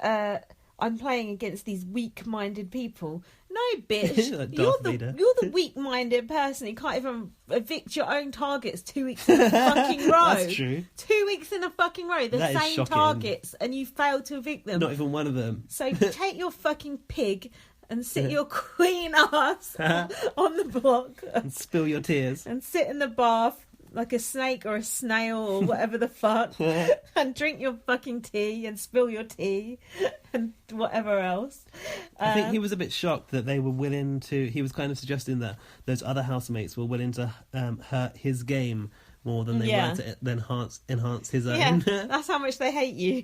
[SPEAKER 1] "I'm playing against these weak-minded people." No, bitch.
[SPEAKER 2] Like
[SPEAKER 1] you're
[SPEAKER 2] Darth Vader.
[SPEAKER 1] the weak-minded person. You can't even evict your own targets 2 weeks in a fucking row.
[SPEAKER 2] That's true.
[SPEAKER 1] 2 weeks in a fucking row. The
[SPEAKER 2] That is
[SPEAKER 1] same
[SPEAKER 2] shocking.
[SPEAKER 1] targets, and you failed to evict them.
[SPEAKER 2] Not even one of them.
[SPEAKER 1] So take your fucking pig and sit your queen ass on the block
[SPEAKER 2] And spill your tears.
[SPEAKER 1] and sit in the bath like a snake or a snail or whatever the fuck and drink your fucking tea and spill your tea and whatever else.
[SPEAKER 2] I think he was a bit shocked that they were willing to... He was kind of suggesting that those other housemates were willing to hurt his game more than they were to enhance his own.
[SPEAKER 1] Yeah, that's how much they hate you.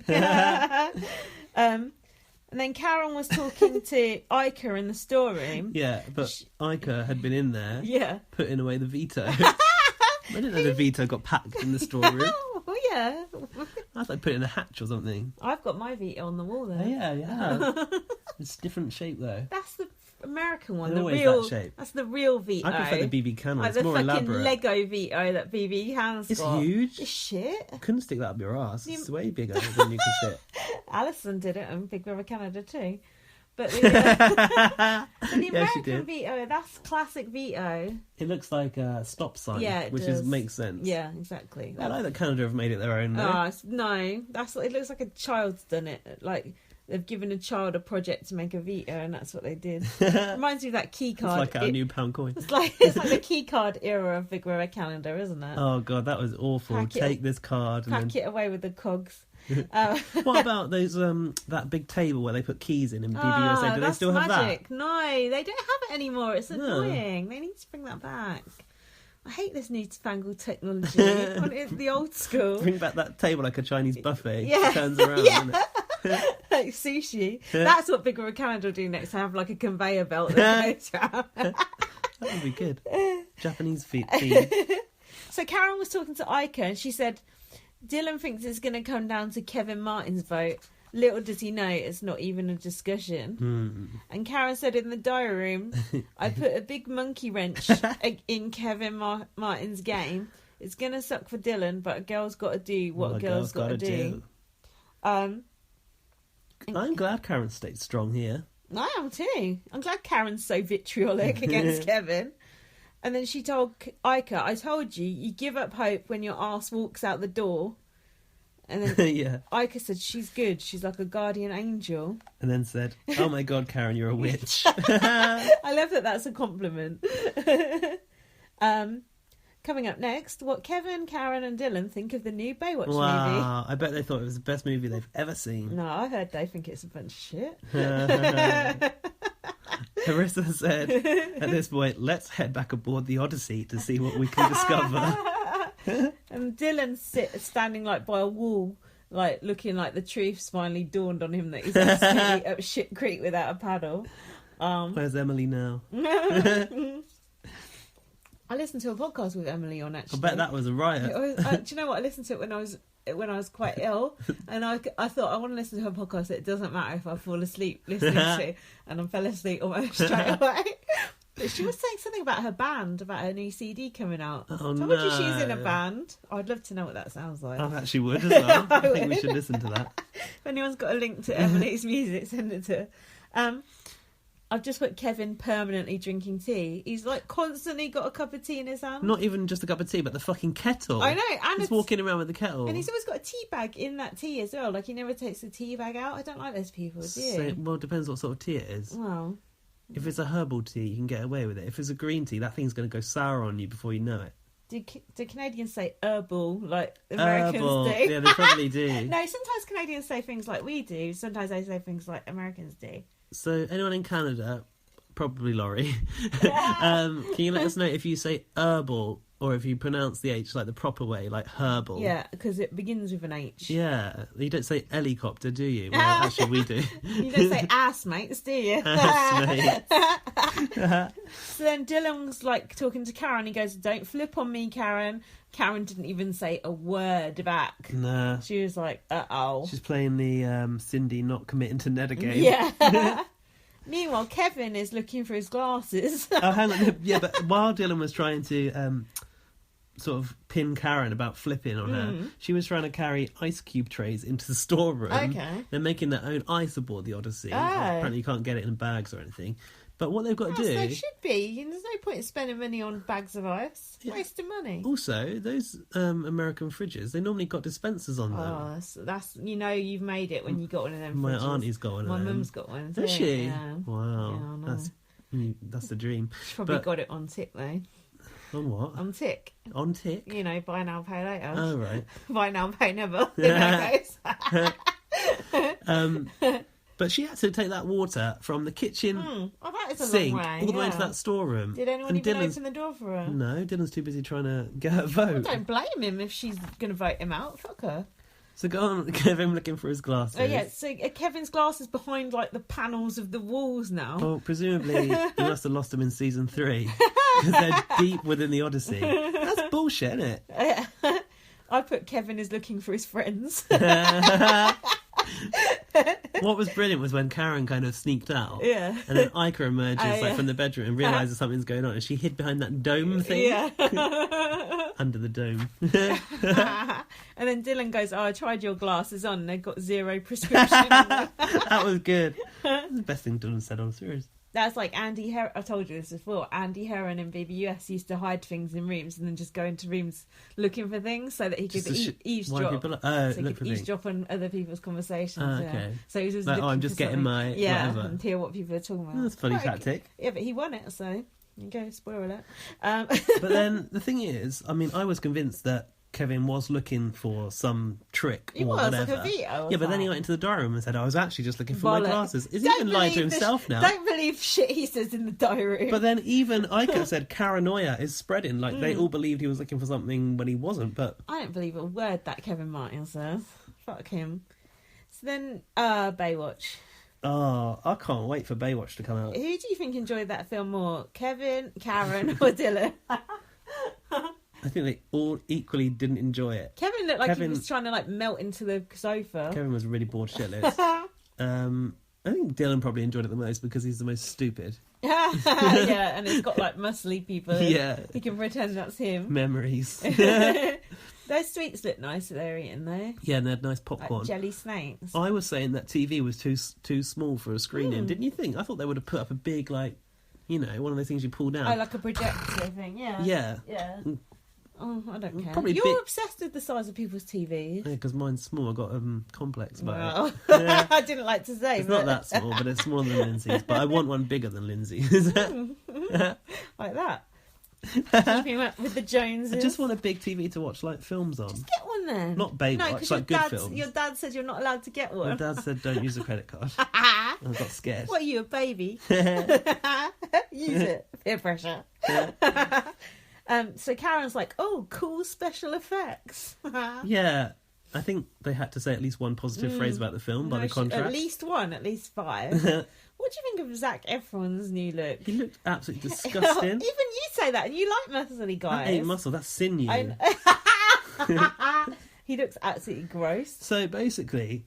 [SPEAKER 1] And then Karen was talking to Ica in the storeroom.
[SPEAKER 2] Yeah, but Ica had been in there putting away the veto. I didn't know the veto got packed in the storeroom.
[SPEAKER 1] Oh, yeah.
[SPEAKER 2] I was like putting in a hatch or something.
[SPEAKER 1] I've got my veto on the wall there.
[SPEAKER 2] Oh, yeah, you have. It's a different shape, though.
[SPEAKER 1] That's the American one.
[SPEAKER 2] They're
[SPEAKER 1] The
[SPEAKER 2] always
[SPEAKER 1] real.
[SPEAKER 2] that shape.
[SPEAKER 1] That's the real Veto.
[SPEAKER 2] I prefer the BB can one.
[SPEAKER 1] Like
[SPEAKER 2] It's
[SPEAKER 1] the
[SPEAKER 2] more
[SPEAKER 1] fucking
[SPEAKER 2] elaborate.
[SPEAKER 1] Lego Veto that BB Can's
[SPEAKER 2] It's
[SPEAKER 1] got.
[SPEAKER 2] huge.
[SPEAKER 1] It's shit.
[SPEAKER 2] Couldn't stick that up your ass. It's way bigger than you can fit.
[SPEAKER 1] Alison did it on Big Brother Canada too. But the American Veto, that's classic Veto.
[SPEAKER 2] It looks like a stop sign,
[SPEAKER 1] Yeah, it
[SPEAKER 2] which
[SPEAKER 1] does.
[SPEAKER 2] makes sense.
[SPEAKER 1] Yeah, exactly.
[SPEAKER 2] I like that Canada have made it their own.
[SPEAKER 1] No, that's it. Looks like a child's done it. Like they've given a child a project to make a Veto, and that's what they did. Reminds me of that key card.
[SPEAKER 2] It's like our new pound coin.
[SPEAKER 1] It's like the key card era of Big Brother Canada, isn't it?
[SPEAKER 2] Oh god, that was awful. Take this card and
[SPEAKER 1] pack it away with the cogs.
[SPEAKER 2] What about those that big table where they put keys in BBUSA? Do they still have
[SPEAKER 1] magic.
[SPEAKER 2] that?
[SPEAKER 1] No, they don't have it anymore. It's annoying. They need to bring that back. I hate this newfangled technology. I want it the old school.
[SPEAKER 2] Bring back that table like a Chinese buffet.
[SPEAKER 1] Yeah.
[SPEAKER 2] It turns around, doesn't it?
[SPEAKER 1] Like sushi. That's what Big Brother Canada will do next. Have like a conveyor belt that goes around.
[SPEAKER 2] That would be good. Japanese theme.
[SPEAKER 1] So Karen was talking to Ica and she said, Dylan thinks it's going to come down to Kevin Martin's vote. Little does he know it's not even a discussion. And Karen said in the diary room, I put a big monkey wrench in Kevin Martin's game. It's going to suck for Dylan, but a girl's got to do what a girl's got to do.
[SPEAKER 2] I'm glad Karen stayed strong here.
[SPEAKER 1] I am too. I'm glad Karen's so vitriolic against Kevin. And then she told Ica, I told you, you give up hope when your ass walks out the door. And then
[SPEAKER 2] Yeah.
[SPEAKER 1] Ica said, she's good. She's like a guardian angel.
[SPEAKER 2] And then said, oh my god, Karen, you're a witch.
[SPEAKER 1] I love that that's a compliment. Coming up next, what Kevin, Karen and Dylan think of the new Baywatch movie.
[SPEAKER 2] Wow, I bet they thought it was the best movie they've ever seen.
[SPEAKER 1] No, I heard they think it's a bunch of shit.
[SPEAKER 2] Carissa said, at this point, let's head back aboard the Odyssey to see what we can discover.
[SPEAKER 1] And Dylan's standing like by a wall, like looking like the truth's finally dawned on him that he's absolutely up shit creek without a paddle.
[SPEAKER 2] Where's Emily now?
[SPEAKER 1] I listened to a podcast with Emily on, actually.
[SPEAKER 2] I bet that was a riot.
[SPEAKER 1] Do you know what? I listened to it when I was quite ill, and I thought I want to listen to her podcast. It doesn't matter if I fall asleep listening to, and I fell asleep almost straight away. But she was saying something about her band, about her new CD coming out.
[SPEAKER 2] Oh,
[SPEAKER 1] Told you she's in a band. I'd love to know what that sounds like.
[SPEAKER 2] I actually would as well. I think we should listen to that.
[SPEAKER 1] If anyone's got a link to Emily's music, send it to her. I've just put Kevin permanently drinking tea. He's like constantly got a cup of tea in his hand.
[SPEAKER 2] Not even just a cup of tea, but the fucking kettle.
[SPEAKER 1] I know, and
[SPEAKER 2] he's walking around with the kettle.
[SPEAKER 1] And he's always got a tea bag in that tea as well. Like he never takes the tea bag out. I don't like those people, do you?
[SPEAKER 2] Well, it depends what sort of tea it is.
[SPEAKER 1] Well,
[SPEAKER 2] if it's a herbal tea, you can get away with it. If it's a green tea, that thing's going to go sour on you before you know it.
[SPEAKER 1] do Canadians say herbal like Americans do?
[SPEAKER 2] Yeah, they probably do.
[SPEAKER 1] No, sometimes Canadians say things like we do. Sometimes they say things like Americans do.
[SPEAKER 2] So anyone in Canada, probably Laurie, can you let us know if you say herbal or if you pronounce the H like the proper way, like herbal?
[SPEAKER 1] Yeah, because it begins with an H.
[SPEAKER 2] Yeah, you don't say helicopter, do you? Well, actually, we do.
[SPEAKER 1] You don't say ass mates, do you?
[SPEAKER 2] Ass mates.
[SPEAKER 1] So then Dylan's like talking to Karen. He goes, "Don't flip on me, Karen." Karen didn't even say a word back.
[SPEAKER 2] Nah.
[SPEAKER 1] She was like, "Uh-oh."
[SPEAKER 2] She's playing the Cindy not committing to Ned game.
[SPEAKER 1] Yeah. Meanwhile, Kevin is looking for his glasses.
[SPEAKER 2] Oh, hang on. Yeah, but while Dylan was trying to sort of pin Karen about flipping on her, she was trying to carry ice cube trays into the storeroom.
[SPEAKER 1] Okay.
[SPEAKER 2] They're making their own ice aboard the Odyssey.
[SPEAKER 1] Oh.
[SPEAKER 2] Apparently you can't get it in bags or anything. But what they've got to do...
[SPEAKER 1] There should be. There's no point in spending money on bags of ice.
[SPEAKER 2] Yeah.
[SPEAKER 1] Wasting money.
[SPEAKER 2] Also, those American fridges, they normally got dispensers on them.
[SPEAKER 1] Oh, that's you've made it when you got one of them.
[SPEAKER 2] My
[SPEAKER 1] fridges.
[SPEAKER 2] auntie's got one of
[SPEAKER 1] My
[SPEAKER 2] them.
[SPEAKER 1] mum's got one.
[SPEAKER 2] Does
[SPEAKER 1] too.
[SPEAKER 2] she?
[SPEAKER 1] Yeah.
[SPEAKER 2] Wow.
[SPEAKER 1] Yeah, I know.
[SPEAKER 2] That's the dream.
[SPEAKER 1] She's probably
[SPEAKER 2] But-
[SPEAKER 1] got it on tick though.
[SPEAKER 2] On what?
[SPEAKER 1] On tick.
[SPEAKER 2] On tick?
[SPEAKER 1] You know, buy now, pay later.
[SPEAKER 2] Oh, right.
[SPEAKER 1] Buy now, pay never. In that case.
[SPEAKER 2] But she had to take that water from the kitchen
[SPEAKER 1] Oh, that is a
[SPEAKER 2] sink
[SPEAKER 1] long way.
[SPEAKER 2] all the way
[SPEAKER 1] yeah.
[SPEAKER 2] into that storeroom.
[SPEAKER 1] Did anyone
[SPEAKER 2] And
[SPEAKER 1] even
[SPEAKER 2] Dylan's-
[SPEAKER 1] open the door for her?
[SPEAKER 2] No, Dylan's too busy trying to get her
[SPEAKER 1] I
[SPEAKER 2] vote.
[SPEAKER 1] don't blame him if she's going to vote him out. Fuck her.
[SPEAKER 2] So go on, Kevin looking for his glasses.
[SPEAKER 1] Oh yeah, so Kevin's glasses behind like the panels of the walls now.
[SPEAKER 2] Well, presumably he must have lost them in season 3 because they're deep within the Odyssey. That's bullshit, isn't it?
[SPEAKER 1] I put Kevin is looking for his friends.
[SPEAKER 2] Yeah, What was brilliant was when Karen kind of sneaked out.
[SPEAKER 1] Yeah.
[SPEAKER 2] And then Ica emerges
[SPEAKER 1] yeah.
[SPEAKER 2] from the bedroom and realises something's going on, and she hid behind that dome thing.
[SPEAKER 1] Yeah.
[SPEAKER 2] Under the dome.
[SPEAKER 1] And then Dylan goes, "Oh, I tried your glasses on. They've got 0 prescription."
[SPEAKER 2] That was good. That's the best thing Dylan said on series.
[SPEAKER 1] That's like Andy Herron. I told you this before. Andy Herron in BBUS used to hide things in rooms and then just go into rooms looking for things so that he could eavesdrop. Eavesdrop on other people's conversations.
[SPEAKER 2] Okay.
[SPEAKER 1] Yeah. So he was just
[SPEAKER 2] like,
[SPEAKER 1] looking
[SPEAKER 2] I'm just
[SPEAKER 1] for
[SPEAKER 2] getting my whatever.
[SPEAKER 1] and hear what people are talking about.
[SPEAKER 2] That's a funny tactic.
[SPEAKER 1] Yeah, but he won it, so there you go. Spoiler alert.
[SPEAKER 2] But then the thing is, I mean, I was convinced that Kevin was looking for some trick
[SPEAKER 1] He
[SPEAKER 2] or
[SPEAKER 1] was
[SPEAKER 2] whatever.
[SPEAKER 1] like a veto.
[SPEAKER 2] Yeah, but then he went into the diary room and said, "I was actually just looking for my glasses." Is he even lying to himself now?
[SPEAKER 1] Don't believe shit he says in the diary room.
[SPEAKER 2] But then even Ica said paranoia is spreading. Like they all believed he was looking for something when he wasn't. But
[SPEAKER 1] I don't believe a word that Kevin Martin says. Fuck him. So then, Baywatch.
[SPEAKER 2] oh, I can't wait for Baywatch to come out.
[SPEAKER 1] Who do you think enjoyed that film more, Kevin, Karen, or Dylan?
[SPEAKER 2] I think they all equally didn't enjoy it.
[SPEAKER 1] Kevin looked like he was trying to like melt into the sofa.
[SPEAKER 2] Kevin was really bored shitless. I think Dylan probably enjoyed it the most because he's the most stupid.
[SPEAKER 1] Yeah, and it's got like muscly people.
[SPEAKER 2] Yeah.
[SPEAKER 1] He can pretend that's him.
[SPEAKER 2] Memories.
[SPEAKER 1] Those sweets look nice that they're eating though.
[SPEAKER 2] Yeah, and they had nice popcorn.
[SPEAKER 1] Like jelly snakes.
[SPEAKER 2] I was saying that TV was too small for a screening, didn't you think? I thought they would have put up a big, like, you know, one of those things you pull down.
[SPEAKER 1] Oh, like a projector thing, yeah.
[SPEAKER 2] Yeah.
[SPEAKER 1] Yeah. Oh, I don't care.
[SPEAKER 2] Probably
[SPEAKER 1] You're obsessed with the size of people's TVs.
[SPEAKER 2] Yeah, because mine's small. I got complex about it.
[SPEAKER 1] Well,
[SPEAKER 2] Yeah.
[SPEAKER 1] I didn't like to say.
[SPEAKER 2] It's not that small, but it's smaller than Lindsay's. But I want one bigger than Lindsay's.
[SPEAKER 1] Like that. Keeping up with the Joneses.
[SPEAKER 2] I just want a big TV to watch like films on.
[SPEAKER 1] Just get one then.
[SPEAKER 2] Not Baywatch, like good films.
[SPEAKER 1] Your dad said you're not allowed to get one.
[SPEAKER 2] My dad said don't use a credit card. I got scared.
[SPEAKER 1] What are you, a baby? Use it. Peer pressure. So Karen's like, "Oh, cool special effects."
[SPEAKER 2] Yeah, I think they had to say at least one positive phrase about the film by the contract.
[SPEAKER 1] At least 5. What do you think of Zac Efron's new look?
[SPEAKER 2] He looked absolutely disgusting.
[SPEAKER 1] Even you say that, and you like muscly guys.
[SPEAKER 2] That ain't muscle, that's sinew.
[SPEAKER 1] He looks absolutely gross.
[SPEAKER 2] So basically,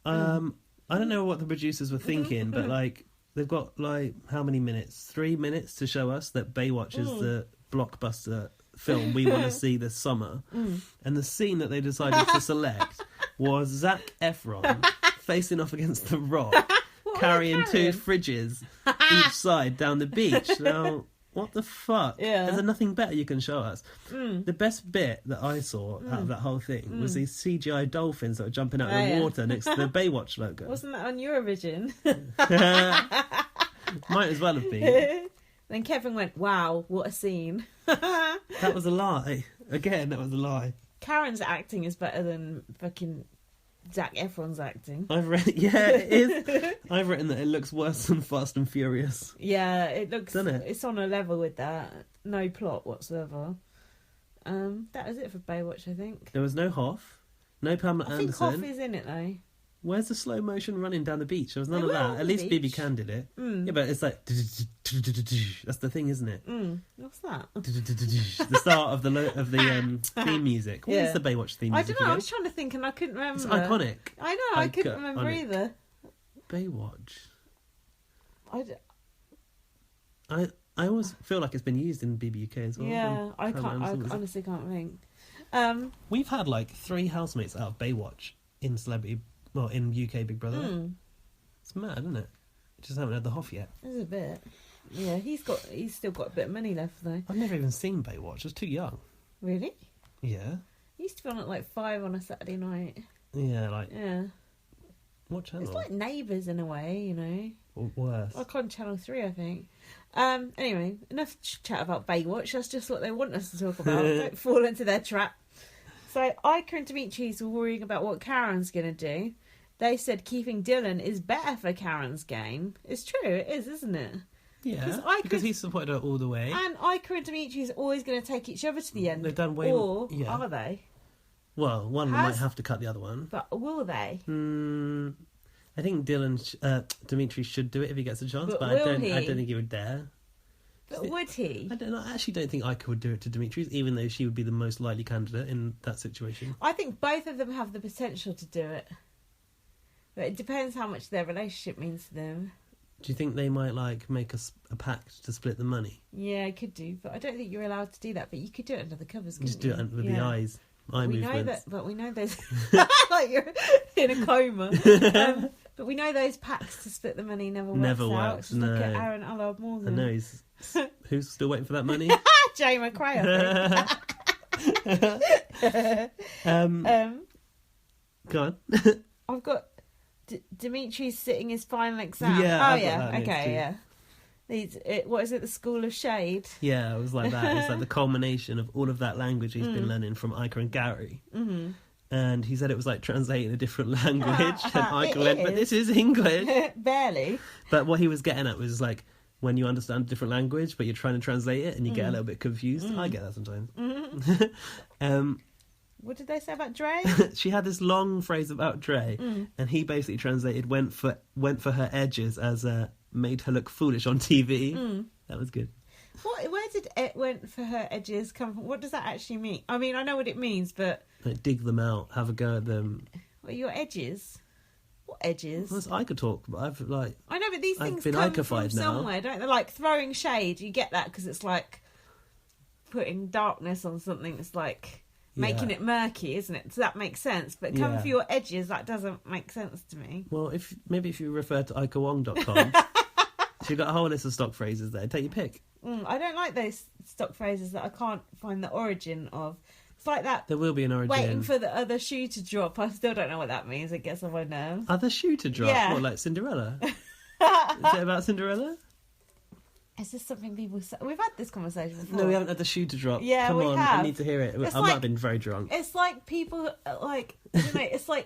[SPEAKER 2] I don't know what the producers were thinking, but like they've got like how many minutes? 3 minutes to show us that Baywatch is the blockbuster film we want to see this summer. And the scene that they decided to select was Zac Efron facing off against The Rock, carrying 2 fridges each side down the beach. Now, what the fuck?
[SPEAKER 1] Yeah.
[SPEAKER 2] Is there nothing better you can show us? The best bit that I saw out of that whole thing was these CGI dolphins that were jumping out of the water next to the Baywatch logo.
[SPEAKER 1] Wasn't that on Eurovision?
[SPEAKER 2] Might as well have been.
[SPEAKER 1] Then Kevin went, "Wow, what a scene."
[SPEAKER 2] That was a lie. Again, that was a lie.
[SPEAKER 1] Karen's acting is better than fucking Zac Efron's acting.
[SPEAKER 2] I've read, yeah, it is. I've written that it looks worse than Fast and Furious.
[SPEAKER 1] Yeah, it looks.
[SPEAKER 2] Doesn't it?
[SPEAKER 1] It's on a level with that. No plot whatsoever. That was it for Baywatch, I think.
[SPEAKER 2] There was no Hoff, no Pamela
[SPEAKER 1] I think
[SPEAKER 2] Anderson.
[SPEAKER 1] Hoff is in it though.
[SPEAKER 2] Where's the slow motion running down the beach? There was none
[SPEAKER 1] They
[SPEAKER 2] of
[SPEAKER 1] were on
[SPEAKER 2] that.
[SPEAKER 1] the
[SPEAKER 2] At least
[SPEAKER 1] beach.
[SPEAKER 2] BB Can did it. Yeah, but it's like that's the thing, isn't it?
[SPEAKER 1] What's that?
[SPEAKER 2] The start of the theme music. What is the Baywatch theme
[SPEAKER 1] I
[SPEAKER 2] music?
[SPEAKER 1] don't know. I
[SPEAKER 2] again?
[SPEAKER 1] was trying to think and I couldn't remember.
[SPEAKER 2] It's iconic.
[SPEAKER 1] I know. I couldn't remember
[SPEAKER 2] Iconic.
[SPEAKER 1] either.
[SPEAKER 2] Baywatch.
[SPEAKER 1] I
[SPEAKER 2] I always feel like it's been used in BBUK as well.
[SPEAKER 1] yeah, I
[SPEAKER 2] Pamela
[SPEAKER 1] can't. I
[SPEAKER 2] Anderson was it?
[SPEAKER 1] honestly can't think.
[SPEAKER 2] We've had like 3 housemates out of Baywatch in in UK Big Brother. It's mad, isn't it? Just haven't had the Hoff yet.
[SPEAKER 1] There's a bit. Yeah, he's still got a bit of money left though.
[SPEAKER 2] I've never even seen Baywatch. I was too young.
[SPEAKER 1] Really?
[SPEAKER 2] Yeah.
[SPEAKER 1] He used to be on at like 5 on a Saturday night.
[SPEAKER 2] Yeah, like
[SPEAKER 1] Yeah.
[SPEAKER 2] what channel?
[SPEAKER 1] It's like Neighbours in a way, you know.
[SPEAKER 2] Or worse.
[SPEAKER 1] Like on Channel 3, I think. Anyway, enough chat about Baywatch. That's just what they want us to talk about. Don't fall into their trap. So, Ica and Dimitri's were worrying about what Karen's going to do. They said keeping Dylan is better for Karen's game. It's true, it is, isn't it?
[SPEAKER 2] Yeah, because he supported her all the way.
[SPEAKER 1] And Ica and Dimitri's always going to take each other to the end.
[SPEAKER 2] They've done way
[SPEAKER 1] or
[SPEAKER 2] more. Yeah.
[SPEAKER 1] are they?
[SPEAKER 2] Well, one might have to cut the other one.
[SPEAKER 1] But will they?
[SPEAKER 2] I think Dimitri should do it if he gets a chance, but I
[SPEAKER 1] will
[SPEAKER 2] don't
[SPEAKER 1] he?
[SPEAKER 2] think he would dare.
[SPEAKER 1] But would he?
[SPEAKER 2] I actually don't think Ica would do it to Dimitri's, even though she would be the most likely candidate in that situation.
[SPEAKER 1] I think both of them have the potential to do it. But it depends how much their relationship means to them.
[SPEAKER 2] Do you think they might like make a pact to split the money?
[SPEAKER 1] Yeah, I could do, but I don't think you're allowed to do that. But you could do it under the covers.
[SPEAKER 2] You just do it with the eyes, eye
[SPEAKER 1] we
[SPEAKER 2] movements.
[SPEAKER 1] know that, but we know there's like you're in a coma. But we know those pacts to split the money never out.
[SPEAKER 2] works.
[SPEAKER 1] Just
[SPEAKER 2] No.
[SPEAKER 1] look at Aaron Allard Morgan.
[SPEAKER 2] I know who's still waiting for that money.
[SPEAKER 1] Jay McRae, I think.
[SPEAKER 2] Go on.
[SPEAKER 1] I've got Dimitri's sitting his final exam.
[SPEAKER 2] Yeah,
[SPEAKER 1] oh
[SPEAKER 2] I've got
[SPEAKER 1] yeah,
[SPEAKER 2] that next
[SPEAKER 1] okay,
[SPEAKER 2] too.
[SPEAKER 1] yeah. What is it? The School of Shade.
[SPEAKER 2] Yeah, it was like that. It's like the culmination of all of that language he's been learning from Iker and Gary.
[SPEAKER 1] Mm-hmm.
[SPEAKER 2] And he said it was like translating a different language. And Iker
[SPEAKER 1] It
[SPEAKER 2] went, but
[SPEAKER 1] is.
[SPEAKER 2] this is English.
[SPEAKER 1] Barely.
[SPEAKER 2] But what he was getting at was like, when you understand a different language, but you're trying to translate it and you get a little bit confused. I get that sometimes.
[SPEAKER 1] What did they say about Dre?
[SPEAKER 2] She had this long phrase about Dre, and he basically translated went for her edges as made her look foolish on TV. That was good.
[SPEAKER 1] Where did it went for her edges come from? What does that actually mean? I mean, I know what it means, but
[SPEAKER 2] Like, dig them out, have a go at them.
[SPEAKER 1] what are your edges? What edges?
[SPEAKER 2] Well, I could talk, but I've like
[SPEAKER 1] I know, but these
[SPEAKER 2] I've
[SPEAKER 1] things
[SPEAKER 2] been
[SPEAKER 1] come
[SPEAKER 2] Iconified
[SPEAKER 1] from
[SPEAKER 2] now.
[SPEAKER 1] somewhere, don't they? Like throwing shade, you get that because it's like putting darkness on something. It's like making
[SPEAKER 2] Yeah.
[SPEAKER 1] it murky, isn't it? Does that make sense? But coming
[SPEAKER 2] Yeah.
[SPEAKER 1] for your edges, that doesn't make sense to me.
[SPEAKER 2] Well, if you refer to ikawong.com, she's got a whole list of stock phrases there. Take your pick.
[SPEAKER 1] I don't like those stock phrases that I can't find the origin of. It's like that.
[SPEAKER 2] There will be an origin.
[SPEAKER 1] Waiting for the other shoe to drop. I still don't know what that means. It gets on my nerves.
[SPEAKER 2] Other shoe to drop?
[SPEAKER 1] Yeah.
[SPEAKER 2] What, like Cinderella? Is it about Cinderella?
[SPEAKER 1] Is this something people say? We've had this conversation before.
[SPEAKER 2] No, we haven't had the shoe to drop.
[SPEAKER 1] Yeah,
[SPEAKER 2] Come
[SPEAKER 1] we
[SPEAKER 2] on,
[SPEAKER 1] have.
[SPEAKER 2] I need to hear it.
[SPEAKER 1] It's
[SPEAKER 2] I might
[SPEAKER 1] like-
[SPEAKER 2] have been very drunk.
[SPEAKER 1] It's like people like I don't know.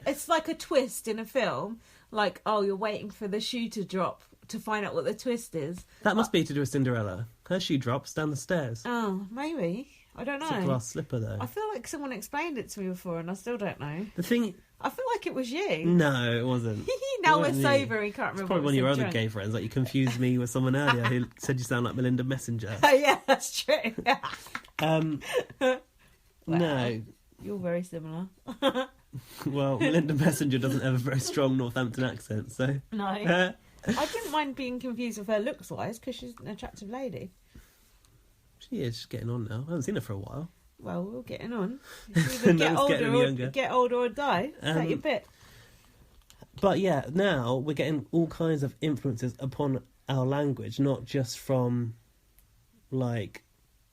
[SPEAKER 1] It's like a twist in a film. Like, oh, you're waiting for the shoe to drop to find out what the twist is.
[SPEAKER 2] That must be to do with Cinderella. Her shoe drops down the stairs.
[SPEAKER 1] Oh, maybe. I don't
[SPEAKER 2] It's a
[SPEAKER 1] know.
[SPEAKER 2] glass slipper, though.
[SPEAKER 1] I feel like someone explained it to me before, and I still don't know.
[SPEAKER 2] The thing...
[SPEAKER 1] I feel like it was you.
[SPEAKER 2] No, it wasn't.
[SPEAKER 1] Now
[SPEAKER 2] It
[SPEAKER 1] we're
[SPEAKER 2] wasn't me.
[SPEAKER 1] sober. We can't
[SPEAKER 2] It's
[SPEAKER 1] remember.
[SPEAKER 2] probably
[SPEAKER 1] what
[SPEAKER 2] one of
[SPEAKER 1] we
[SPEAKER 2] your
[SPEAKER 1] said
[SPEAKER 2] other
[SPEAKER 1] drunk.
[SPEAKER 2] gay friends. Like, you confused me with someone earlier who said you sound like Melinda Messenger.
[SPEAKER 1] Oh yeah, that's true.
[SPEAKER 2] No.
[SPEAKER 1] You're very similar.
[SPEAKER 2] Well, Melinda Messenger doesn't have a very strong Northampton accent, so...
[SPEAKER 1] No. I didn't mind being confused with her looks wise because she's an attractive lady.
[SPEAKER 2] She is. She's getting on now. I haven't seen her for a while.
[SPEAKER 1] Well, we're getting on. Either
[SPEAKER 2] No
[SPEAKER 1] get
[SPEAKER 2] one's getting any
[SPEAKER 1] older,
[SPEAKER 2] younger.
[SPEAKER 1] get older or die. Take your pick.
[SPEAKER 2] But yeah, now we're getting all kinds of influences upon our language, not just from, like,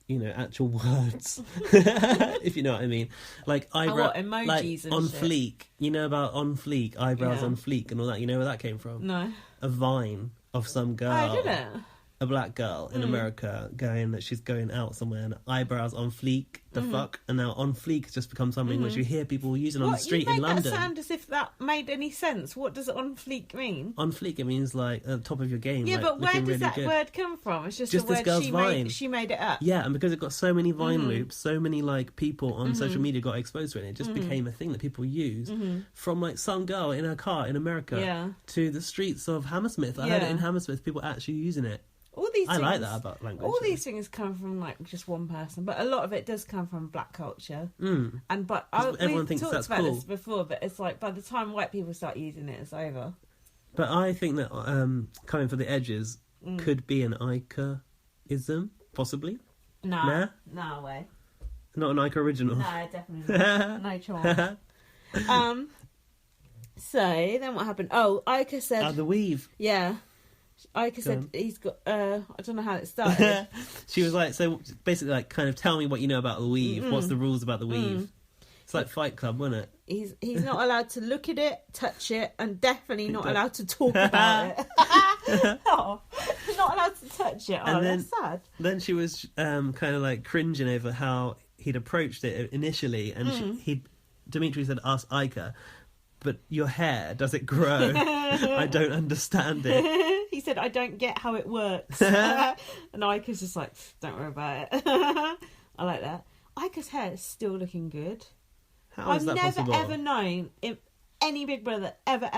[SPEAKER 2] you know, actual words, if you know what I mean. Like eyebrow,
[SPEAKER 1] what, emojis
[SPEAKER 2] like
[SPEAKER 1] and
[SPEAKER 2] on
[SPEAKER 1] shit?
[SPEAKER 2] fleek. You know about on fleek, eyebrows
[SPEAKER 1] Yeah.
[SPEAKER 2] on fleek, and all that. You know where that came from?
[SPEAKER 1] No.
[SPEAKER 2] A vine of some girl.
[SPEAKER 1] Oh, did it?
[SPEAKER 2] A black girl in America going that she's going out somewhere and eyebrows on fleek, the fuck, and now on fleek has just become something which you hear people using on the street
[SPEAKER 1] you
[SPEAKER 2] in
[SPEAKER 1] made
[SPEAKER 2] London.
[SPEAKER 1] that sound as if that made any sense. What does on fleek mean?
[SPEAKER 2] On fleek, it means like at the top of your game.
[SPEAKER 1] Yeah,
[SPEAKER 2] like,
[SPEAKER 1] but where
[SPEAKER 2] looking
[SPEAKER 1] does
[SPEAKER 2] really
[SPEAKER 1] that
[SPEAKER 2] good.
[SPEAKER 1] word come from? It's just
[SPEAKER 2] Just
[SPEAKER 1] a
[SPEAKER 2] this
[SPEAKER 1] word
[SPEAKER 2] girl's
[SPEAKER 1] she
[SPEAKER 2] vine.
[SPEAKER 1] made. She made it up.
[SPEAKER 2] Yeah, and because it got so many Vine loops, so many like people on social media got exposed to it, and it just became a thing that people use. From like some girl in her car in America
[SPEAKER 1] Yeah.
[SPEAKER 2] to the streets of Hammersmith. I heard it
[SPEAKER 1] Yeah.
[SPEAKER 2] in Hammersmith, people actually using it.
[SPEAKER 1] All these
[SPEAKER 2] I
[SPEAKER 1] things,
[SPEAKER 2] like that about language.
[SPEAKER 1] All these things come from like just one person, but a lot of it does come from black culture.
[SPEAKER 2] Mm.
[SPEAKER 1] And but
[SPEAKER 2] Everyone
[SPEAKER 1] we've
[SPEAKER 2] thinks
[SPEAKER 1] talked
[SPEAKER 2] that's
[SPEAKER 1] about
[SPEAKER 2] cool.
[SPEAKER 1] this before, but it's like by the time white people start using it, it's over.
[SPEAKER 2] But I think that coming for the edges could be an Ica-ism, possibly.
[SPEAKER 1] No way.
[SPEAKER 2] Not an Ica original.
[SPEAKER 1] No, definitely not. No chance. So then what happened? Oh, Ica said,
[SPEAKER 2] The weave.
[SPEAKER 1] yeah. Ica said
[SPEAKER 2] on.
[SPEAKER 1] he's got. I don't know how it started.
[SPEAKER 2] She was like, so basically, like, kind of tell me what you know about the weave. What's the rules about the weave? It's like Fight Club, wasn't it?
[SPEAKER 1] He's not allowed to look at it, touch it, and definitely not allowed to talk about it. Oh, not allowed to touch it. Oh,
[SPEAKER 2] And then-
[SPEAKER 1] that's sad.
[SPEAKER 2] Then she was kind of like cringing over how he'd approached it initially, and Dimitri said, "Ask Ica, but your hair, does it grow? I don't understand it."
[SPEAKER 1] He said, "I don't get how it works." And Ica's just like, "Don't worry about it." I like that. Ica's hair is still looking good.
[SPEAKER 2] How is
[SPEAKER 1] I've
[SPEAKER 2] that
[SPEAKER 1] never
[SPEAKER 2] possible?
[SPEAKER 1] ever known if any Big Brother ever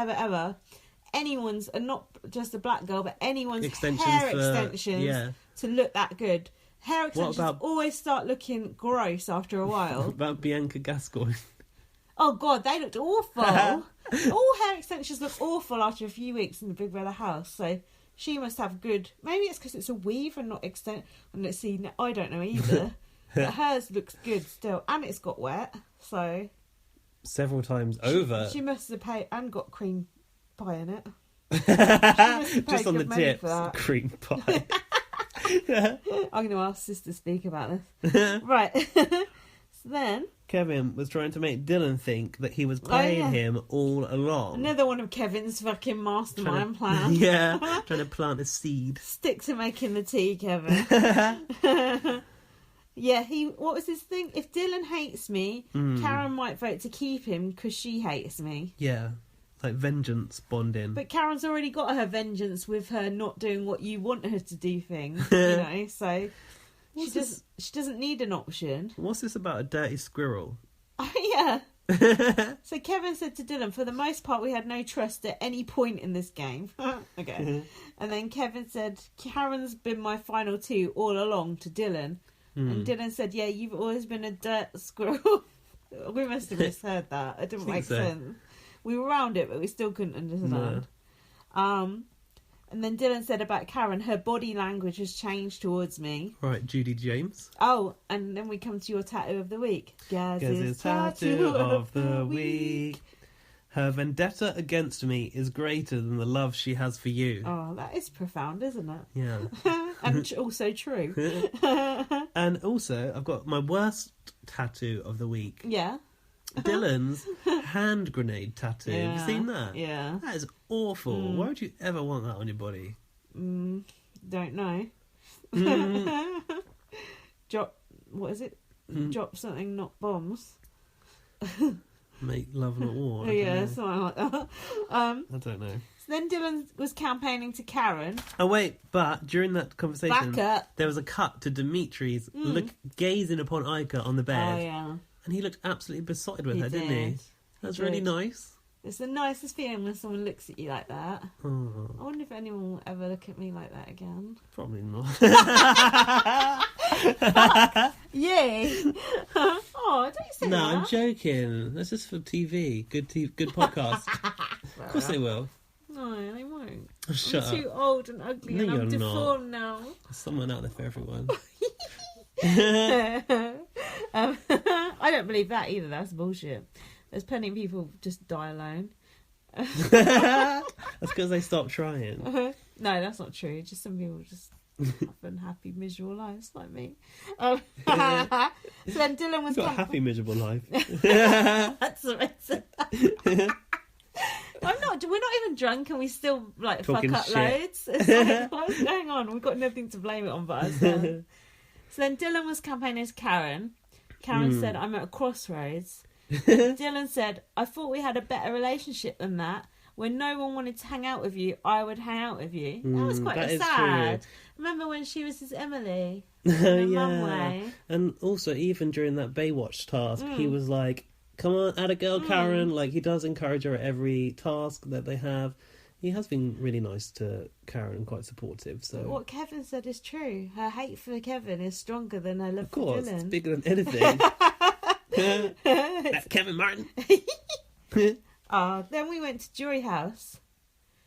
[SPEAKER 1] anyone's, and not just a black girl, but anyone's
[SPEAKER 2] Extensions
[SPEAKER 1] hair
[SPEAKER 2] for-
[SPEAKER 1] extensions
[SPEAKER 2] yeah.
[SPEAKER 1] to look that good. Hair extensions
[SPEAKER 2] about-
[SPEAKER 1] always start looking gross after a while.
[SPEAKER 2] About Bianca Gascoigne.
[SPEAKER 1] Oh God, they looked awful. All hair extensions look awful after a few weeks in the Big Brother house. So she must have good. Maybe it's because it's a weave and not extend. And let's see, I don't know either. But hers looks good still, and it's got wet. So
[SPEAKER 2] several times over.
[SPEAKER 1] She must have paid and got cream pie in it.
[SPEAKER 2] Just on the tips, cream pie.
[SPEAKER 1] I'm going to ask Sis to speak about this. Right. So then
[SPEAKER 2] Kevin was trying to make Dylan think that he was playing him all along.
[SPEAKER 1] Another one of Kevin's fucking mastermind plans.
[SPEAKER 2] Yeah, trying to plant a seed.
[SPEAKER 1] Stick to making the tea, Kevin. Yeah, what was his thing? If Dylan hates me, Karen might vote to keep him because she hates me.
[SPEAKER 2] Yeah. Like vengeance bonding.
[SPEAKER 1] But Karen's already got her vengeance with her not doing what you want her to do things, you know, so she doesn't need an option.
[SPEAKER 2] What's this about a dirty squirrel?
[SPEAKER 1] Yeah. So Kevin said to Dylan, for the most part we had no trust at any point in this game. Okay. And then Kevin said, Karen's been my final two all along to Dylan. And Dylan said, yeah, you've always been a dirt squirrel. We must have misheard that. It didn't make sense. We were around it, but we still couldn't understand. No. And then Dylan said about Karen, her body language has changed towards me.
[SPEAKER 2] Right, Judy James.
[SPEAKER 1] Oh, and then we come to your tattoo of the week.
[SPEAKER 2] Gaz's tattoo of the week. Her vendetta against me is greater than the love she has for you.
[SPEAKER 1] Oh, that is profound, isn't it?
[SPEAKER 2] Yeah.
[SPEAKER 1] And also true.
[SPEAKER 2] And also, I've got my worst tattoo of the week.
[SPEAKER 1] Yeah.
[SPEAKER 2] Dylan's hand grenade tattoo.
[SPEAKER 1] Yeah.
[SPEAKER 2] Have you seen that?
[SPEAKER 1] Yeah.
[SPEAKER 2] That is awful. Why would you ever want that on your body?
[SPEAKER 1] Don't know. Drop, what is it? Drop something, not bombs.
[SPEAKER 2] Make love not war.
[SPEAKER 1] Yeah, something like that. I
[SPEAKER 2] don't know.
[SPEAKER 1] So then Dylan was campaigning to Karen.
[SPEAKER 2] Oh wait, but during that conversation,
[SPEAKER 1] Back up.
[SPEAKER 2] there was a cut to Dimitri's gazing upon Ica on the bed.
[SPEAKER 1] Oh yeah.
[SPEAKER 2] And he looked absolutely besotted with her, didn't he? That's really nice.
[SPEAKER 1] It's the nicest feeling when someone looks at you like that.
[SPEAKER 2] Oh.
[SPEAKER 1] I wonder if anyone will ever look at me like that again.
[SPEAKER 2] Probably not.
[SPEAKER 1] Yeah. Oh, don't you say
[SPEAKER 2] no,
[SPEAKER 1] that.
[SPEAKER 2] I'm joking. That's just for TV. Good podcast. Of course they will.
[SPEAKER 1] No, they won't.
[SPEAKER 2] Shut
[SPEAKER 1] I'm too old and ugly and I'm deformed now.
[SPEAKER 2] There's someone out there for everyone.
[SPEAKER 1] I don't believe that either. That's bullshit. There's plenty of people just die alone.
[SPEAKER 2] That's because they stop trying.
[SPEAKER 1] No, that's not true. Just some people just have unhappy, miserable lives like me. So then Dylan was
[SPEAKER 2] got a happy, miserable life.
[SPEAKER 1] That's amazing. I'm not. We're not even drunk, and we still like
[SPEAKER 2] talking
[SPEAKER 1] fuck up
[SPEAKER 2] shit.
[SPEAKER 1] loads. It's like, what's going on? We've got nothing to blame it on but ourselves. So then Dylan was campaigning as Karen. Karen said, "I'm at a crossroads." Dylan said, "I thought we had a better relationship than that. When no one wanted to hang out with you, I would hang out with you." That was quite sad.
[SPEAKER 2] True.
[SPEAKER 1] Remember when she was his Emily?
[SPEAKER 2] Yeah. And also, even during that Baywatch task, he was like, "Come on, add a girl, Karen." Like, he does encourage her at every task that they have. He has been really nice to Karen and quite supportive. So
[SPEAKER 1] what Kevin said is true. Her hate for Kevin is stronger than her love for Dylan.
[SPEAKER 2] Of course, it's bigger than anything. That Kevin Martin.
[SPEAKER 1] Then we went to Jury House.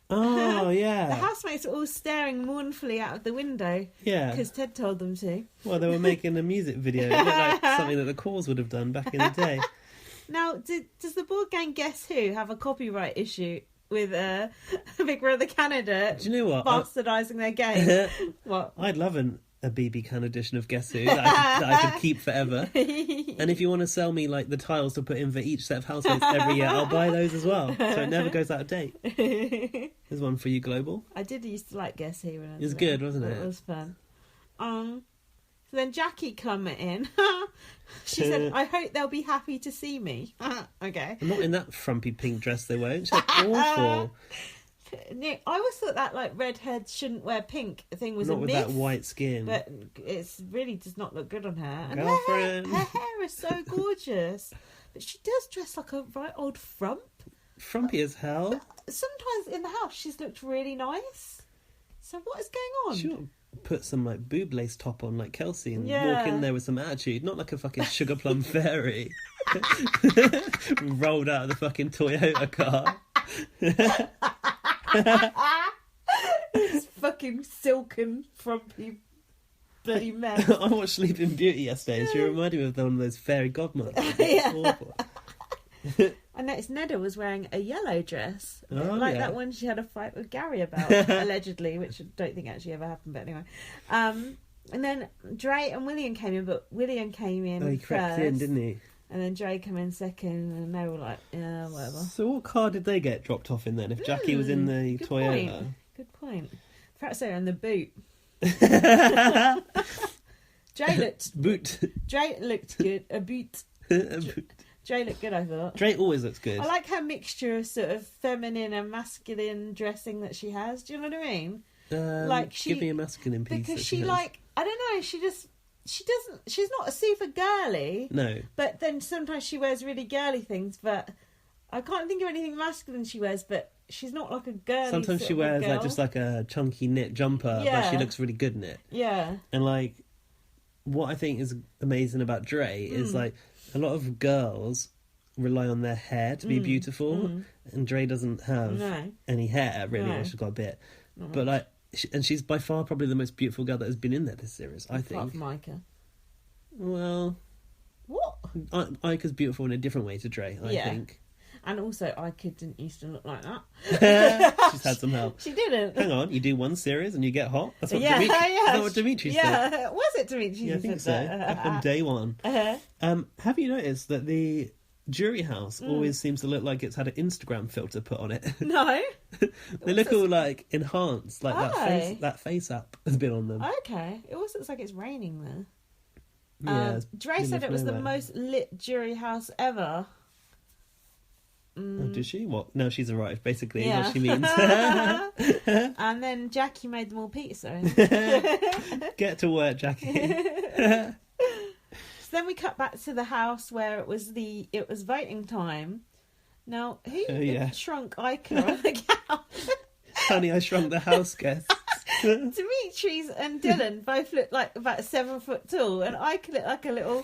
[SPEAKER 2] Oh, yeah.
[SPEAKER 1] The housemates were all staring mournfully out of the window.
[SPEAKER 2] Yeah.
[SPEAKER 1] Because Ted told them to.
[SPEAKER 2] Well, they were making a music video. It looked like something that the Cause would have done back in the day.
[SPEAKER 1] Now, does the board game Guess Who have a copyright issue with Big Brother Canada?
[SPEAKER 2] Do you know what?
[SPEAKER 1] Bastardising their game? What?
[SPEAKER 2] I'd love a BB Can edition of Guess Who that I could keep forever. And if you want to sell me like the tiles to put in for each set of housemates every year, I'll buy those as well. So it never goes out of date. There's one for you, Global.
[SPEAKER 1] I did used to like Guess Who when I was
[SPEAKER 2] It was good, wasn't it?
[SPEAKER 1] It was fun. So then Jackie come in. She said, "I hope they'll be happy to see me." Okay.
[SPEAKER 2] Not in that frumpy pink dress they wear. It's awful.
[SPEAKER 1] I always thought that like redheads shouldn't wear pink thing was
[SPEAKER 2] not
[SPEAKER 1] a
[SPEAKER 2] with
[SPEAKER 1] myth,
[SPEAKER 2] that white skin.
[SPEAKER 1] but it's really does not look good on her. And
[SPEAKER 2] Girlfriend.
[SPEAKER 1] her hair is so gorgeous, but she does dress like a right old frump.
[SPEAKER 2] Frumpy as hell.
[SPEAKER 1] Sometimes in the house she's looked really nice. So what is going on?
[SPEAKER 2] Sure, put some like boob lace top on like Kelsey and walk in there with some attitude, not like a fucking sugar plum fairy rolled out of the fucking Toyota car.
[SPEAKER 1] It's fucking silken, frumpy, bloody mess.
[SPEAKER 2] I watched Sleeping Beauty yesterday and she reminded me of one of those fairy godmothers. Awful.
[SPEAKER 1] I noticed Nedda was wearing a yellow dress,
[SPEAKER 2] that
[SPEAKER 1] one she had a fight with Gary about, allegedly, which I don't think actually ever happened, but anyway. And then Dre and William came in, but William came in
[SPEAKER 2] he crept in, didn't he?
[SPEAKER 1] And then Dre came in second, and they were like, yeah, whatever.
[SPEAKER 2] So what car did they get dropped off in then, if Jackie was in the Toyota?
[SPEAKER 1] Good point. Perhaps they were in the boot. Dre looked good. A boot. Dre looked good, I thought.
[SPEAKER 2] Dre always looks good.
[SPEAKER 1] I like her mixture of sort of feminine and masculine dressing that she has. Do you know what I mean?
[SPEAKER 2] Give me a masculine piece.
[SPEAKER 1] Because she like, I don't know, she's not a super girly.
[SPEAKER 2] No.
[SPEAKER 1] But then sometimes she wears really girly things, but I can't think of anything masculine she wears, but she's not like a girly.
[SPEAKER 2] Sometimes she wears like just like a chunky knit jumper, but she looks really good in it.
[SPEAKER 1] Yeah.
[SPEAKER 2] And like, what I think is amazing about Dre is like, a lot of girls rely on their hair to be beautiful, and Dre doesn't have any hair really. No. She's got a bit, but like, and she's by far probably the most beautiful girl that has been in there this series. I think.
[SPEAKER 1] Apart from Ica.
[SPEAKER 2] Well,
[SPEAKER 1] what?
[SPEAKER 2] Ica's beautiful in a different way to Dre. I think.
[SPEAKER 1] And also, Ica didn't used to look like that.
[SPEAKER 2] She's had some help.
[SPEAKER 1] She didn't.
[SPEAKER 2] Hang on, you do one series and you get hot? That's what Dimitri, is that what Dimitri said?
[SPEAKER 1] Yeah, was it Dimitri?
[SPEAKER 2] Yeah, I think so. Back on day one. Have you noticed that the jury house always seems to look like it's had an Instagram filter put on it?
[SPEAKER 1] No.
[SPEAKER 2] They look all like enhanced, like that face app has been on them.
[SPEAKER 1] Okay. It also looks like it's raining there.
[SPEAKER 2] Yeah.
[SPEAKER 1] Dre said it was the most lit jury house ever.
[SPEAKER 2] Oh, did she? What? No, she's arrived, basically, what she means.
[SPEAKER 1] And then Jackie made them all pizza.
[SPEAKER 2] Get to work, Jackie.
[SPEAKER 1] So then we cut back to the house where it was voting time. Now, who shrunk Ica on the couch?
[SPEAKER 2] Honey, I Shrunk the House guests.
[SPEAKER 1] Dimitri's and Dylan both looked like about 7 foot tall, and Ica looked like a little...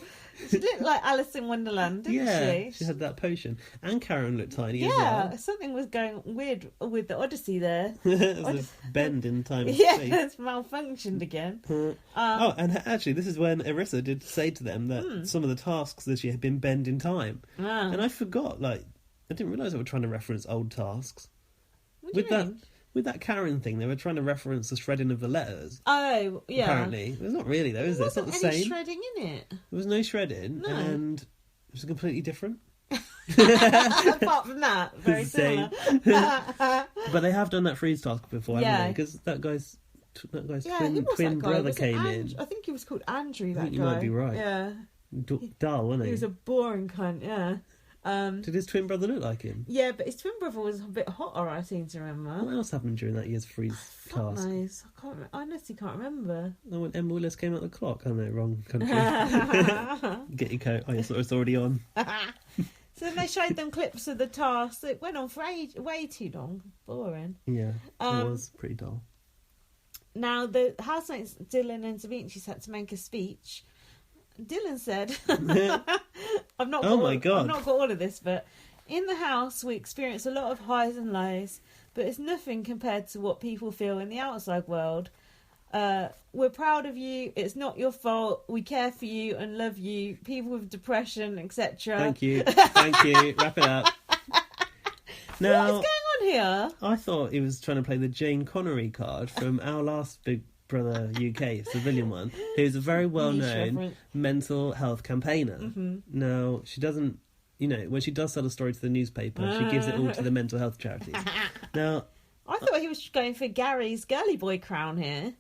[SPEAKER 1] She looked like Alice in Wonderland, didn't she?
[SPEAKER 2] She had that potion. And Karen looked tiny as well.
[SPEAKER 1] Yeah, something was going weird with the Odyssey there.
[SPEAKER 2] It was a bend in time and space.
[SPEAKER 1] Yeah, it's malfunctioned again.
[SPEAKER 2] And actually, this is when Arissa did say to them that some of the tasks that she had been bend in time. And I forgot, like, I didn't realise they were trying to reference old tasks.
[SPEAKER 1] What do you mean?
[SPEAKER 2] With that Karen thing, they were trying to reference the shredding of the letters.
[SPEAKER 1] Oh, yeah.
[SPEAKER 2] Apparently. It's not really, though, is it? It's not the same.
[SPEAKER 1] There wasn't any shredding in it.
[SPEAKER 2] There was no shredding, and it was completely different.
[SPEAKER 1] Apart from that, very similar.
[SPEAKER 2] But they have done that freeze task before, haven't they? Because that guy's twin brother came in.
[SPEAKER 1] I think he was called Andrew, that guy.
[SPEAKER 2] You might be right.
[SPEAKER 1] Yeah.
[SPEAKER 2] Dull, wasn't he?
[SPEAKER 1] He was a boring cunt, yeah.
[SPEAKER 2] Did his twin brother look like him?
[SPEAKER 1] Yeah, but his twin brother was a bit hotter, I seem to remember.
[SPEAKER 2] What else happened during that year's freeze task?
[SPEAKER 1] Nice. I honestly can't remember.
[SPEAKER 2] Oh, when Emma Willis came out the clock. Oh no, wrong country. Get your coat. Oh, it's already on.
[SPEAKER 1] So then they showed them clips of the task. It went on for way too long. Boring.
[SPEAKER 2] Yeah, it was pretty dull.
[SPEAKER 1] Now, the housemates Dylan and Dimitri had to make a speech. Dylan said, I've not got all of this, but in the house we experience a lot of highs and lows, but it's nothing compared to what people feel in the outside world. We're proud of you. It's not your fault. We care for you and love you. People with depression, etc.
[SPEAKER 2] Thank you. Wrap it up. Now,
[SPEAKER 1] what is going on here?
[SPEAKER 2] I thought he was trying to play the Jane Connery card from our last Big Brother UK civilian one, who's a very well-known mental health campaigner. Now, she doesn't, when she does sell a story to the newspaper, she gives it all to the mental health charities. Now,
[SPEAKER 1] I thought he was going for Gary's girly boy crown here,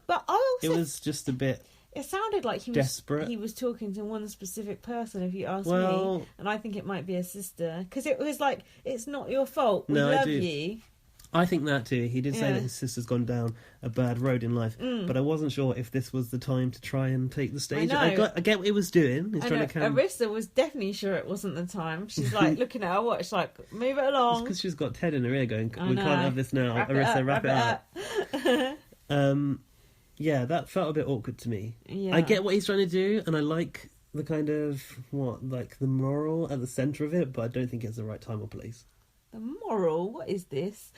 [SPEAKER 1] but it
[SPEAKER 2] was just a bit.
[SPEAKER 1] It sounded like he was desperate. He was talking to one specific person, if you ask me, and I think it might be a sister, because it was like, it's not your fault. We love you.
[SPEAKER 2] I think that too. He did say that his sister's gone down a bad road in life, but I wasn't sure if this was the time to try and take the stage. I get what he was doing. He's trying to
[SPEAKER 1] Arissa was definitely sure it wasn't the time. She's like looking at her watch, like, move it along.
[SPEAKER 2] It's because she's got Ted in her ear going, we can't have this now. Arissa, wrap it up. Yeah, that felt a bit awkward to me.
[SPEAKER 1] Yeah.
[SPEAKER 2] I get what he's trying to do, and I like the kind of, the moral at the centre of it, but I don't think it's the right time or place.
[SPEAKER 1] The moral? What is this?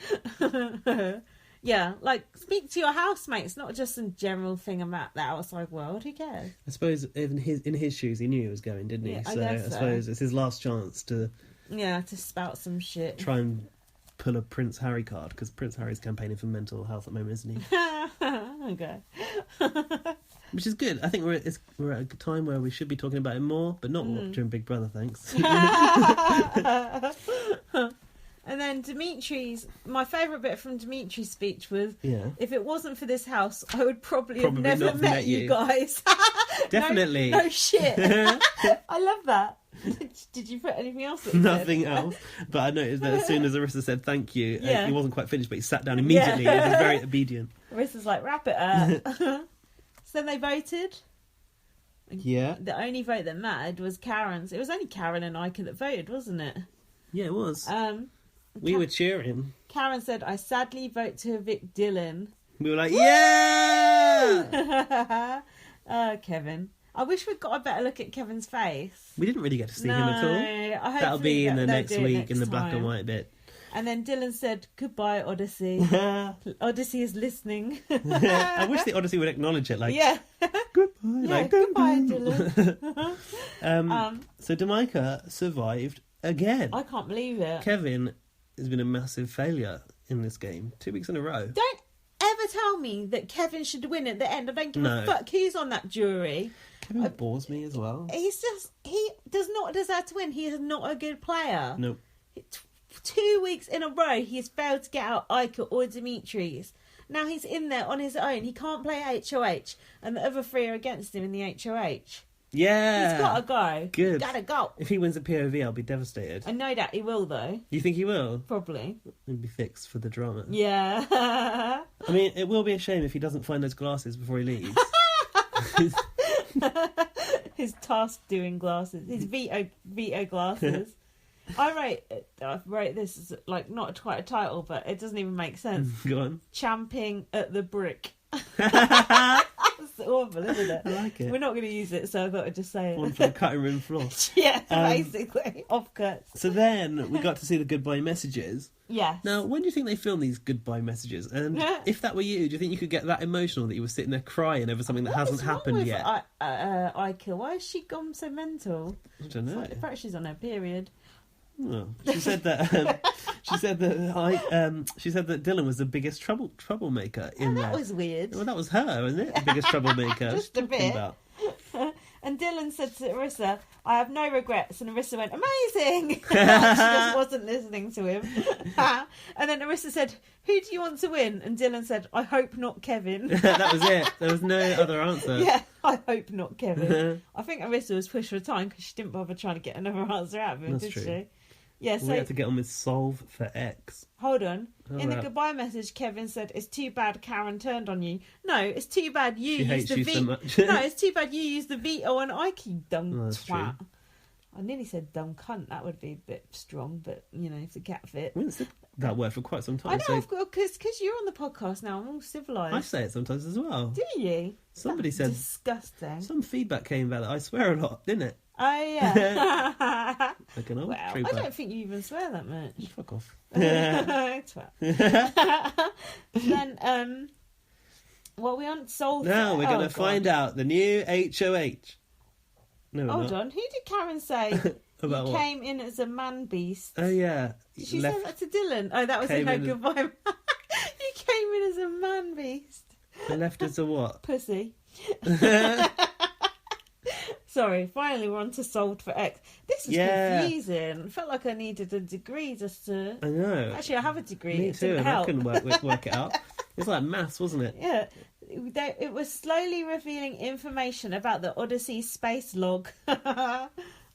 [SPEAKER 1] Yeah, like, speak to your housemates, not just some general thing about the outside world. Who cares?
[SPEAKER 2] I suppose in his shoes, he knew he was going, didn't he?
[SPEAKER 1] Yeah, I
[SPEAKER 2] So
[SPEAKER 1] guess
[SPEAKER 2] I
[SPEAKER 1] so.
[SPEAKER 2] suppose it's his last chance to
[SPEAKER 1] To spout some shit.
[SPEAKER 2] try and pull a Prince Harry card, because Prince Harry's campaigning for mental health at the moment, isn't he?
[SPEAKER 1] Okay.
[SPEAKER 2] Which is good. I think we're at a time where we should be talking about it more, but not during Big Brother, thanks.
[SPEAKER 1] And then my favourite bit from Dimitri's speech was, if it wasn't for this house, I would probably have never
[SPEAKER 2] not
[SPEAKER 1] met you guys.
[SPEAKER 2] Definitely.
[SPEAKER 1] No shit. I love that. Did you put anything else?
[SPEAKER 2] Nothing else. But I noticed that as soon as Arissa said thank you, he wasn't quite finished, but he sat down immediately. He was very obedient.
[SPEAKER 1] Arissa's like, wrap it up. So then they voted.
[SPEAKER 2] Yeah.
[SPEAKER 1] The only vote that mattered was Karen's. It was only Karen and Ika that voted, wasn't it?
[SPEAKER 2] Yeah, it was. We were cheering.
[SPEAKER 1] Karen said, I sadly vote to evict Dylan.
[SPEAKER 2] We were like, yeah!
[SPEAKER 1] Kevin. I wish we'd got a better look at Kevin's face.
[SPEAKER 2] We didn't really get to see him at all. That'll be in the next week, in the black and white bit.
[SPEAKER 1] And then Dylan said, goodbye, Odyssey. Odyssey is listening.
[SPEAKER 2] I wish the Odyssey would acknowledge it, goodbye.
[SPEAKER 1] Yeah, goodbye, Dylan.
[SPEAKER 2] So Jamaica survived again.
[SPEAKER 1] I can't believe it.
[SPEAKER 2] Kevin has been a massive failure in this game. 2 weeks in a row.
[SPEAKER 1] Don't ever tell me that Kevin should win at the end. I don't give a fuck who's on that jury.
[SPEAKER 2] Kevin bores me as well.
[SPEAKER 1] He does not deserve to win. He is not a good player.
[SPEAKER 2] Nope.
[SPEAKER 1] 2 weeks in a row, he has failed to get out Ika or Dimitri's. Now he's in there on his own. He can't play HOH, and the other three are against him in the HOH.
[SPEAKER 2] Yeah.
[SPEAKER 1] He's got to go.
[SPEAKER 2] Good.
[SPEAKER 1] He's got to go.
[SPEAKER 2] If he wins the POV, I'll be devastated.
[SPEAKER 1] I know that he will, though.
[SPEAKER 2] You think he will?
[SPEAKER 1] Probably.
[SPEAKER 2] It'll be fixed for the drama.
[SPEAKER 1] Yeah.
[SPEAKER 2] I mean, it will be a shame if he doesn't find those glasses before he leaves.
[SPEAKER 1] His task-doing glasses. His veto glasses. I wrote this as, not quite a title, but it doesn't even make sense.
[SPEAKER 2] Go on.
[SPEAKER 1] Champing at the brick. That's awful, isn't it?
[SPEAKER 2] I like it.
[SPEAKER 1] We're not going to use it, so I thought I'd just say it.
[SPEAKER 2] One for the cutting room floor.
[SPEAKER 1] Yeah, basically. Offcuts.
[SPEAKER 2] So then we got to see the goodbye messages.
[SPEAKER 1] Yes.
[SPEAKER 2] Now, when do you think they film these goodbye messages? And if that were you, do you think you could get that emotional that you were sitting there crying over something that hasn't happened yet?
[SPEAKER 1] Ika, why has she gone so mental?
[SPEAKER 2] I don't know.
[SPEAKER 1] In fact, she's on her period.
[SPEAKER 2] Well, she said that. She said that Dylan was the biggest troublemaker in there.
[SPEAKER 1] That was weird.
[SPEAKER 2] Well, that was her, wasn't it? The biggest troublemaker.
[SPEAKER 1] Just a bit. And Dylan said to Arissa, I have no regrets. And Arissa went, amazing! She just wasn't listening to him. And then Arissa said, who do you want to win? And Dylan said, I hope not Kevin.
[SPEAKER 2] That was it. There was no other answer.
[SPEAKER 1] Yeah, I hope not Kevin. I think Arissa was pushed for time because she didn't bother trying to get another answer out of him, did she? Yeah, so
[SPEAKER 2] we have to get on with solve for X.
[SPEAKER 1] Hold on. In the goodbye message, Kevin said, it's too bad Karen turned on you. No, it's too bad you used the veto. So much. No, it's too bad you used the veto on Ike, you dumb twat. True. I nearly said dumb cunt. That would be a bit strong, but, if the cat fit.
[SPEAKER 2] We haven't said that word for quite some time.
[SPEAKER 1] I know, because you're on the podcast now. I'm all civilised.
[SPEAKER 2] I say it sometimes as well.
[SPEAKER 1] Do you?
[SPEAKER 2] Somebody said...
[SPEAKER 1] disgusting.
[SPEAKER 2] Some feedback came about that I swear a lot, didn't it?
[SPEAKER 1] Oh, yeah.
[SPEAKER 2] Like an old
[SPEAKER 1] I don't think you even swear that much.
[SPEAKER 2] Fuck off.
[SPEAKER 1] Twat. Then, we aren't solved.
[SPEAKER 2] Now we're going to find out the new HOH. No,
[SPEAKER 1] hold on. Who did Karen say
[SPEAKER 2] about
[SPEAKER 1] came in as a man beast?
[SPEAKER 2] Oh, yeah.
[SPEAKER 1] Did she say that to Dylan? Oh, that was in her goodbye. You came in as a man beast.
[SPEAKER 2] Left as a what?
[SPEAKER 1] Pussy. Sorry, finally we're on to solved for X. This is confusing. I felt like I needed a degree just to...
[SPEAKER 2] I know.
[SPEAKER 1] Actually, I have a degree.
[SPEAKER 2] Me too, and I couldn't work it out. It's like maths, wasn't it?
[SPEAKER 1] Yeah. It was slowly revealing information about the Odyssey space log. I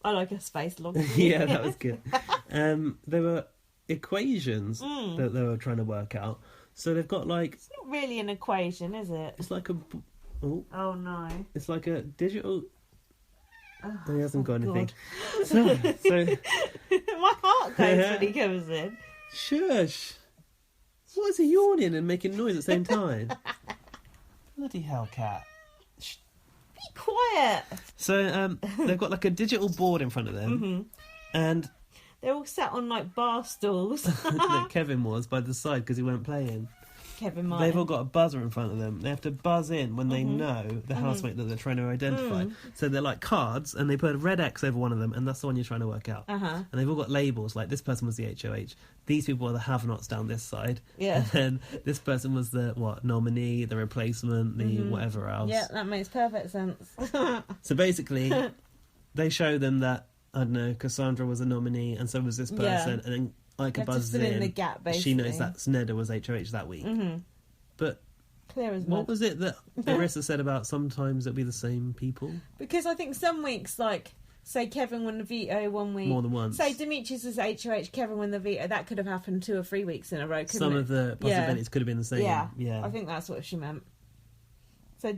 [SPEAKER 1] like a space log.
[SPEAKER 2] Yeah, that was good. There were equations that they were trying to work out. So they've got
[SPEAKER 1] It's not really an equation, is it?
[SPEAKER 2] It's like a...
[SPEAKER 1] Oh, no.
[SPEAKER 2] It's like a digital... he hasn't got anything.
[SPEAKER 1] God.
[SPEAKER 2] So
[SPEAKER 1] my heart goes when he comes in.
[SPEAKER 2] Shush. What is he yawning and making noise at the same time? Bloody hell, Cat.
[SPEAKER 1] Be quiet.
[SPEAKER 2] So they've got like a digital board in front of them, and
[SPEAKER 1] They're all sat on like bar stools.
[SPEAKER 2] that Kevin was by the side because he weren't playing.
[SPEAKER 1] Kevin Martin.
[SPEAKER 2] They've all got a buzzer in front of them. They have to buzz in when they know the housemate that they're trying to identify. So they're like cards, and they put a red X over one of them, and that's the one you're trying to work out. And they've all got labels, like this person was the HOH. These people are the have-nots down this side.
[SPEAKER 1] Yeah.
[SPEAKER 2] And then this person was the, nominee, the replacement, the whatever else.
[SPEAKER 1] Yeah, that makes perfect sense.
[SPEAKER 2] So basically, they show them that, I don't know, Cassandra was a nominee, and so was this person, and then Ica buzzes in.
[SPEAKER 1] the gap, basically.
[SPEAKER 2] She knows that Snedder was HOH that week. But
[SPEAKER 1] clear as
[SPEAKER 2] what
[SPEAKER 1] mud.
[SPEAKER 2] was it that Arissa said about sometimes it'll be the same people?
[SPEAKER 1] Because I think some weeks, like, say Kevin won the veto one week.
[SPEAKER 2] More than once.
[SPEAKER 1] Say Demetrius was HOH, Kevin won the veto. That could have happened 2 or 3 weeks in a row, couldn't
[SPEAKER 2] Some
[SPEAKER 1] it?
[SPEAKER 2] of the possibilities could have been the same. Yeah.
[SPEAKER 1] I think that's what she meant. So...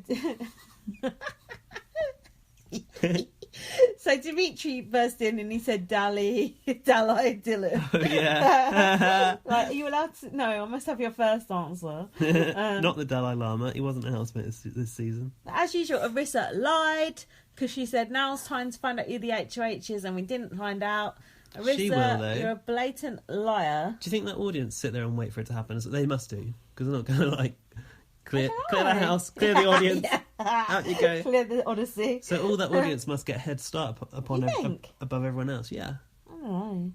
[SPEAKER 1] So Dimitri burst in and he said, Dalai Dylan.
[SPEAKER 2] Oh, yeah.
[SPEAKER 1] Like, are you allowed to... No, I must have your first answer.
[SPEAKER 2] Not the Dalai Lama. He wasn't a housemate this season.
[SPEAKER 1] As usual, Arissa lied because she said, now's time to find out who the HOH is, and we didn't find out. Arissa,
[SPEAKER 2] She will, though.
[SPEAKER 1] you're a blatant liar.
[SPEAKER 2] Do you think that audience sit there and wait for it to happen? They must do, because they're not going to, like, clear the house, clear the audience. Out you go.
[SPEAKER 1] Clear the Odyssey.
[SPEAKER 2] So all that audience must get a head start upon
[SPEAKER 1] You think?
[SPEAKER 2] above everyone else. Yeah.
[SPEAKER 1] I don't know.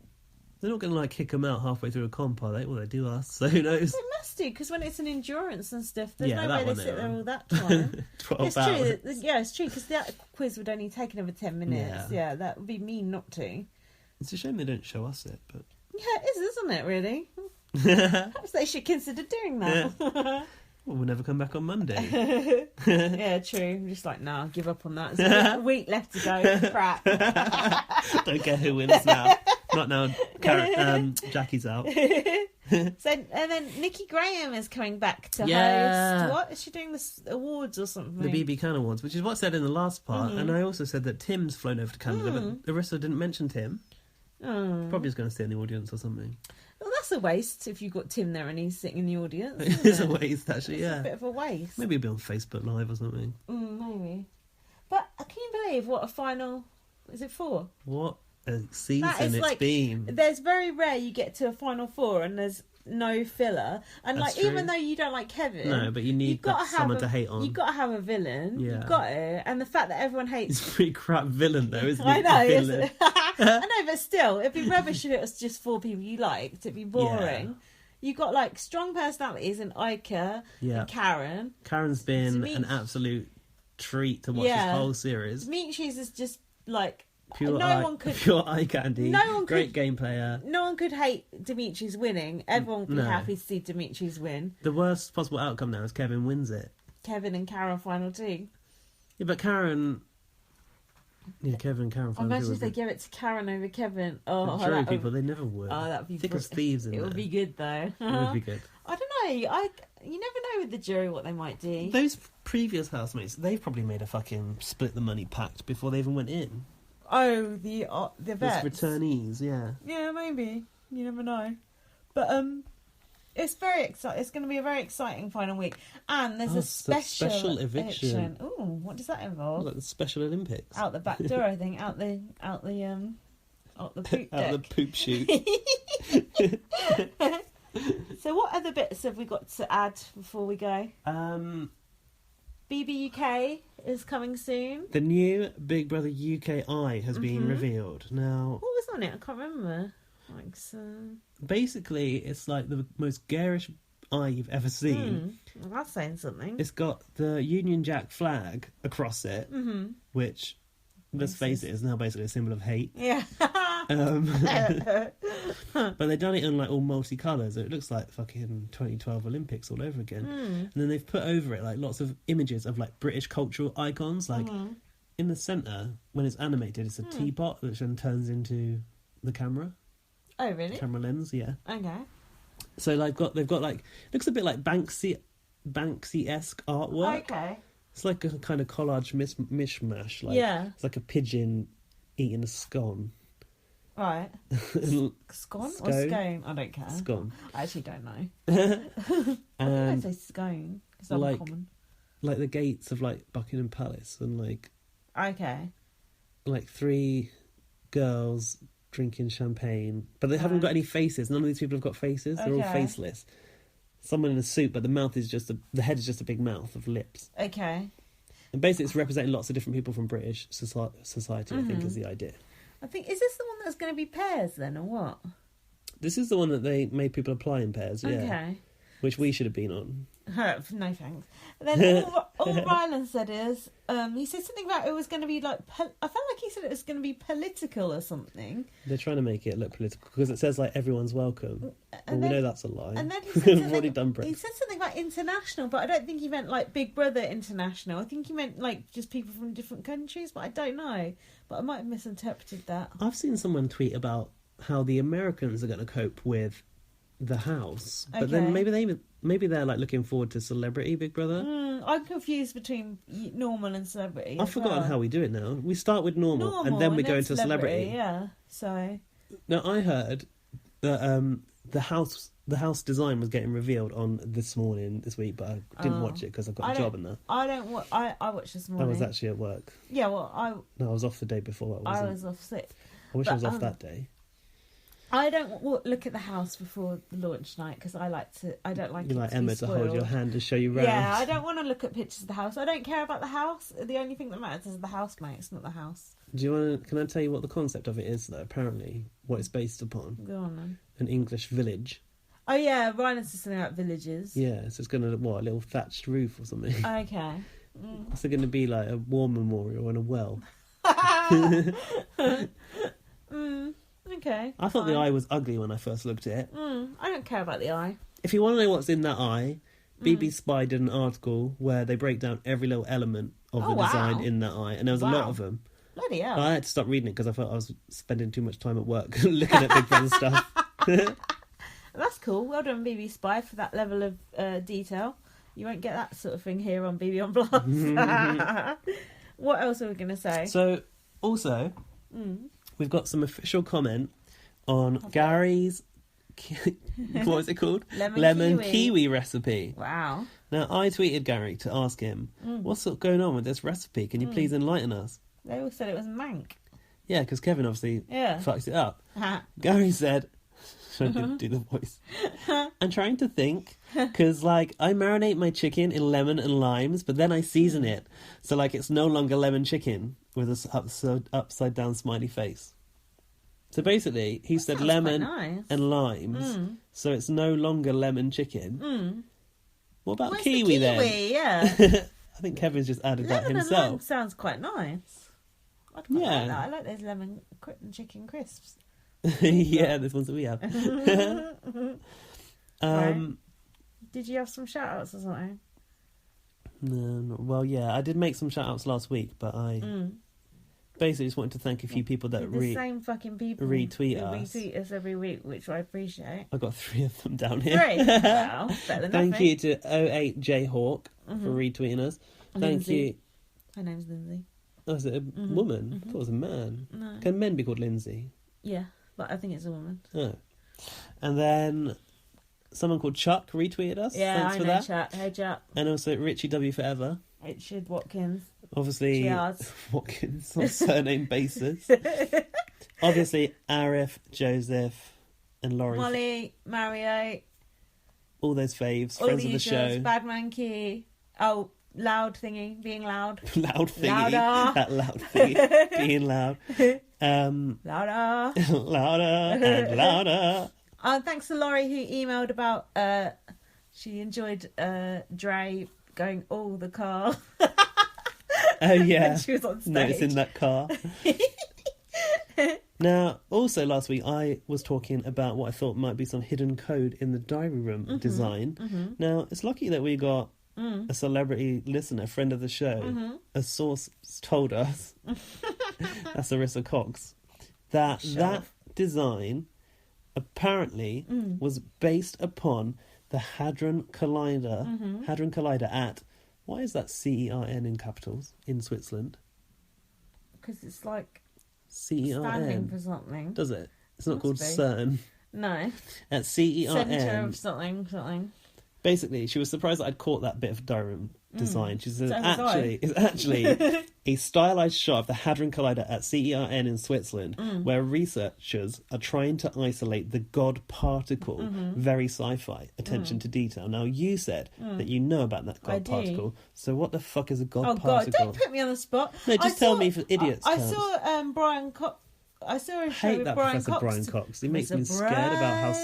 [SPEAKER 2] They're not going to, like, kick them out halfway through a comp, are they? Well, they do us, so who knows?
[SPEAKER 1] They must do, because when it's an endurance and stuff, there's
[SPEAKER 2] Yeah,
[SPEAKER 1] no
[SPEAKER 2] that
[SPEAKER 1] way they
[SPEAKER 2] one
[SPEAKER 1] sit
[SPEAKER 2] they
[SPEAKER 1] there
[SPEAKER 2] were.
[SPEAKER 1] all that time.
[SPEAKER 2] 12
[SPEAKER 1] It's
[SPEAKER 2] hours.
[SPEAKER 1] true. Yeah, it's true, because that quiz would only take another 10 minutes. Yeah, that would be mean not to.
[SPEAKER 2] It's a shame they don't show us it, but...
[SPEAKER 1] Yeah, it is, isn't it, really? Perhaps they should consider doing that.
[SPEAKER 2] Well, we'll never come back on Monday.
[SPEAKER 1] Yeah, true. I'm just like, nah, give up on that. There's a week left to go. Crap.
[SPEAKER 2] Don't care who wins now. Not now. Jackie's out.
[SPEAKER 1] And then Nikki Graham is coming back to
[SPEAKER 2] Yeah.
[SPEAKER 1] host. What? Is she doing this awards or something?
[SPEAKER 2] The BB Can Awards, which is what's said in the last part. And I also said that Tim's flown over to Canada, but Arissa didn't mention Tim. Probably is going to stay in the audience or something.
[SPEAKER 1] Well, that's a waste if you've got Tim there and he's sitting in the audience.
[SPEAKER 2] It is a waste, actually,
[SPEAKER 1] It's
[SPEAKER 2] yeah.
[SPEAKER 1] a bit of a waste.
[SPEAKER 2] Maybe it'll be on Facebook Live or something.
[SPEAKER 1] Maybe. But can you believe what a final... Is it 4?
[SPEAKER 2] What a season
[SPEAKER 1] That is
[SPEAKER 2] it's
[SPEAKER 1] like...
[SPEAKER 2] been.
[SPEAKER 1] There's very rare you get to a final 4 and there's no filler. And
[SPEAKER 2] That's
[SPEAKER 1] like, even
[SPEAKER 2] true.
[SPEAKER 1] though you don't like Kevin...
[SPEAKER 2] No, but you need
[SPEAKER 1] you've gotta
[SPEAKER 2] someone
[SPEAKER 1] have
[SPEAKER 2] to hate on.
[SPEAKER 1] You've got to have a villain.
[SPEAKER 2] Yeah.
[SPEAKER 1] You've got to. And the fact that everyone hates...
[SPEAKER 2] It's a pretty crap villain, though, isn't it?
[SPEAKER 1] I know.
[SPEAKER 2] Villain.
[SPEAKER 1] I know, but still, it'd be rubbish if it was just 4 people you liked. It'd be boring.
[SPEAKER 2] Yeah.
[SPEAKER 1] You've got like strong personalities in Ica
[SPEAKER 2] Yeah.
[SPEAKER 1] and Karen.
[SPEAKER 2] Karen's been
[SPEAKER 1] Dimitri-
[SPEAKER 2] an absolute treat to watch
[SPEAKER 1] Yeah.
[SPEAKER 2] this whole series.
[SPEAKER 1] Demetrius is just like...
[SPEAKER 2] Pure
[SPEAKER 1] no
[SPEAKER 2] eye candy.
[SPEAKER 1] no one
[SPEAKER 2] Great
[SPEAKER 1] could-
[SPEAKER 2] game player.
[SPEAKER 1] No one could hate Demetrius winning. Everyone would be
[SPEAKER 2] No.
[SPEAKER 1] happy to see Demetrius win.
[SPEAKER 2] The worst possible outcome now is Kevin wins it.
[SPEAKER 1] Kevin and Karen final 2.
[SPEAKER 2] Yeah, but Karen... Yeah, Kevin and Karen final
[SPEAKER 1] Imagine
[SPEAKER 2] two
[SPEAKER 1] if they
[SPEAKER 2] would be...
[SPEAKER 1] give it to Karen over Kevin. Oh,
[SPEAKER 2] Jury
[SPEAKER 1] that would-
[SPEAKER 2] people, they never would.
[SPEAKER 1] Oh, that'd be
[SPEAKER 2] Thick as thieves in
[SPEAKER 1] It
[SPEAKER 2] there.
[SPEAKER 1] would be good though.
[SPEAKER 2] It would be good.
[SPEAKER 1] I don't know. You never know with the jury what they might do.
[SPEAKER 2] Those previous housemates, they've probably made a fucking split the money pact before they even went in.
[SPEAKER 1] Oh, the
[SPEAKER 2] Those
[SPEAKER 1] vets.
[SPEAKER 2] returnees, yeah.
[SPEAKER 1] Yeah, maybe. You never know. But it's very exciting. It's going to be a very exciting final week, and there's a
[SPEAKER 2] it's a
[SPEAKER 1] special,
[SPEAKER 2] special eviction.
[SPEAKER 1] Ooh, what does that involve?
[SPEAKER 2] Like the Special Olympics.
[SPEAKER 1] Out the back door, I think. Out the poop
[SPEAKER 2] Out
[SPEAKER 1] deck.
[SPEAKER 2] the poop chute.
[SPEAKER 1] So, what other bits have we got to add before we go? BBUK is coming soon.
[SPEAKER 2] The new Big Brother UKI has been revealed. Now,
[SPEAKER 1] What was on it? I can't remember. Like so.
[SPEAKER 2] basically, it's like the most garish eye you've ever seen.
[SPEAKER 1] Well, that's saying something.
[SPEAKER 2] It's got the Union Jack flag across it, which, let's face it, is now basically a symbol of hate.
[SPEAKER 1] Yeah.
[SPEAKER 2] But they've done it in like all multicolours. It looks like fucking 2012 Olympics all over again. And then they've put over it like lots of images of like British cultural icons. Like in the centre, when it's animated, it's a teapot which then turns into the camera.
[SPEAKER 1] Oh, really?
[SPEAKER 2] Camera lens, yeah.
[SPEAKER 1] Okay.
[SPEAKER 2] So like they've got like, looks a bit like Banksy-esque artwork.
[SPEAKER 1] Okay.
[SPEAKER 2] It's like a kind of collage mishmash. Like,
[SPEAKER 1] Yeah.
[SPEAKER 2] It's like a pigeon eating a scone.
[SPEAKER 1] Right. Scone or
[SPEAKER 2] Scone?
[SPEAKER 1] scone? I don't care.
[SPEAKER 2] Scone.
[SPEAKER 1] I actually don't know. I
[SPEAKER 2] And
[SPEAKER 1] say scone because
[SPEAKER 2] like-
[SPEAKER 1] uncommon.
[SPEAKER 2] like the gates of like Buckingham Palace, and like
[SPEAKER 1] Okay.
[SPEAKER 2] 3 girls drinking champagne, but they haven't got any faces. None of these people have got faces. They're all
[SPEAKER 1] Okay.
[SPEAKER 2] faceless. Someone in a suit, but the mouth is the head is just a big mouth of lips.
[SPEAKER 1] Okay.
[SPEAKER 2] And basically, it's representing lots of different people from British society. I think is the idea.
[SPEAKER 1] I think, is this the one that's going to be pairs then, or what?
[SPEAKER 2] This is the one that they made people apply in pairs. Yeah.
[SPEAKER 1] Okay.
[SPEAKER 2] Which we should have been on.
[SPEAKER 1] No thanks. And then all Ryland said is, he said something about it was going to be like, I felt like he said it was going to be political or something.
[SPEAKER 2] They're trying to make it look political because it says like everyone's welcome.
[SPEAKER 1] And
[SPEAKER 2] we
[SPEAKER 1] then,
[SPEAKER 2] know that's a lie.
[SPEAKER 1] And then he said
[SPEAKER 2] We've
[SPEAKER 1] something,
[SPEAKER 2] already done Brexit.
[SPEAKER 1] he said something about international, but I don't think he meant like Big Brother international. I think he meant like just people from different countries, but I don't know. But I might have misinterpreted that.
[SPEAKER 2] I've seen someone tweet about how the Americans are going to cope with the house, but then maybe they're like looking forward to Celebrity Big Brother.
[SPEAKER 1] I'm confused between normal and celebrity.
[SPEAKER 2] I've forgotten how we do it now. We start with normal and then we go into celebrity.
[SPEAKER 1] Yeah. So
[SPEAKER 2] now I heard that the house design was getting revealed on this week, but I didn't watch it because I've got a job in there.
[SPEAKER 1] I watched this morning.
[SPEAKER 2] I was actually at work.
[SPEAKER 1] Yeah, well, I
[SPEAKER 2] was off the day before.
[SPEAKER 1] I was off sick.
[SPEAKER 2] I wish I was off that day.
[SPEAKER 1] I don't look at the house before the launch night because I don't like. You
[SPEAKER 2] like Emma to hold your hand and show you around.
[SPEAKER 1] Yeah, I don't want to look at pictures of the house. I don't care about the house. The only thing that matters is the housemates, not the house.
[SPEAKER 2] Can I tell you what the concept of it is, though? Apparently, what it's based upon.
[SPEAKER 1] Go on then.
[SPEAKER 2] An English village.
[SPEAKER 1] Oh yeah, Ryan said something about villages.
[SPEAKER 2] Yeah, so it's going to a little thatched roof or something.
[SPEAKER 1] Okay.
[SPEAKER 2] It's going to be like a war memorial and a well.
[SPEAKER 1] Okay.
[SPEAKER 2] I thought the eye was ugly when I first looked at it.
[SPEAKER 1] I don't care about the eye.
[SPEAKER 2] If you want to know what's in that eye, BB Spy did an article where they break down every little element of the design in that eye, and there was a lot of them.
[SPEAKER 1] Bloody hell.
[SPEAKER 2] But I had to stop reading it because I felt I was spending too much time at work looking at Big Brother stuff.
[SPEAKER 1] That's cool. Well done, BB Spy, for that level of detail. You won't get that sort of thing here on BB on Blast. What else are we going to say?
[SPEAKER 2] So, also, we've got some official comment on Gary's, what was it called? Lemon kiwi recipe.
[SPEAKER 1] Wow.
[SPEAKER 2] Now, I tweeted Gary to ask him, what's going on with this recipe? Can you please enlighten us?
[SPEAKER 1] They all said it was mank.
[SPEAKER 2] Yeah, because Kevin obviously fucks it up.
[SPEAKER 1] Uh-huh.
[SPEAKER 2] Gary said, I didn't do the voice. I'm trying to think, because like I marinate my chicken in lemon and limes, but then I season it, so like it's no longer lemon chicken with a upside down smiley face. So basically, he said lemon and limes, so it's no longer lemon chicken. What about kiwi then?
[SPEAKER 1] Yeah.
[SPEAKER 2] I think Kevin's just added
[SPEAKER 1] lemon
[SPEAKER 2] that himself.
[SPEAKER 1] And lime sounds quite nice. I'd quite like that. I like those lemon and chicken crisps.
[SPEAKER 2] Yeah, there's ones that we have.
[SPEAKER 1] Right. Did you have some shout outs or something?
[SPEAKER 2] No, well, yeah, I did make some shout outs last week, but I basically just wanted to thank a few people that
[SPEAKER 1] the same fucking people
[SPEAKER 2] retweet
[SPEAKER 1] who
[SPEAKER 2] us.
[SPEAKER 1] retweet us every week, which I appreciate.
[SPEAKER 2] I got 3 of them down here.
[SPEAKER 1] 3? Wow, better than
[SPEAKER 2] Thank
[SPEAKER 1] nothing.
[SPEAKER 2] you to 08J Hawk for retweeting us. Thank you.
[SPEAKER 1] Her name's Lindsay.
[SPEAKER 2] Oh, is it a woman? I thought it was a man.
[SPEAKER 1] No.
[SPEAKER 2] Can men be called Lindsay?
[SPEAKER 1] Yeah, but I think it's a woman.
[SPEAKER 2] Oh. And then someone called Chuck retweeted us.
[SPEAKER 1] Yeah,
[SPEAKER 2] Thanks
[SPEAKER 1] I
[SPEAKER 2] for
[SPEAKER 1] know
[SPEAKER 2] that.
[SPEAKER 1] Chuck. Hey, Chuck.
[SPEAKER 2] And also Richie W Forever.
[SPEAKER 1] Richard Watkins.
[SPEAKER 2] Obviously,
[SPEAKER 1] Cheers.
[SPEAKER 2] Watkins on surname basis. Obviously, Arif, Joseph, and Laurie.
[SPEAKER 1] Molly, Mario.
[SPEAKER 2] All those faves,
[SPEAKER 1] All
[SPEAKER 2] friends
[SPEAKER 1] the
[SPEAKER 2] of the
[SPEAKER 1] usuals,
[SPEAKER 2] show.
[SPEAKER 1] Bad Monkey. Oh, loud thingy, being loud.
[SPEAKER 2] Loud thingy.
[SPEAKER 1] Louder.
[SPEAKER 2] That loud thingy. Being loud.
[SPEAKER 1] Louder.
[SPEAKER 2] Louder and louder.
[SPEAKER 1] Thanks to Laurie who emailed about she enjoyed Dre going all the car.
[SPEAKER 2] Oh yeah.
[SPEAKER 1] She was on stage.
[SPEAKER 2] Noticing that car. Now, also last week I was talking about what I thought might be some hidden code in the diary room design. Now, it's lucky that we got a celebrity listener, friend of the show. A source told us, that's Arissa Cox, that design apparently was based upon the Hadron Collider at, why is that CERN in capitals in Switzerland?
[SPEAKER 1] Because it's like
[SPEAKER 2] CERN.
[SPEAKER 1] standing for something.
[SPEAKER 2] Does it? It's not
[SPEAKER 1] Must
[SPEAKER 2] called
[SPEAKER 1] be.
[SPEAKER 2] CERN.
[SPEAKER 1] No.
[SPEAKER 2] At CERN.
[SPEAKER 1] Centre of something.
[SPEAKER 2] Basically, she was surprised that I'd caught that bit of diary room design. She says,
[SPEAKER 1] So was I.
[SPEAKER 2] it's actually a stylized shot of the Hadron Collider at CERN in Switzerland, where researchers are trying to isolate the God particle. Very sci-fi, attention to detail. Now, you said that you know about that God particle. So what the fuck is a God particle?
[SPEAKER 1] God, don't put me on the spot.
[SPEAKER 2] No, just tell me for idiots.
[SPEAKER 1] I saw Brian Cox. I saw a show with Brian Cox.
[SPEAKER 2] Brian Cox. He makes me scared about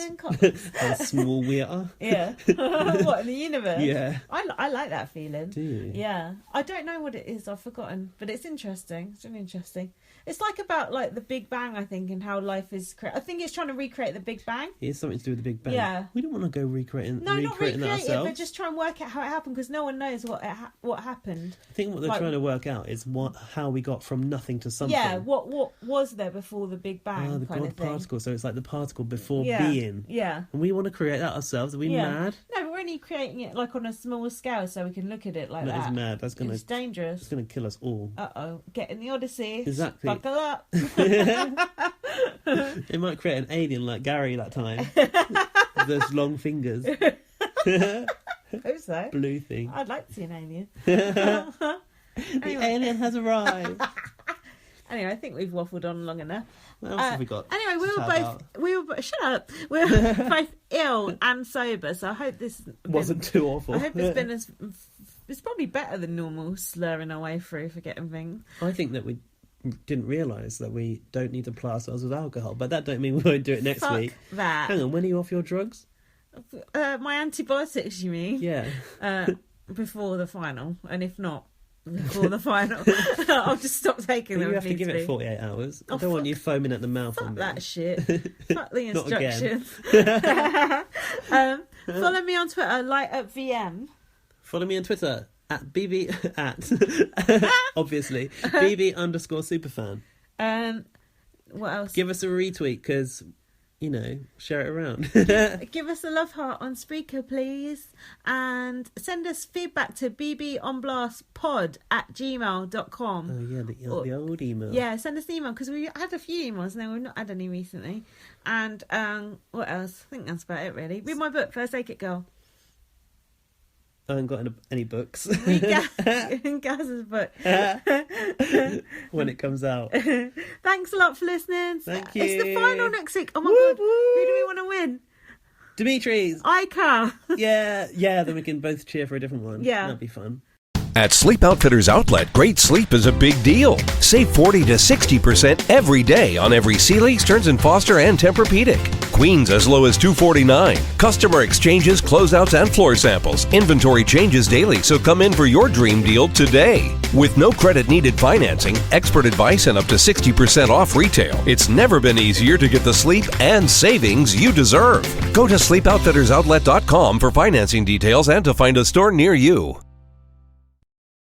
[SPEAKER 2] how small we are.
[SPEAKER 1] Yeah. What, in the universe?
[SPEAKER 2] Yeah.
[SPEAKER 1] I like that feeling.
[SPEAKER 2] Do you?
[SPEAKER 1] Yeah. I don't know what it is. I've forgotten. But it's interesting. It's really interesting. It's like about like the Big Bang, I think, and how life is I think it's trying to recreate the Big Bang.
[SPEAKER 2] It's something to do with the Big Bang.
[SPEAKER 1] Yeah.
[SPEAKER 2] We don't want to go recreating
[SPEAKER 1] not recreate
[SPEAKER 2] that ourselves.
[SPEAKER 1] it, but just try and work out how it happened, because no one knows what happened.
[SPEAKER 2] I think what they're trying to work out is how we got from nothing to something.
[SPEAKER 1] Yeah, what was there before the Big Bang?
[SPEAKER 2] The
[SPEAKER 1] kind
[SPEAKER 2] God
[SPEAKER 1] of thing.
[SPEAKER 2] particle. So it's like the particle before being.
[SPEAKER 1] Yeah.
[SPEAKER 2] And we want to create that ourselves. Are we mad?
[SPEAKER 1] No, but we're only creating it like on a small scale so we can look at it like that.
[SPEAKER 2] That is mad. It's
[SPEAKER 1] dangerous.
[SPEAKER 2] It's going to kill us all.
[SPEAKER 1] Uh-oh. Get in the Odyssey.
[SPEAKER 2] Exactly.
[SPEAKER 1] Buckle up.
[SPEAKER 2] It might create an alien like Gary that time. With those long fingers.
[SPEAKER 1] Hope so.
[SPEAKER 2] Blue thing.
[SPEAKER 1] I'd like to see an alien.
[SPEAKER 2] The alien has arrived.
[SPEAKER 1] Anyway, I think we've waffled on long enough.
[SPEAKER 2] What else have we got?
[SPEAKER 1] Anyway, we were both shut up. We were both ill and sober, so I hope this
[SPEAKER 2] wasn't too awful.
[SPEAKER 1] I hope it's been it's probably better than normal, slurring our way through, forgetting things.
[SPEAKER 2] I think that we didn't realise that we don't need to ply ourselves with alcohol, but that don't mean we won't do it next week.
[SPEAKER 1] That.
[SPEAKER 2] Hang on, when are you off your drugs?
[SPEAKER 1] My antibiotics, you mean?
[SPEAKER 2] Yeah.
[SPEAKER 1] Before the final, and if not, before the final, I'll just stop taking them.
[SPEAKER 2] You have to give it 48 hours. I don't want you foaming at the mouth on me.
[SPEAKER 1] That shit. Fuck the instructions. Follow me on Twitter, light@VM.
[SPEAKER 2] Follow me on Twitter at BB obviously BB_superfan.
[SPEAKER 1] What else?
[SPEAKER 2] Give us a retweet, because share it around.
[SPEAKER 1] Give us a love heart on Spreaker, please, and send us feedback to bbonblastpod@gmail.com.
[SPEAKER 2] Oh yeah, the old email.
[SPEAKER 1] Yeah, send us an email, because we had a few emails and then we've not had any recently. And what else? I think that's about it, really. Read my book, First Aid Kit Girl.
[SPEAKER 2] I haven't got any books.
[SPEAKER 1] Read Gaz's book.
[SPEAKER 2] When it comes out.
[SPEAKER 1] Thanks a lot for listening.
[SPEAKER 2] Thank you.
[SPEAKER 1] It's the final next week. Oh my God. Who do we want to win?
[SPEAKER 2] Dimitri's.
[SPEAKER 1] Ica.
[SPEAKER 2] Yeah, then we can both cheer for a different one.
[SPEAKER 1] Yeah.
[SPEAKER 2] That'd be fun.
[SPEAKER 3] At Sleep Outfitters Outlet, great sleep is a big deal. Save 40 to 60% every day on every Sealy, Stearns & Foster, and Tempur-Pedic. Queens as low as $249. Customer exchanges, closeouts, and floor samples. Inventory changes daily, so come in for your dream deal today. With no credit needed financing, expert advice, and up to 60% off retail, it's never been easier to get the sleep and savings you deserve. Go to sleepoutfittersoutlet.com for financing details and to find a store near you.